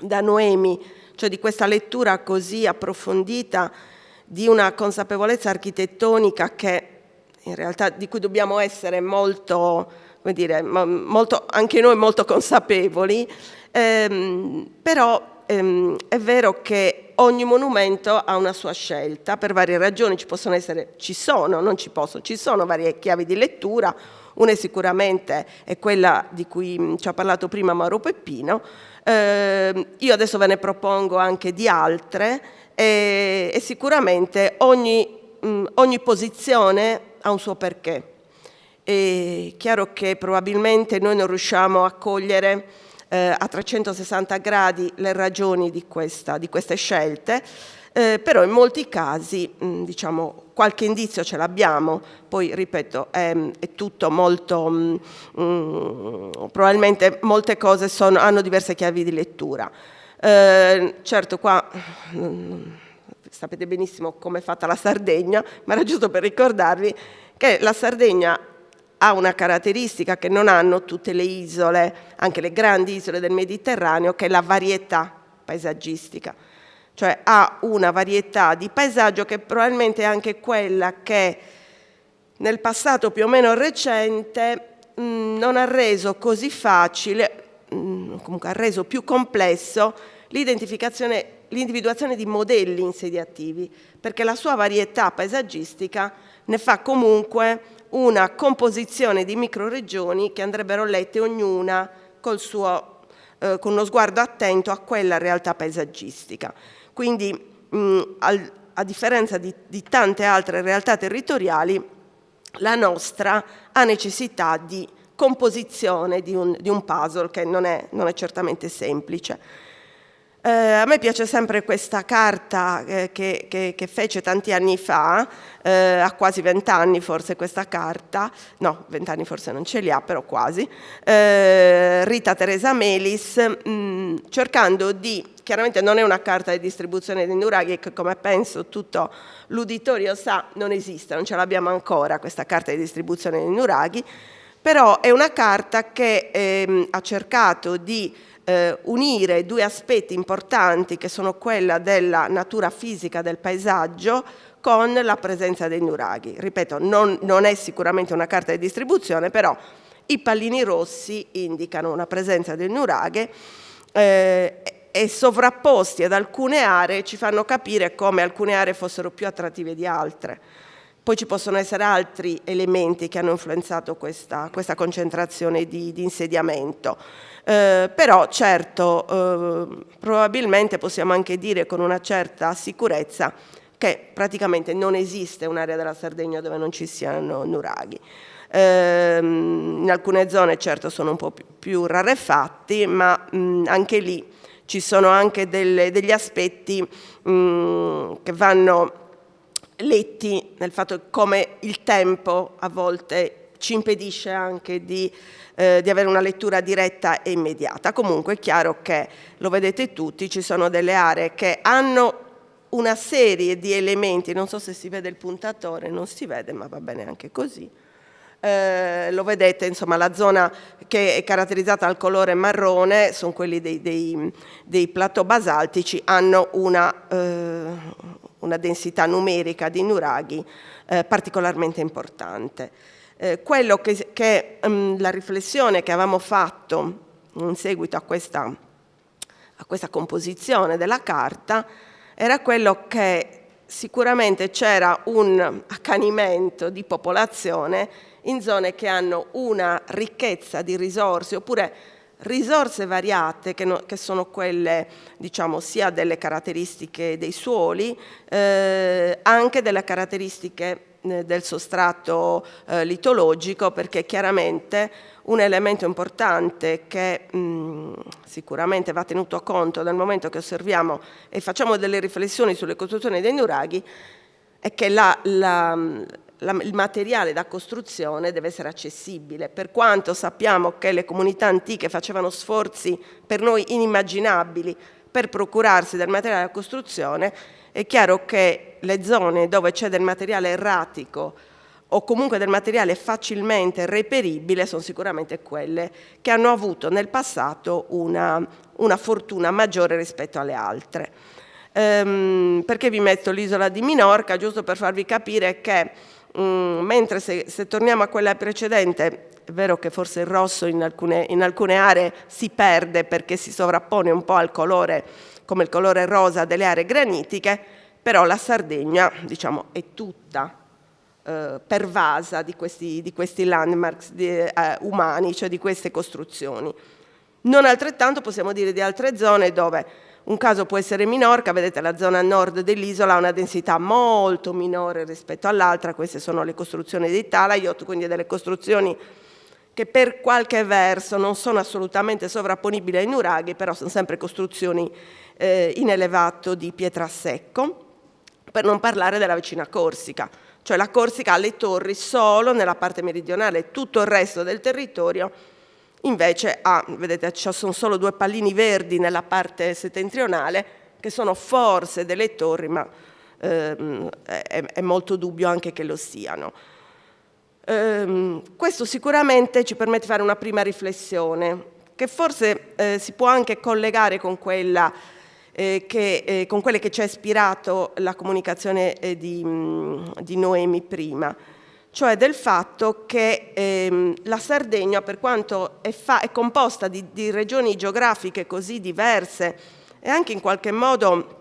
da Noemi, cioè di questa lettura così approfondita di una consapevolezza architettonica che in realtà di cui dobbiamo essere molto, come dire, molto, anche noi molto consapevoli, però è vero che ogni monumento ha una sua scelta per varie ragioni, ci sono varie chiavi di lettura, una sicuramente è quella di cui ci ha parlato prima Mauro Peppino, io adesso ve ne propongo anche di altre e sicuramente ogni posizione ha un suo perché. È chiaro che probabilmente noi non riusciamo a cogliere a 360 gradi le ragioni di queste scelte, però in molti casi diciamo qualche indizio ce l'abbiamo, poi ripeto è tutto molto, probabilmente molte cose hanno diverse chiavi di lettura. Certo qua sapete benissimo come è fatta la Sardegna, ma era giusto per ricordarvi che la Sardegna ha una caratteristica che non hanno tutte le isole, anche le grandi isole del Mediterraneo, che è la varietà paesaggistica. Cioè ha una varietà di paesaggio che probabilmente è anche quella che nel passato più o meno recente non ha reso così facile, comunque ha reso più complesso l'individuazione di modelli insediativi, perché la sua varietà paesaggistica ne fa comunque una composizione di microregioni che andrebbero lette ognuna con uno sguardo attento a quella realtà paesaggistica. Quindi a differenza di tante altre realtà territoriali, la nostra ha necessità di composizione di un puzzle che non è certamente semplice. A me piace sempre questa carta che fece tanti anni fa, ha quasi 20 anni forse questa carta, no, 20 anni forse non ce li ha, però quasi, Rita Teresa Melis, cercando di, chiaramente non è una carta di distribuzione dei nuraghi, che come penso tutto l'uditorio sa non esiste, non ce l'abbiamo ancora questa carta di distribuzione dei nuraghi, però è una carta che ha cercato di unire due aspetti importanti che sono quella della natura fisica del paesaggio con la presenza dei nuraghi. Ripeto, non è sicuramente una carta di distribuzione, però i pallini rossi indicano una presenza del nuraghe e sovrapposti ad alcune aree ci fanno capire come alcune aree fossero più attrattive di altre. Poi ci possono essere altri elementi che hanno influenzato questa concentrazione di insediamento. Però certo, probabilmente possiamo anche dire con una certa sicurezza che praticamente non esiste un'area della Sardegna dove non ci siano nuraghi. In alcune zone certo sono un po' più rarefatti, ma anche lì ci sono anche degli aspetti che vanno letti nel fatto come il tempo a volte ci impedisce anche di avere una lettura diretta e immediata. Comunque è chiaro che, lo vedete tutti, ci sono delle aree che hanno una serie di elementi, non so se si vede il puntatore, non si vede, ma va bene anche così. Lo vedete, insomma, la zona che è caratterizzata dal colore marrone, sono quelli dei plateau basaltici, hanno una densità numerica di nuraghi particolarmente importante. Quello che la riflessione che avevamo fatto in seguito a questa composizione della carta era quello che sicuramente c'era un accanimento di popolazione in zone che hanno una ricchezza di risorse, oppure risorse variate che sono quelle, diciamo, sia delle caratteristiche dei suoli, anche delle caratteristiche del sostrato litologico, perché chiaramente un elemento importante che sicuramente va tenuto conto nel momento che osserviamo e facciamo delle riflessioni sulle costruzioni dei nuraghi è che il materiale da costruzione deve essere accessibile. Per quanto sappiamo che le comunità antiche facevano sforzi per noi inimmaginabili per procurarsi del materiale da costruzione, è chiaro che le zone dove c'è del materiale erratico o comunque del materiale facilmente reperibile sono sicuramente quelle che hanno avuto nel passato una fortuna maggiore rispetto alle altre. Perché vi metto l'isola di Minorca? Giusto per farvi capire che mentre se torniamo a quella precedente, è vero che forse il rosso in alcune aree si perde perché si sovrappone un po' al colore, come il colore rosa delle aree granitiche, però la Sardegna, diciamo, è tutta pervasa di questi landmarks umani, cioè di queste costruzioni. Non altrettanto possiamo dire di altre zone dove un caso può essere Minorca, vedete la zona nord dell'isola ha una densità molto minore rispetto all'altra, queste sono le costruzioni dei Talaiot, quindi delle costruzioni che per qualche verso non sono assolutamente sovrapponibili ai nuraghi, però sono sempre costruzioni in elevato di pietrasecco, per non parlare della vicina Corsica, cioè la Corsica ha le torri solo nella parte meridionale, tutto il resto del territorio invece vedete, ci sono solo 2 pallini verdi nella parte settentrionale che sono forse delle torri, ma è molto dubbio anche che lo siano. Questo sicuramente ci permette di fare una prima riflessione che forse si può anche collegare con quelle che ci ha ispirato la comunicazione di Noemi prima, cioè del fatto che la Sardegna, per quanto è composta di regioni geografiche così diverse e anche in qualche modo,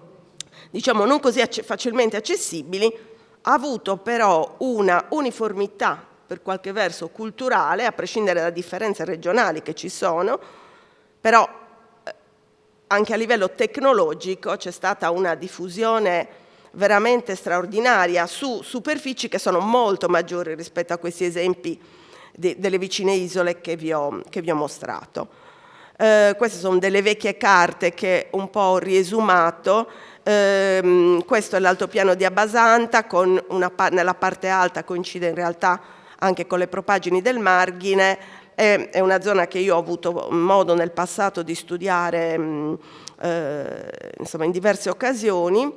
diciamo, non così facilmente accessibili, ha avuto però una uniformità per qualche verso culturale, a prescindere da differenze regionali che ci sono, però anche a livello tecnologico c'è stata una diffusione veramente straordinaria su superfici che sono molto maggiori rispetto a questi esempi delle vicine isole che vi ho mostrato. Queste sono delle vecchie carte che un po' ho riesumato. Questo è l'altopiano di Abbasanta, con nella parte alta coincide in realtà anche con le propaggini del margine. È una zona che io ho avuto modo nel passato di studiare insomma, in diverse occasioni,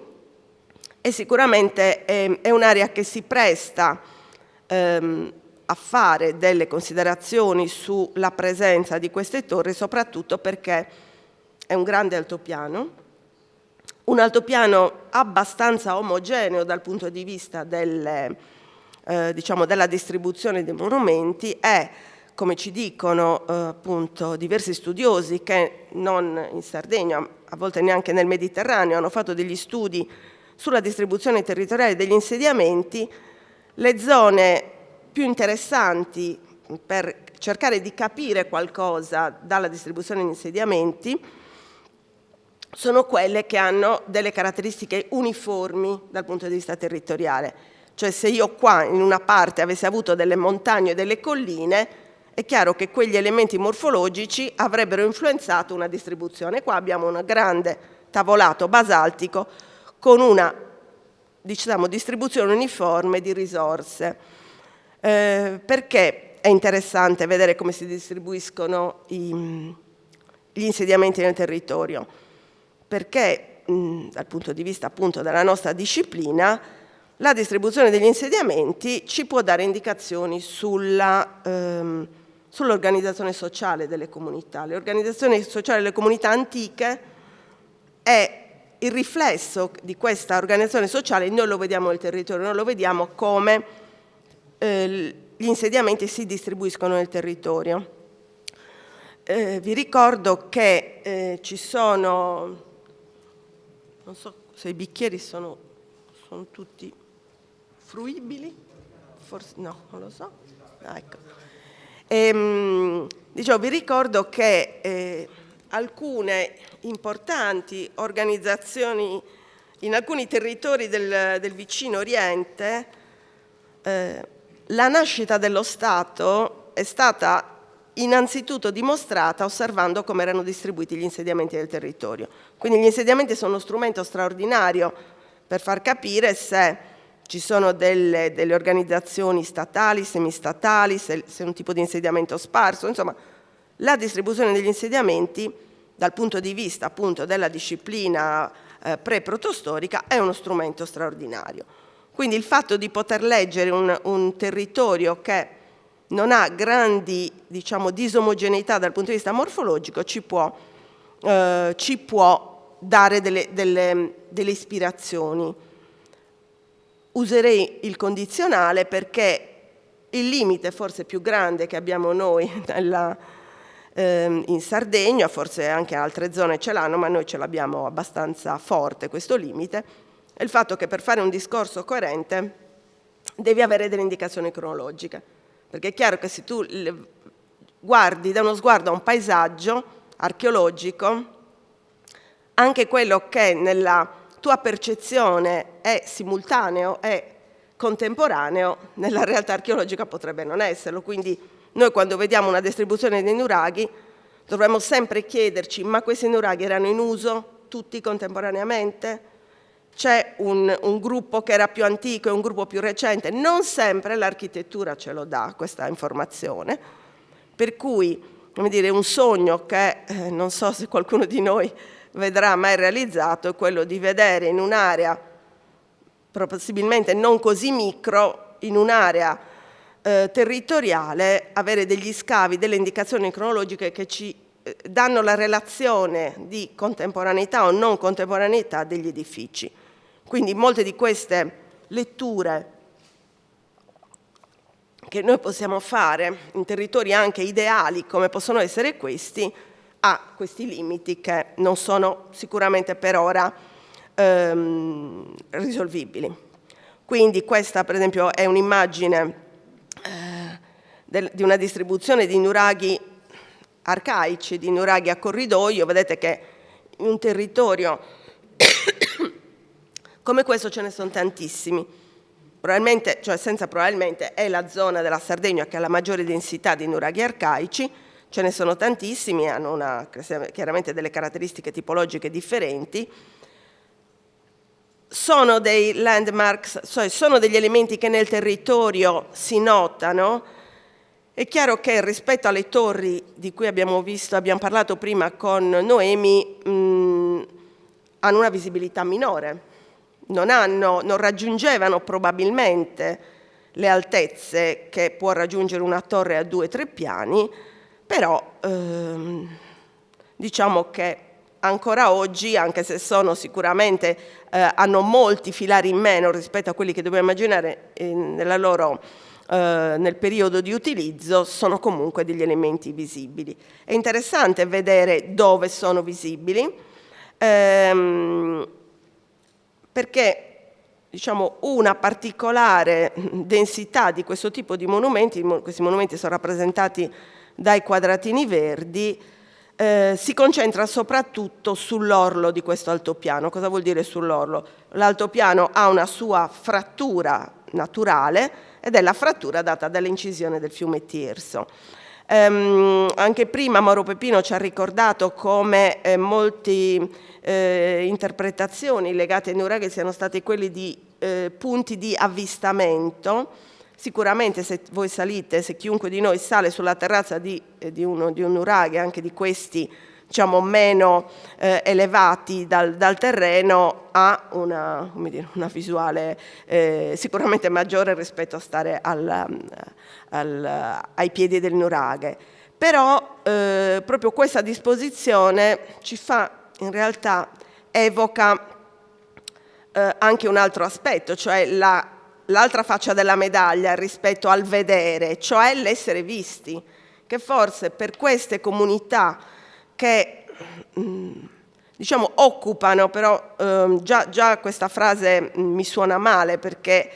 e sicuramente è un'area che si presta a fare delle considerazioni sulla presenza di queste torri, soprattutto perché è un grande altopiano, un altopiano abbastanza omogeneo dal punto di vista diciamo, della distribuzione dei monumenti. È, come ci dicono appunto diversi studiosi che non in Sardegna, a volte neanche nel Mediterraneo, hanno fatto degli studi sulla distribuzione territoriale degli insediamenti, le zone più interessanti per cercare di capire qualcosa dalla distribuzione degli insediamenti sono quelle che hanno delle caratteristiche uniformi dal punto di vista territoriale. Cioè, se io qua in una parte avessi avuto delle montagne e delle colline, è chiaro che quegli elementi morfologici avrebbero influenzato una distribuzione. Qua abbiamo un grande tavolato basaltico con una, diciamo, distribuzione uniforme di risorse. Perché è interessante vedere come si distribuiscono gli insediamenti nel territorio? Perché dal punto di vista appunto della nostra disciplina, la distribuzione degli insediamenti ci può dare indicazioni sull'organizzazione sociale delle comunità. L'organizzazione sociale delle comunità antiche è il riflesso di questa organizzazione sociale. Noi lo vediamo nel territorio, noi lo vediamo come gli insediamenti si distribuiscono nel territorio. Vi ricordo che ci sono, non so se i bicchieri sono tutti fruibili, forse no, non lo so. Ecco. Dicevo, vi ricordo che alcune importanti organizzazioni in alcuni territori del vicino Oriente, la nascita dello Stato è stata innanzitutto dimostrata osservando come erano distribuiti gli insediamenti del territorio. Quindi gli insediamenti sono uno strumento straordinario per far capire se ci sono delle organizzazioni statali, semistatali, se è un tipo di insediamento sparso. Insomma, la distribuzione degli insediamenti dal punto di vista appunto della disciplina pre-protostorica è uno strumento straordinario. Quindi il fatto di poter leggere un territorio che non ha grandi, diciamo, disomogeneità dal punto di vista morfologico ci può dare delle ispirazioni. Userei il condizionale perché il limite forse più grande che abbiamo noi in Sardegna, forse anche altre zone ce l'hanno, ma noi ce l'abbiamo abbastanza forte questo limite, è il fatto che per fare un discorso coerente devi avere delle indicazioni cronologiche, perché è chiaro che se tu guardi da uno sguardo a un paesaggio archeologico, anche quello che nella tua percezione è simultaneo e contemporaneo, nella realtà archeologica potrebbe non esserlo. Quindi noi quando vediamo una distribuzione dei nuraghi dovremmo sempre chiederci: ma questi nuraghi erano in uso tutti contemporaneamente? C'è un gruppo che era più antico e un gruppo più recente? Non sempre l'architettura ce lo dà questa informazione, per cui, come dire, un sogno che non so se qualcuno di noi vedrà mai realizzato è quello di vedere in un'area possibilmente non così micro, in un'area territoriale, avere degli scavi, delle indicazioni cronologiche che ci danno la relazione di contemporaneità o non contemporaneità degli edifici. Quindi molte di queste letture che noi possiamo fare in territori anche ideali come possono essere questi, ha questi limiti che non sono sicuramente per ora risolvibili. Quindi questa per esempio è un'immagine di una distribuzione di nuraghi arcaici, di nuraghi a corridoio. Vedete che in un territorio come questo ce ne sono tantissimi. Probabilmente, cioè senza probabilmente, è la zona della Sardegna che ha la maggiore densità di nuraghi arcaici. ce ne sono tantissimi, hanno chiaramente delle caratteristiche tipologiche differenti. Sono dei landmarks, cioè sono degli elementi che nel territorio si notano. È chiaro che rispetto alle torri di cui abbiamo parlato prima con Noemi, hanno una visibilità minore, non raggiungevano probabilmente le altezze che può raggiungere una torre a 2-3 piani, però diciamo che ancora oggi, anche se sono sicuramente, hanno molti filari in meno rispetto a quelli che dobbiamo immaginare nel periodo di utilizzo, sono comunque degli elementi visibili. È interessante vedere dove sono visibili, perché diciamo, una particolare densità di questo tipo di monumenti, questi monumenti sono rappresentati dai quadratini verdi, si concentra soprattutto sull'orlo di questo altopiano. Cosa vuol dire sull'orlo? L'altopiano ha una sua frattura naturale ed è la frattura data dall'incisione del fiume Tirso. Anche prima Mauro Pepino ci ha ricordato come molte interpretazioni legate ai nuraghi siano stati quelli di punti di avvistamento. Sicuramente se voi salite, se chiunque di noi sale sulla terrazza di un nuraghe, anche di questi diciamo meno elevati dal terreno, ha una visuale sicuramente maggiore rispetto a stare ai piedi del nuraghe. Però proprio questa disposizione ci fa, in realtà, evoca anche un altro aspetto, cioè l'altra faccia della medaglia rispetto al vedere, cioè l'essere visti, che forse per queste comunità che diciamo occupano, però già questa frase mi suona male, perché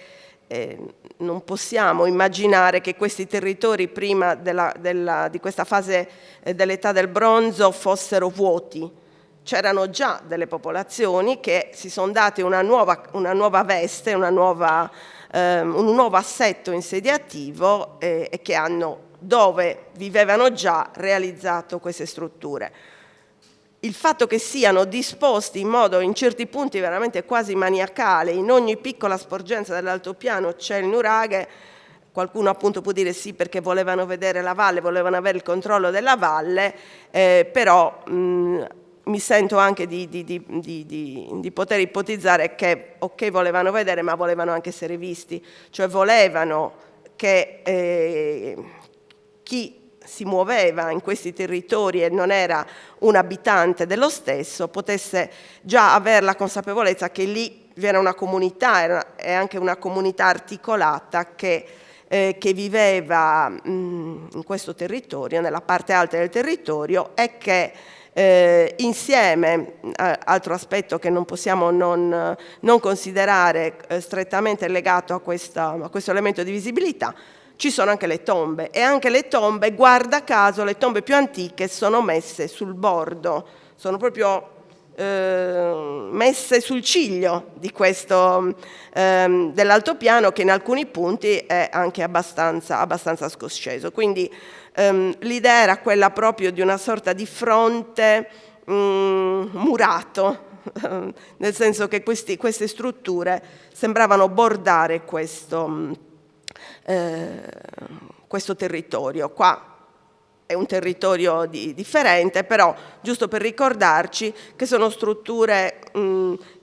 non possiamo immaginare che questi territori prima di questa fase dell'età del bronzo fossero vuoti. C'erano già delle popolazioni che si sono date una nuova veste, un nuovo assetto insediativo e che hanno, dove vivevano già, realizzato queste strutture. Il fatto che siano disposti in modo, in certi punti veramente quasi maniacale, in ogni piccola sporgenza dell'altopiano c'è il nuraghe, qualcuno appunto può dire sì perché volevano vedere la valle, volevano avere il controllo della valle, però mi sento anche di poter ipotizzare che ok volevano vedere, ma volevano anche essere visti, cioè volevano che chi si muoveva in questi territori e non era un abitante dello stesso potesse già avere la consapevolezza che lì vi era una comunità, e anche una comunità articolata che viveva in questo territorio, nella parte alta del territorio, e che insieme, altro aspetto che non possiamo non considerare strettamente legato a questo elemento di visibilità, ci sono anche le tombe, e anche le tombe, guarda caso, le tombe più antiche sono messe sul bordo, sono proprio messe sul ciglio di questo dell'altopiano, che in alcuni punti è anche abbastanza scosceso. Quindi l'idea era quella proprio di una sorta di fronte murato, nel senso che queste strutture sembravano bordare questo territorio. Qua è un territorio differente, però giusto per ricordarci che sono strutture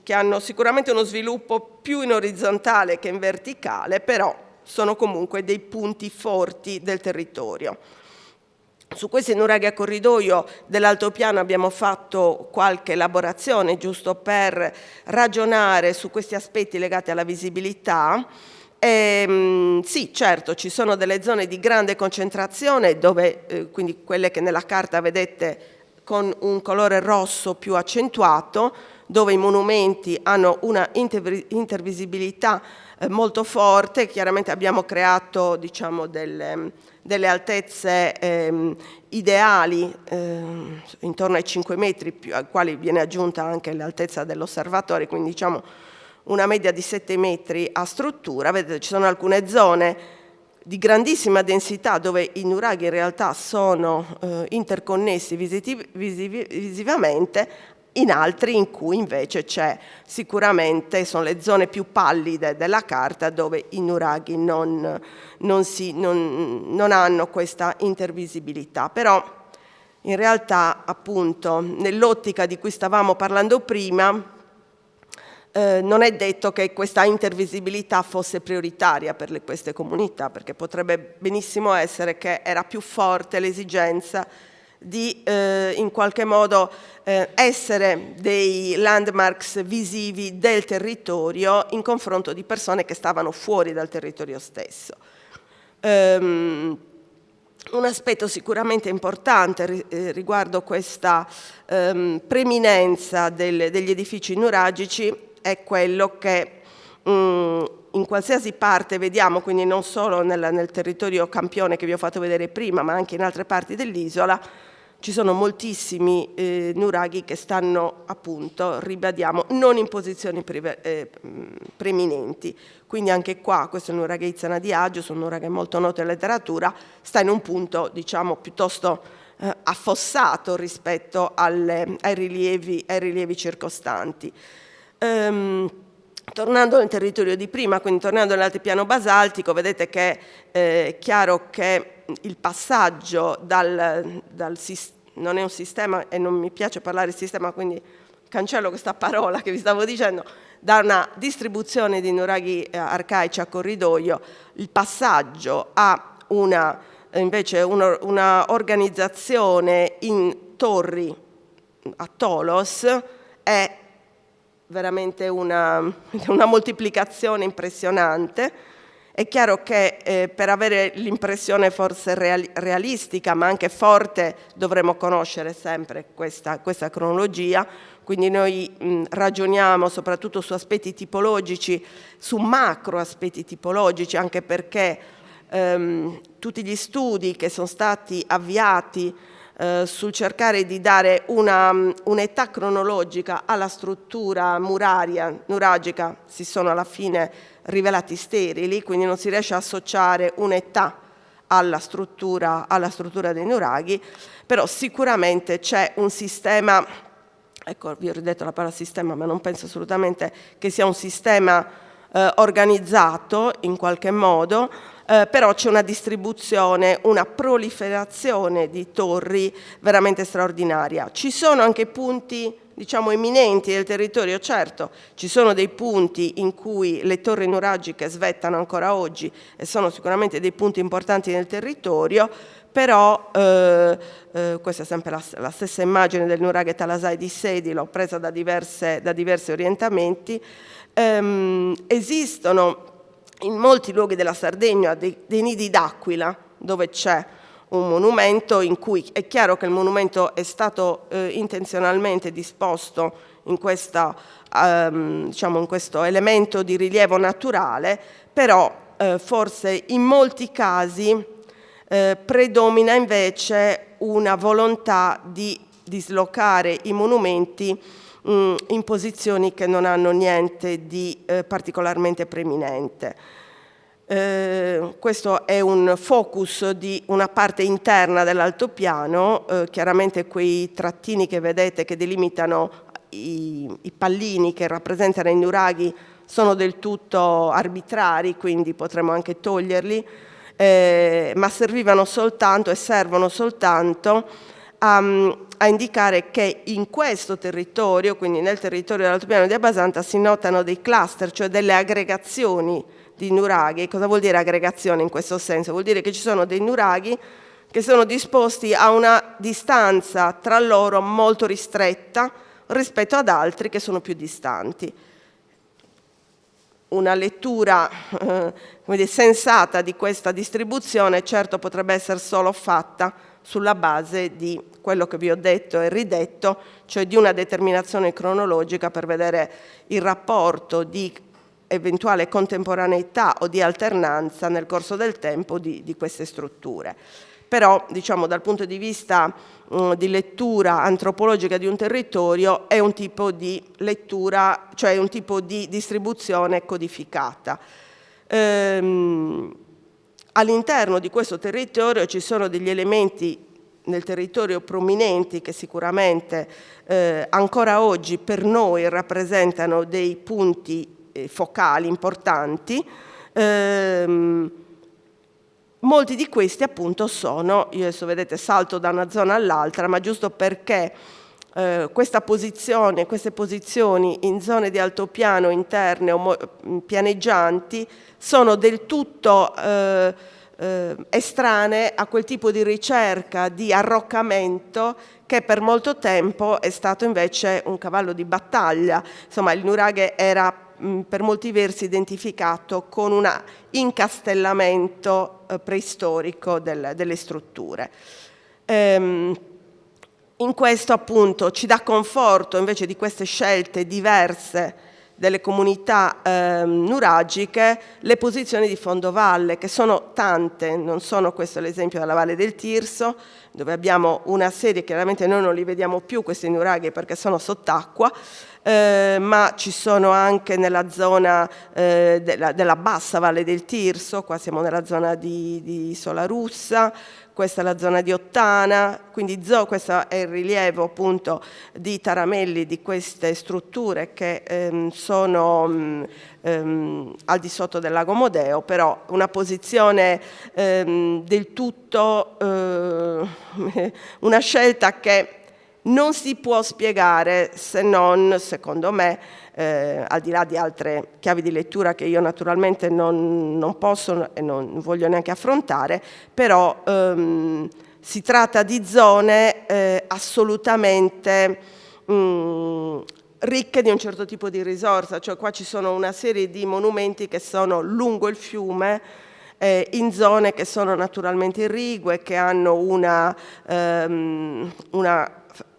che hanno sicuramente uno sviluppo più in orizzontale che in verticale, però sono comunque dei punti forti del territorio. Su questi nuraghi a corridoio dell'altopiano abbiamo fatto qualche elaborazione giusto per ragionare su questi aspetti legati alla visibilità. Sì, certo, ci sono delle zone di grande concentrazione dove, quindi quelle che nella carta vedete con un colore rosso più accentuato, dove i monumenti hanno una intervisibilità molto forte. Chiaramente abbiamo creato, diciamo, delle altezze ideali intorno ai 5 metri, ai quali viene aggiunta anche l'altezza dell'osservatorio, quindi diciamo una media di 7 metri a struttura. Vedete, ci sono alcune zone di grandissima densità, dove i nuraghi in realtà sono interconnessi visivamente, in altri in cui invece c'è sicuramente, sono le zone più pallide della carta dove i nuraghi non hanno questa intervisibilità. Però in realtà, appunto, nell'ottica di cui stavamo parlando prima, non è detto che questa intervisibilità fosse prioritaria per queste comunità, perché potrebbe benissimo essere che era più forte l'esigenza di in qualche modo essere dei landmarks visivi del territorio in confronto di persone che stavano fuori dal territorio stesso. Un aspetto sicuramente importante riguardo questa preminenza degli edifici nuragici è quello che in qualsiasi parte vediamo, quindi non solo nel territorio campione che vi ho fatto vedere prima, ma anche in altre parti dell'isola, ci sono moltissimi nuraghi che stanno, appunto, ribadiamo, non in posizioni preminenti. Quindi anche qua, questo è il nuraghe Izzana di Agios, un nuraghe molto noto in letteratura, sta in un punto, diciamo, piuttosto affossato rispetto ai rilievi circostanti. Tornando nel territorio di prima, quindi tornando nell'altipiano basaltico, vedete che è chiaro che il passaggio non è un sistema, e non mi piace parlare di sistema, quindi cancello questa parola che vi stavo dicendo, da una distribuzione di nuraghi arcaici a corridoio, il passaggio a invece una organizzazione in torri a Tholos è veramente una moltiplicazione impressionante. È chiaro che per avere l'impressione forse realistica, ma anche forte, dovremo conoscere sempre questa cronologia. Quindi noi ragioniamo soprattutto su aspetti tipologici, su macro aspetti tipologici, anche perché tutti gli studi che sono stati avviati sul cercare di dare un'età cronologica alla struttura nuragica si sono alla fine rivelati sterili, quindi non si riesce a associare un'età alla struttura dei nuraghi, però sicuramente c'è un sistema, ecco, vi ho ridetto la parola sistema, ma non penso assolutamente che sia un sistema organizzato in qualche modo, però c'è una distribuzione, una proliferazione di torri veramente straordinaria. Ci sono anche punti, diciamo, eminenti del territorio, certo, ci sono dei punti in cui le torri nuragiche svettano ancora oggi e sono sicuramente dei punti importanti nel territorio, però questa è sempre la stessa immagine del nuraghe Talasai di Sedilo, presa da diversi orientamenti. Esistono in molti luoghi della Sardegna dei nidi d'aquila dove c'è un monumento in cui è chiaro che il monumento è stato intenzionalmente disposto in questo elemento di rilievo naturale, però forse in molti casi predomina invece una volontà di dislocare i monumenti in posizioni che non hanno niente di particolarmente preminente. Questo è un focus di una parte interna dell'altopiano, chiaramente quei trattini che vedete che delimitano i pallini che rappresentano i nuraghi sono del tutto arbitrari, quindi potremmo anche toglierli, ma servivano soltanto e servono soltanto a indicare che in questo territorio, quindi nel territorio dell'altopiano di Abbasanta, si notano dei cluster, cioè delle aggregazioni di nuraghi. Cosa vuol dire aggregazione in questo senso? Vuol dire che ci sono dei nuraghi che sono disposti a una distanza tra loro molto ristretta rispetto ad altri che sono più distanti. Una lettura sensata di questa distribuzione certo potrebbe essere solo fatta sulla base di quello che vi ho detto e ridetto, cioè di una determinazione cronologica per vedere il rapporto di eventuale contemporaneità o di alternanza nel corso del tempo di queste strutture. Però, diciamo, dal punto di vista di lettura antropologica di un territorio è un tipo di lettura, cioè un tipo di distribuzione codificata. all'interno di questo territorio ci sono degli elementi nel territorio prominenti che sicuramente ancora oggi per noi rappresentano dei punti focali importanti. Molti di questi appunto sono, io adesso vedete salto da una zona all'altra, ma giusto perché queste posizioni in zone di altopiano interne o pianeggianti sono del tutto estranee a quel tipo di ricerca di arroccamento che per molto tempo è stato invece un cavallo di battaglia. Insomma, il nuraghe era per molti versi identificato con un incastellamento preistorico delle strutture. In questo appunto ci dà conforto invece di queste scelte diverse delle comunità nuragiche le posizioni di fondovalle, che sono tante, non sono questo l'esempio della Valle del Tirso, dove abbiamo una serie, chiaramente noi non li vediamo più questi nuraghi perché sono sott'acqua, ma ci sono anche nella zona della bassa Valle del Tirso, qua siamo nella zona di Isola Russa, questa è la zona di Ottana, quindi questo è il rilievo appunto di Taramelli di queste strutture che sono al di sotto del lago Modeo, però una posizione del tutto, una scelta che non si può spiegare se non, secondo me, al di là di altre chiavi di lettura che io naturalmente non posso e non voglio neanche affrontare, però si tratta di zone assolutamente ricche di un certo tipo di risorsa, cioè qua ci sono una serie di monumenti che sono lungo il fiume, in zone che sono naturalmente irrigue, che hanno una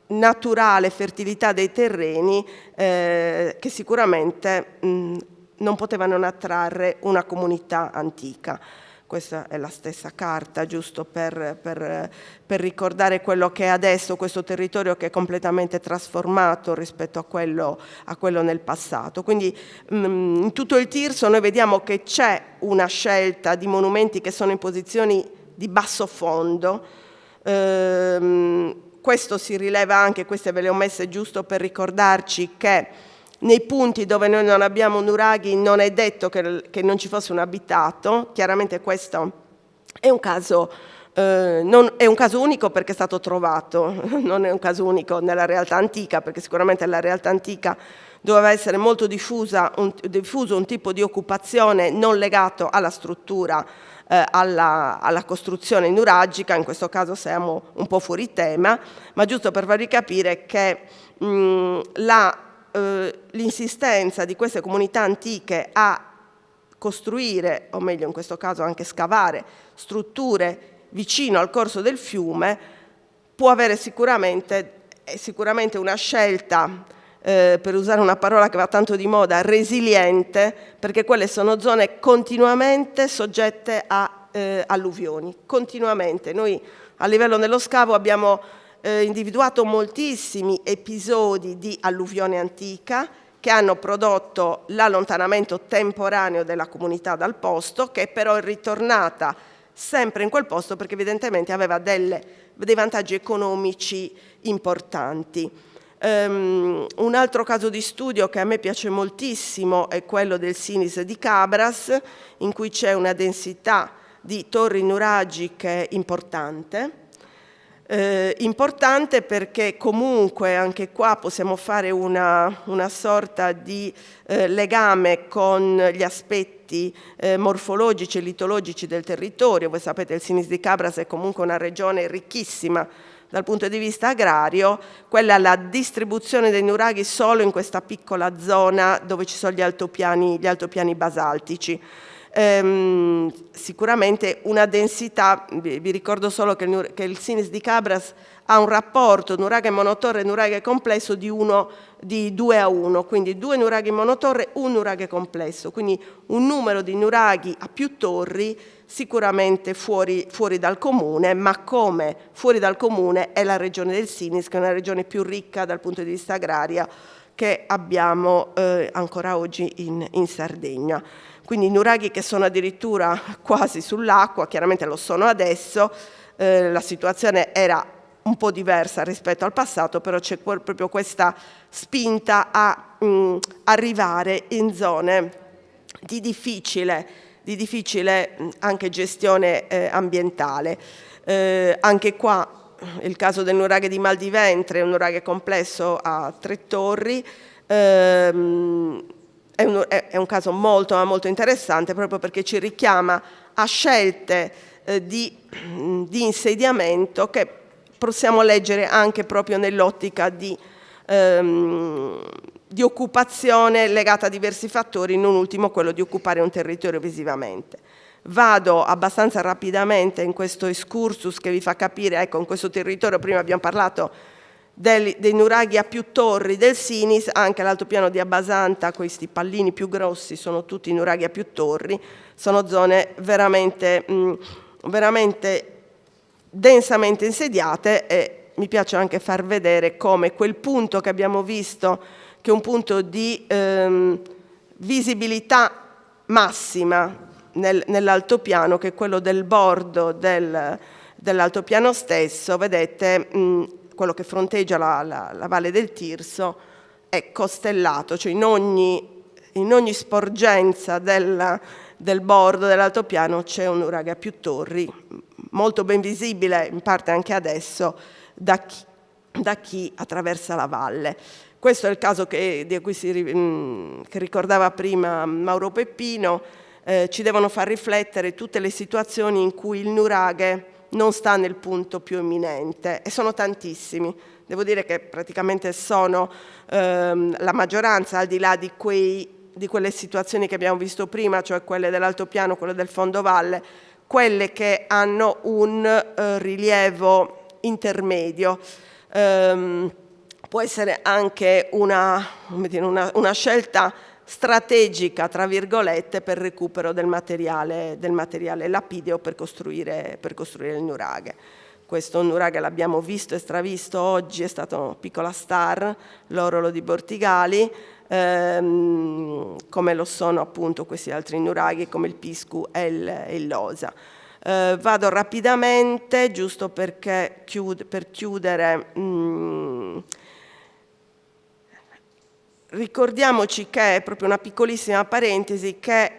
naturale fertilità dei terreni che sicuramente non poteva non attrarre una comunità antica. Questa è la stessa carta, giusto per ricordare quello che è adesso questo territorio, che è completamente trasformato rispetto a quello nel passato. Quindi in tutto il Tirso noi vediamo che c'è una scelta di monumenti che sono in posizioni di basso fondo. Questo si rileva anche, queste ve le ho messe giusto per ricordarci che nei punti dove noi non abbiamo nuraghi non è detto che non ci fosse un abitato. Chiaramente questo è un caso, è un caso unico perché è stato trovato, non è un caso unico nella realtà antica, perché sicuramente nella realtà antica doveva essere molto diffuso un tipo di occupazione non legato alla struttura, alla costruzione nuragica. In questo caso siamo un po' fuori tema, ma giusto per farvi capire che l'insistenza di queste comunità antiche a costruire, o meglio in questo caso anche scavare, strutture vicino al corso del fiume può avere sicuramente una scelta, per usare una parola che va tanto di moda, resiliente, perché quelle sono zone continuamente soggette a alluvioni, continuamente. Noi a livello dello scavo abbiamo individuato moltissimi episodi di alluvione antica che hanno prodotto l'allontanamento temporaneo della comunità dal posto, che però è ritornata sempre in quel posto perché evidentemente aveva dei vantaggi economici importanti. Un altro caso di studio che a me piace moltissimo è quello del Sinis di Cabras, in cui c'è una densità di torri nuragiche importante. Importante perché comunque anche qua possiamo fare una sorta di legame con gli aspetti morfologici e litologici del territorio. Voi sapete il Sinis di Cabras è comunque una regione ricchissima dal punto di vista agrario. Quella è la distribuzione dei nuraghi solo in questa piccola zona dove ci sono gli altopiani basaltici. Sicuramente una densità, vi ricordo solo che il Sinis di Cabras ha un rapporto nuraghe monotorre e nuraghe complesso di 2:1, quindi 2 nuraghi monotorre, 1 nuraghe complesso, quindi un numero di nuraghi a più torri sicuramente fuori dal comune, ma come fuori dal comune è la regione del Sinis, che è una regione più ricca dal punto di vista agrario che abbiamo ancora oggi in Sardegna. Quindi nuraghi che sono addirittura quasi sull'acqua, chiaramente lo sono adesso, la situazione era un po' diversa rispetto al passato, però c'è proprio questa spinta a arrivare in zone di difficile anche gestione ambientale. Anche qua il caso del nuraghe di Mal di Ventre, un nuraghe complesso a 3 torri, è un caso molto interessante, proprio perché ci richiama a scelte di insediamento che possiamo leggere anche proprio nell'ottica di occupazione legata a diversi fattori, non ultimo quello di occupare un territorio visivamente. Vado abbastanza rapidamente in questo excursus che vi fa capire, ecco, in questo territorio prima abbiamo parlato dei nuraghi a più torri del Sinis, anche all'altopiano di Abbasanta questi pallini più grossi sono tutti nuraghi a più torri, sono zone veramente densamente insediate, e mi piace anche far vedere come quel punto che abbiamo visto, che è un punto di visibilità massima nell'altopiano, che è quello del bordo dell'altopiano stesso, vedete quello che fronteggia la Valle del Tirso è costellato, cioè in ogni sporgenza del bordo dell'altopiano c'è un nuraghe a più torri, molto ben visibile in parte anche adesso da chi attraversa la valle. Questo è il caso che ricordava prima Mauro Peppino. Ci devono far riflettere tutte le situazioni in cui il nuraghe non sta nel punto più imminente, e sono tantissimi. Devo dire che praticamente sono la maggioranza, al di là di quelle situazioni che abbiamo visto prima, cioè quelle dell'altopiano, quelle del fondovalle, quelle che hanno un rilievo intermedio. Può essere anche una scelta strategica, tra virgolette, per recupero del materiale lapideo per costruire il nuraghe. Questo nuraghe l'abbiamo visto e stravisto oggi, è stata una piccola star, l'orolo di Bortigali, come lo sono appunto questi altri nuraghi come il Piscu e il Losa. Vado rapidamente, giusto per chiudere. Ricordiamoci che è proprio una piccolissima parentesi, che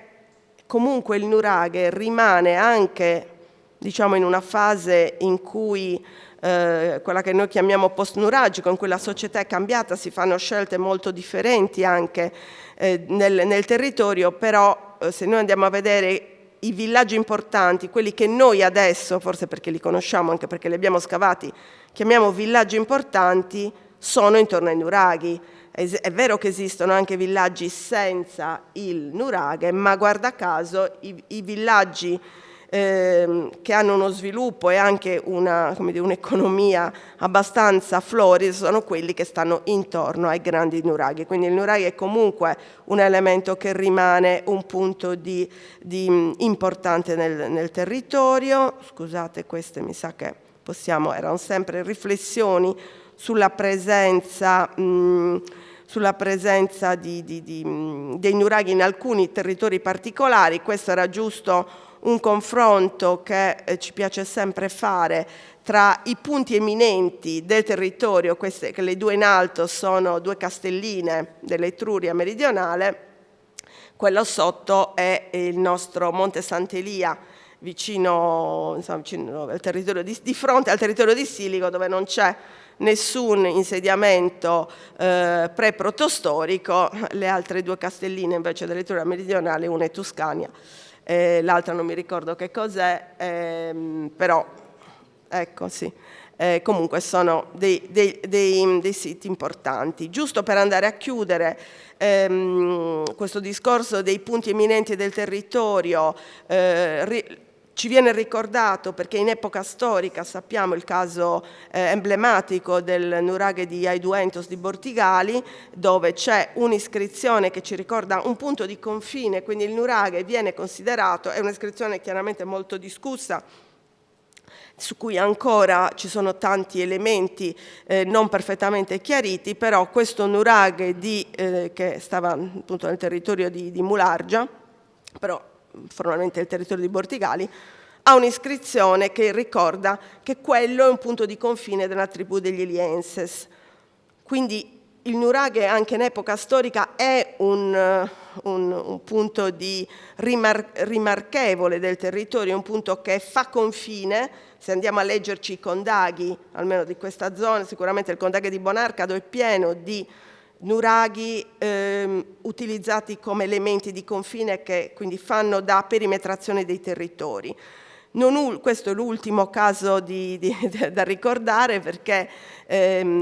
comunque il nuraghe rimane anche, diciamo, in una fase in cui quella che noi chiamiamo post-nuragico, in cui la società è cambiata, si fanno scelte molto differenti anche nel territorio, però se noi andiamo a vedere i villaggi importanti, quelli che noi adesso, forse perché li conosciamo, anche perché li abbiamo scavati, chiamiamo villaggi importanti, sono intorno ai nuraghi. È vero che esistono anche villaggi senza il nuraghe, ma guarda caso i villaggi che hanno uno sviluppo e anche un'economia abbastanza florida sono quelli che stanno intorno ai grandi nuraghi. Quindi il nuraghe è comunque un elemento che rimane un punto di importante nel territorio. Scusate, queste mi sa che erano sempre riflessioni sulla presenza dei nuraghi in alcuni territori particolari. Questo era giusto un confronto che ci piace sempre fare tra i punti eminenti del territorio. Queste, che le due in alto sono due castelline dell'Etruria meridionale, quello sotto è il nostro Monte Sant'Elia, vicino al territorio di fronte al territorio di Siligo, dove non c'è nessun insediamento pre-protostorico. Le altre due castelline invece dell'Etruria meridionale, una è Tuscania, l'altra non mi ricordo che cos'è, però ecco sì, comunque sono dei siti importanti. Giusto per andare a chiudere questo discorso dei punti eminenti del territorio, ci viene ricordato, perché in epoca storica sappiamo il caso emblematico del nuraghe di Aiduentos di Bortigali, dove c'è un'iscrizione che ci ricorda un punto di confine, quindi il nuraghe viene considerato, è un'iscrizione chiaramente molto discussa, su cui ancora ci sono tanti elementi non perfettamente chiariti, però questo nuraghe che stava appunto nel territorio di Mulargia, però formalmente il territorio di Bortigali, ha un'iscrizione che ricorda che quello è un punto di confine della tribù degli Elienses. Quindi il nuraghe anche in epoca storica è un punto rimarchevole del territorio, un punto che fa confine. Se andiamo a leggerci i condaghi, almeno di questa zona, sicuramente il condaghe di Bonarcado è pieno di nuraghi utilizzati come elementi di confine che quindi fanno da perimetrazione dei territori. Questo è l'ultimo caso da ricordare, perché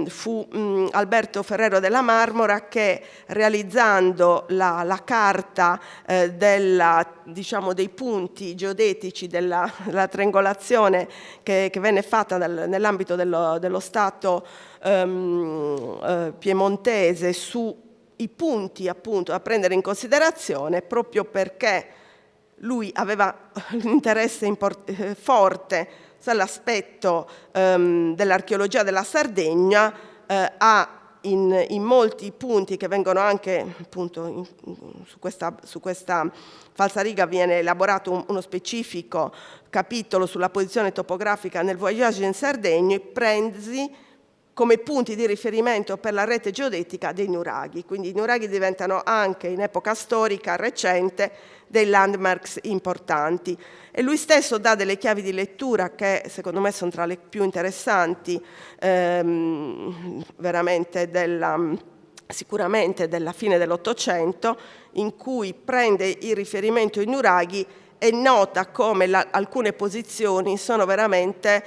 fu Alberto Ferrero della Marmora che, realizzando la carta dei punti geodetici della triangolazione che venne fatta nell'ambito dello Stato piemontese sui punti appunto da prendere in considerazione, proprio perché lui aveva un interesse forte sull'aspetto dell'archeologia della Sardegna, ha in molti punti che vengono anche appunto su questa falsariga viene elaborato uno specifico capitolo sulla posizione topografica nel Voyage in Sardegna, presi come punti di riferimento per la rete geodetica dei nuraghi. Quindi i nuraghi diventano anche in epoca storica recente dei landmarks importanti. E lui stesso dà delle chiavi di lettura che secondo me sono tra le più interessanti veramente sicuramente della fine dell'Ottocento, in cui prende il riferimento ai nuraghi e nota come alcune posizioni sono veramente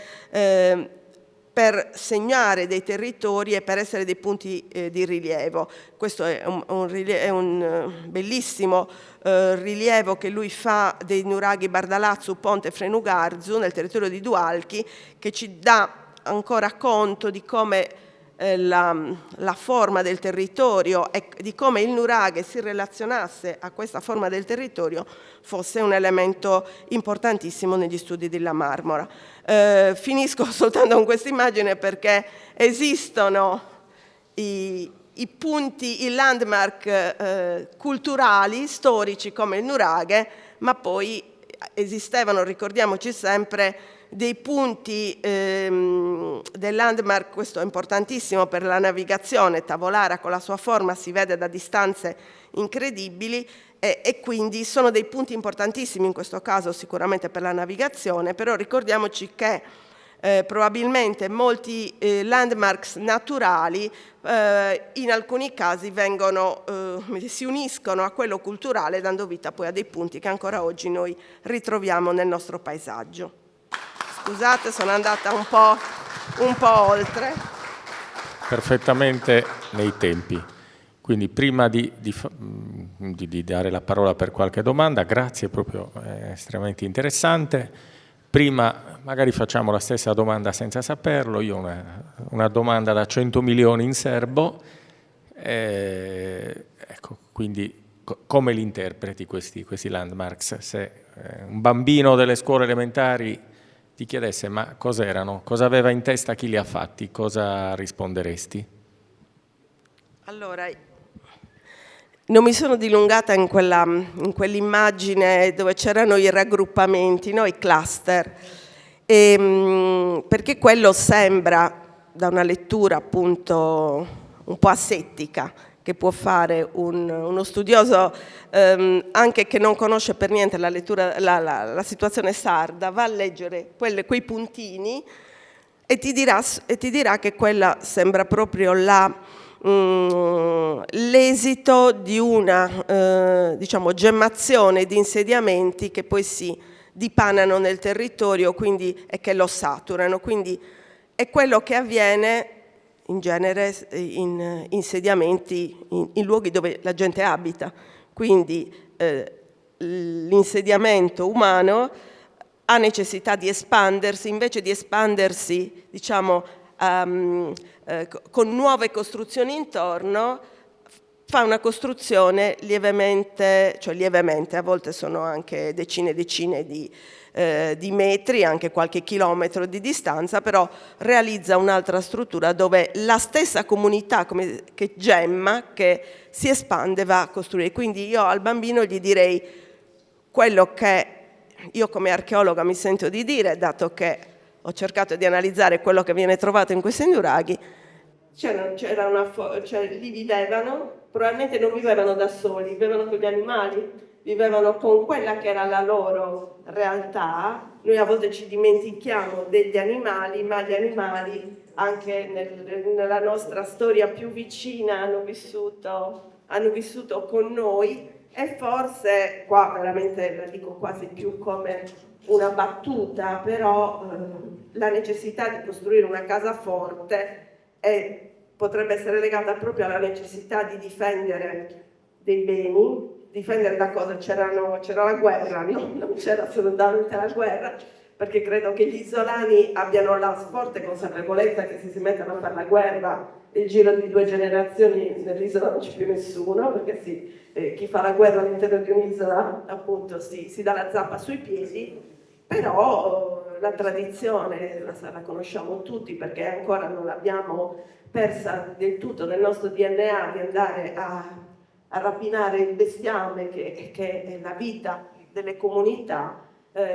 per segnare dei territori e per essere dei punti di rilievo. Questo è un bellissimo rilievo che lui fa dei nuraghi Bardalazzu, Ponte Frenugarzu nel territorio di Dualchi, che ci dà ancora conto di come la forma del territorio e di come il nuraghe si relazionasse a questa forma del territorio fosse un elemento importantissimo negli studi della Marmora. Finisco soltanto con questa immagine perché esistono i punti, i landmark culturali, storici come il nuraghe, ma poi esistevano, ricordiamoci sempre, dei punti del landmark, questo è importantissimo per la navigazione. Tavolara con la sua forma si vede da distanze incredibili e quindi sono dei punti importantissimi in questo caso sicuramente per la navigazione, però ricordiamoci che probabilmente molti landmarks naturali in alcuni casi si uniscono a quello culturale, dando vita poi a dei punti che ancora oggi noi ritroviamo nel nostro paesaggio. Scusate, sono andata un po' oltre. Perfettamente nei tempi. Quindi prima di dare la parola per qualche domanda, grazie, proprio estremamente interessante. Prima magari facciamo la stessa domanda senza saperlo. Io ho una domanda da 100 milioni in serbo. Ecco, quindi come li interpreti questi landmarks? Se un bambino delle scuole elementari ti chiedesse ma cos'erano, cosa aveva in testa chi li ha fatti, cosa risponderesti? Allora, non mi sono dilungata in quell'immagine dove c'erano i raggruppamenti, no? I cluster, perché quello sembra, da una lettura appunto un po' asettica, che può fare uno studioso anche che non conosce per niente la situazione sarda, va a leggere quei puntini e ti dirà che quella sembra proprio l'esito di una gemmazione di insediamenti che poi si dipanano nel territorio e che lo saturano. Quindi è quello che avviene in genere in insediamenti, in luoghi dove la gente abita. Quindi l'insediamento umano ha necessità di espandersi, invece di espandersi con nuove costruzioni intorno, fa una costruzione lievemente, a volte sono anche decine e decine di metri, anche qualche chilometro di distanza, però realizza un'altra struttura dove la stessa comunità che Gemma, che si espande, va a costruire. Quindi io al bambino gli direi quello che io come archeologa mi sento di dire, dato che ho cercato di analizzare quello che viene trovato in questi nuraghi. Lì vivevano, probabilmente non vivevano da soli, vivevano con gli animali, vivevano con quella che era la loro realtà. Noi a volte ci dimentichiamo degli animali, ma gli animali anche nella nostra storia più vicina hanno vissuto con noi, e forse, qua veramente la dico quasi più come una battuta, però la necessità di costruire una casa forte potrebbe essere legata proprio alla necessità di difendere dei beni. Difendere da cosa? C'era la guerra, no? Non c'era assolutamente la guerra, perché credo che gli isolani abbiano la forte consapevolezza che se si mettono a fare la guerra, il giro di 2 generazioni nell'isola non c'è più nessuno, perché chi fa la guerra all'interno di un'isola appunto si dà la zappa sui piedi. Però la tradizione la conosciamo tutti, perché ancora non l'abbiamo persa del tutto nel nostro DNA, di andare a rapinare il bestiame che è la vita delle comunità.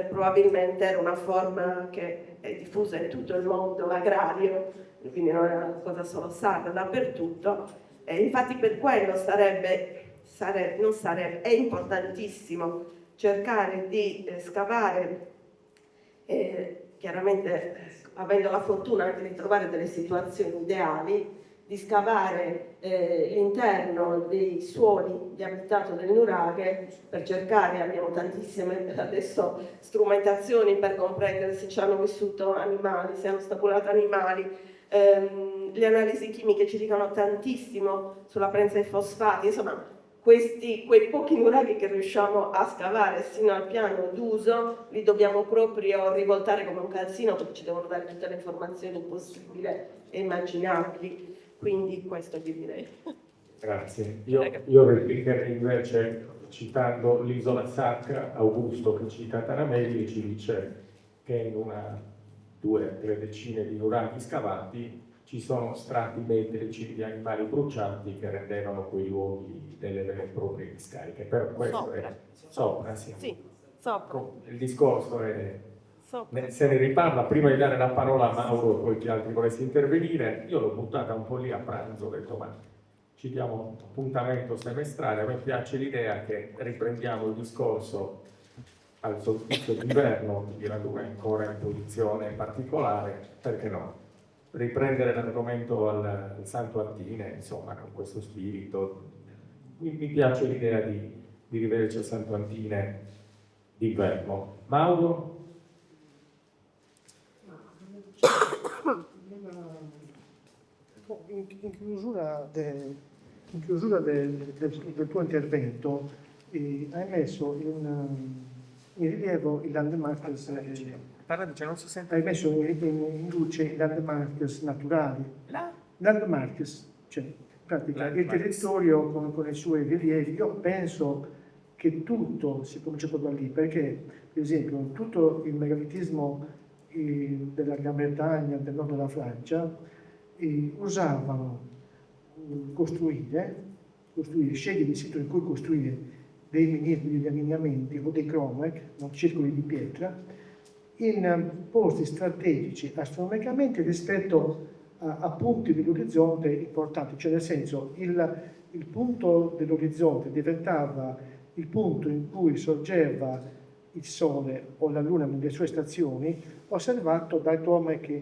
Probabilmente era una forma che è diffusa in tutto il mondo agrario, quindi non è una cosa solo sarda, dappertutto. Infatti per quello è importantissimo cercare di scavare, chiaramente avendo la fortuna anche di trovare delle situazioni ideali, di scavare l'interno dei suoli di abitato del nuraghe per cercare, abbiamo tantissime adesso strumentazioni per comprendere se ci hanno vissuto animali, se hanno stabulato animali. Le analisi chimiche ci dicono tantissimo sulla presenza di fosfati, insomma quei pochi nuraghi che riusciamo a scavare sino al piano d'uso li dobbiamo proprio rivoltare come un calzino, perché ci devono dare tutte le informazioni possibili e immaginabili. Quindi questo vi direi. Grazie. Io replicherei invece, citando l'isola sacra, Augusto che cita Tanameli ci dice che in 2 o 3 decine di nuraghi scavati ci sono strati metrici di animali brucianti che rendevano quei luoghi delle vere e proprie discariche. Però questo è sopra, sì. Sì, sopra. Il discorso è... Sopra. Se ne riparla. Prima di dare la parola a Mauro, poi chi altri volesse intervenire, io l'ho buttata un po' lì a pranzo, ho detto ma ci diamo un appuntamento semestrale. A me piace l'idea che riprendiamo il discorso al solstizio d'inverno, di raduna ancora in posizione particolare, perché no? Riprendere l'argomento al Santo Antine, insomma, con questo spirito. Mi piace l'idea di rivederci al Santo Antine d'inverno. Mauro? In chiusura del tuo intervento hai messo in rilievo i landmarks, Non si sente. hai messo in luce i landmarks naturali. Landmarks, cioè in pratica il territorio con i suoi rilievi. Io penso che tutto si è cominciato da lì, perché per esempio tutto il megalitismo della Gran Bretagna, del nord della Francia, usavano costruire, scegliere il sito in cui costruire dei minieri, degli allineamenti o dei cromlech, circoli di pietra, in posti strategici astronomicamente rispetto a punti dell'orizzonte importanti, cioè nel senso il punto dell'orizzonte diventava il punto in cui sorgeva il Sole o la Luna nelle sue stazioni, osservato dai cromlech,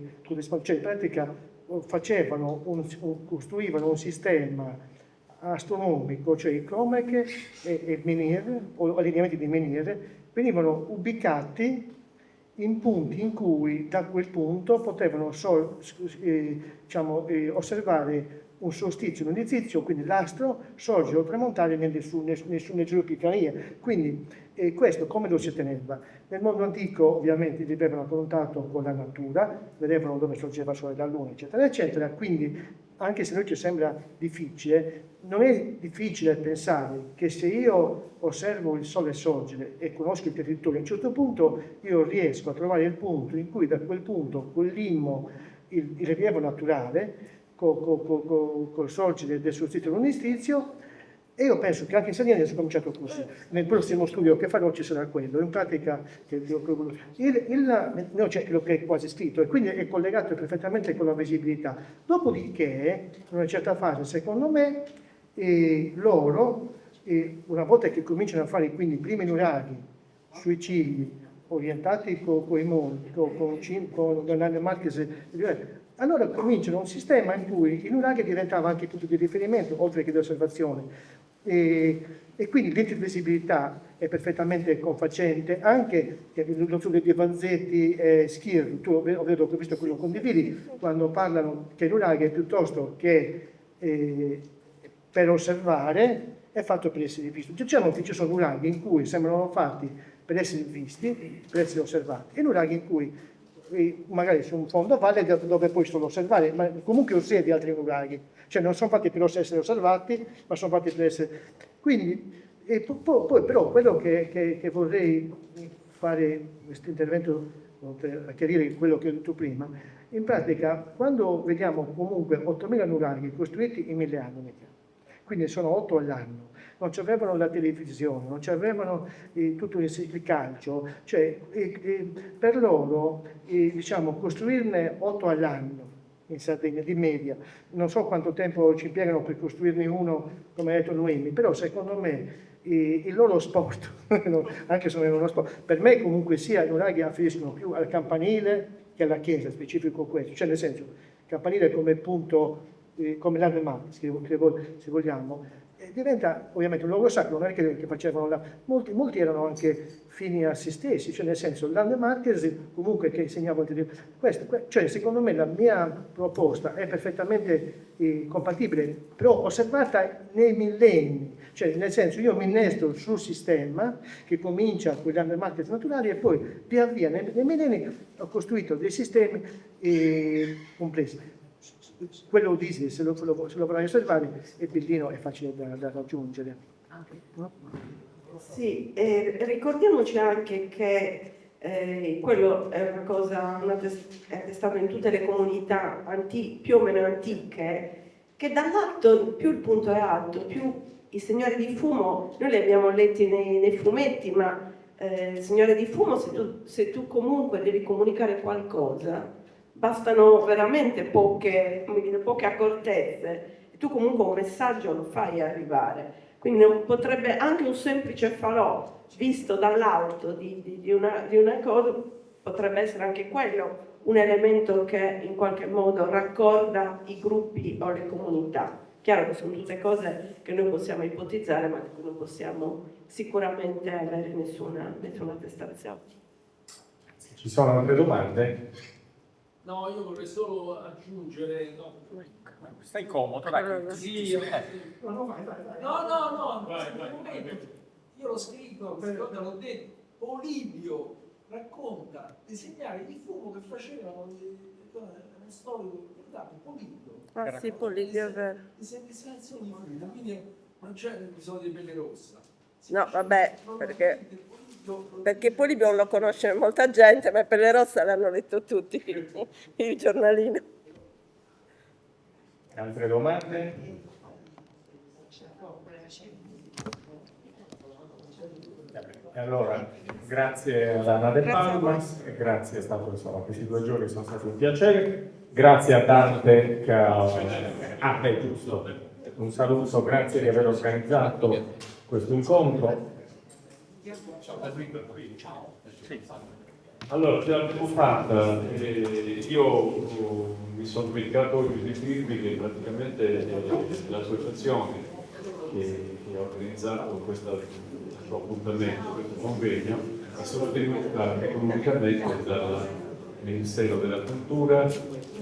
cioè in pratica costruivano un sistema astronomico, cioè i cromlech e menhir, o allineamenti di menhir, venivano ubicati in punti in cui da quel punto potevano osservare un solstizio, un indizio, quindi l'astro sorge o tramontare nessuna geopifania. Quindi questo come lo si teneva? Nel mondo antico ovviamente vivevano a contatto con la natura, vedevano dove sorgeva il sole e la luna, eccetera, eccetera, quindi anche se a noi ci sembra difficile, non è difficile pensare che se io osservo il sole sorgere e conosco il territorio, a un certo punto io riesco a trovare il punto in cui da quel punto collimmo il rilievo naturale col sorgere del solstizio lunistizio, e io penso che anche in Sardegna si è cominciato così. Nel prossimo studio che farò ci sarà quello. In pratica, quello che è quasi scritto, e quindi è collegato perfettamente con la visibilità. Dopodiché, in una certa fase, secondo me, loro, una volta che cominciano a fare quindi i primi nuraghi sui cigli, orientati con i monti, con le Marchese, allora cominciano un sistema in cui il nuraghi diventava anche punto di riferimento, oltre che di osservazione. E quindi l'intervisibilità è perfettamente confacente, anche lo studio di Vanzetti e Schirru, tu vedo che ho visto quello condividi, quando parlano che il nuraghi è piuttosto che per osservare, è fatto per essere visto. Diciamo che ci sono nuraghi in cui sembrano fatti per essere visti, per essere osservati, e nuraghi in cui magari su un fondo a valle dove puoi solo osservare, ma comunque osservi altri nuraghi, cioè non sono fatti per essere osservati, ma sono fatti per essere... Quindi, poi però quello che vorrei fare questo intervento a chiarire quello che ho detto prima, in pratica quando vediamo comunque 8.000 nuraghi costruiti in 1000 anni, quindi sono 8 all'anno, non c'avevano la televisione, non c'avevano tutto il calcio, cioè per loro diciamo costruirne 8 all'anno in Sardegna di media, non so quanto tempo ci impiegano per costruirne uno, come ha detto Noemi, però secondo me il loro sport, anche se non è uno sport, per me comunque sia i nuraghi afferiscono più al campanile che alla chiesa, specifico questo, cioè nel senso campanile come punto, come l'anima, se vogliamo, diventa ovviamente un luogo sacro, non è che facevano là, molti erano anche fini a se stessi, cioè nel senso l'Anne Marques comunque che insegnava questo, cioè secondo me la mia proposta è perfettamente compatibile, però osservata nei millenni, cioè nel senso io mi innesto sul sistema che comincia con gli Anne Marques naturali e poi via via nei millenni ho costruito dei sistemi complessi. Quello dice, se lo vorrai osservare, il bellino è facile da raggiungere. No? Sì, ricordiamoci anche che quello è una cosa è attestato in tutte le comunità più o meno antiche, che dall'alto, più il punto è alto, più i signori di fumo, noi li abbiamo letti nei fumetti, ma il signore di fumo, se tu comunque devi comunicare qualcosa, bastano veramente poche accortezze e tu comunque un messaggio lo fai arrivare. Quindi non potrebbe anche un semplice falò visto dall'alto di una cosa, potrebbe essere anche quello un elemento che in qualche modo raccorda i gruppi o le comunità. Chiaro che sono tutte cose che noi possiamo ipotizzare, ma di cui non possiamo sicuramente avere nessuna attestazione. Ci sono altre domande? No, io vorrei solo aggiungere... Stai comodo, dai. Sì, no, vai. Io l'ho scritto, l'ho detto, Polibio racconta dei segnali di fumo che facevano uno storico, guardate, Polibio. Ah sì, Polibio è vero. Le segnalazioni di fumo, quindi non c'è l'episodio di Pelle Rossa. No, vabbè, perché Polibio lo conosce molta gente, ma Pelle Rossa l'hanno letto tutti, il giornalino. Altre domande? E allora, grazie ad Anna De Palmas, e grazie, è stato, insomma, questi 2 giorni sono stati un piacere. Grazie a Dante che giusto. Un saluto, grazie di aver organizzato questo incontro. Allora, ce l'abbiamo fatta. Io mi sono dimenticato di dirvi che praticamente l'associazione che ha organizzato questo appuntamento, questo convegno, è sostenuta economicamente Ministero della Cultura,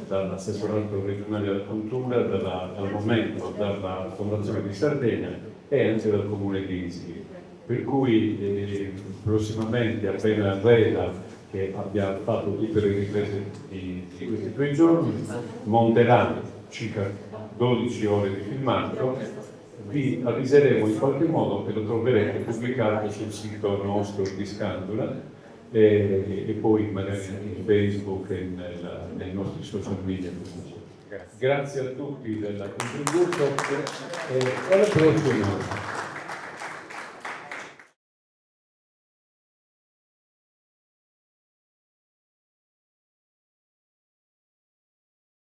dall'assessorato regionale della cultura, al momento dalla Fondazione di Sardegna e anche dal Comune di Ischia. Per cui prossimamente, appena arreda, che abbiamo fatto tutte le riprese di questi 2 giorni, monteranno circa 12 ore di filmato, vi avviseremo in qualche modo che lo troverete pubblicato sul sito nostro di Scandula e poi magari in Facebook e nei nostri social media. Grazie a tutti del contributo e alla prossima.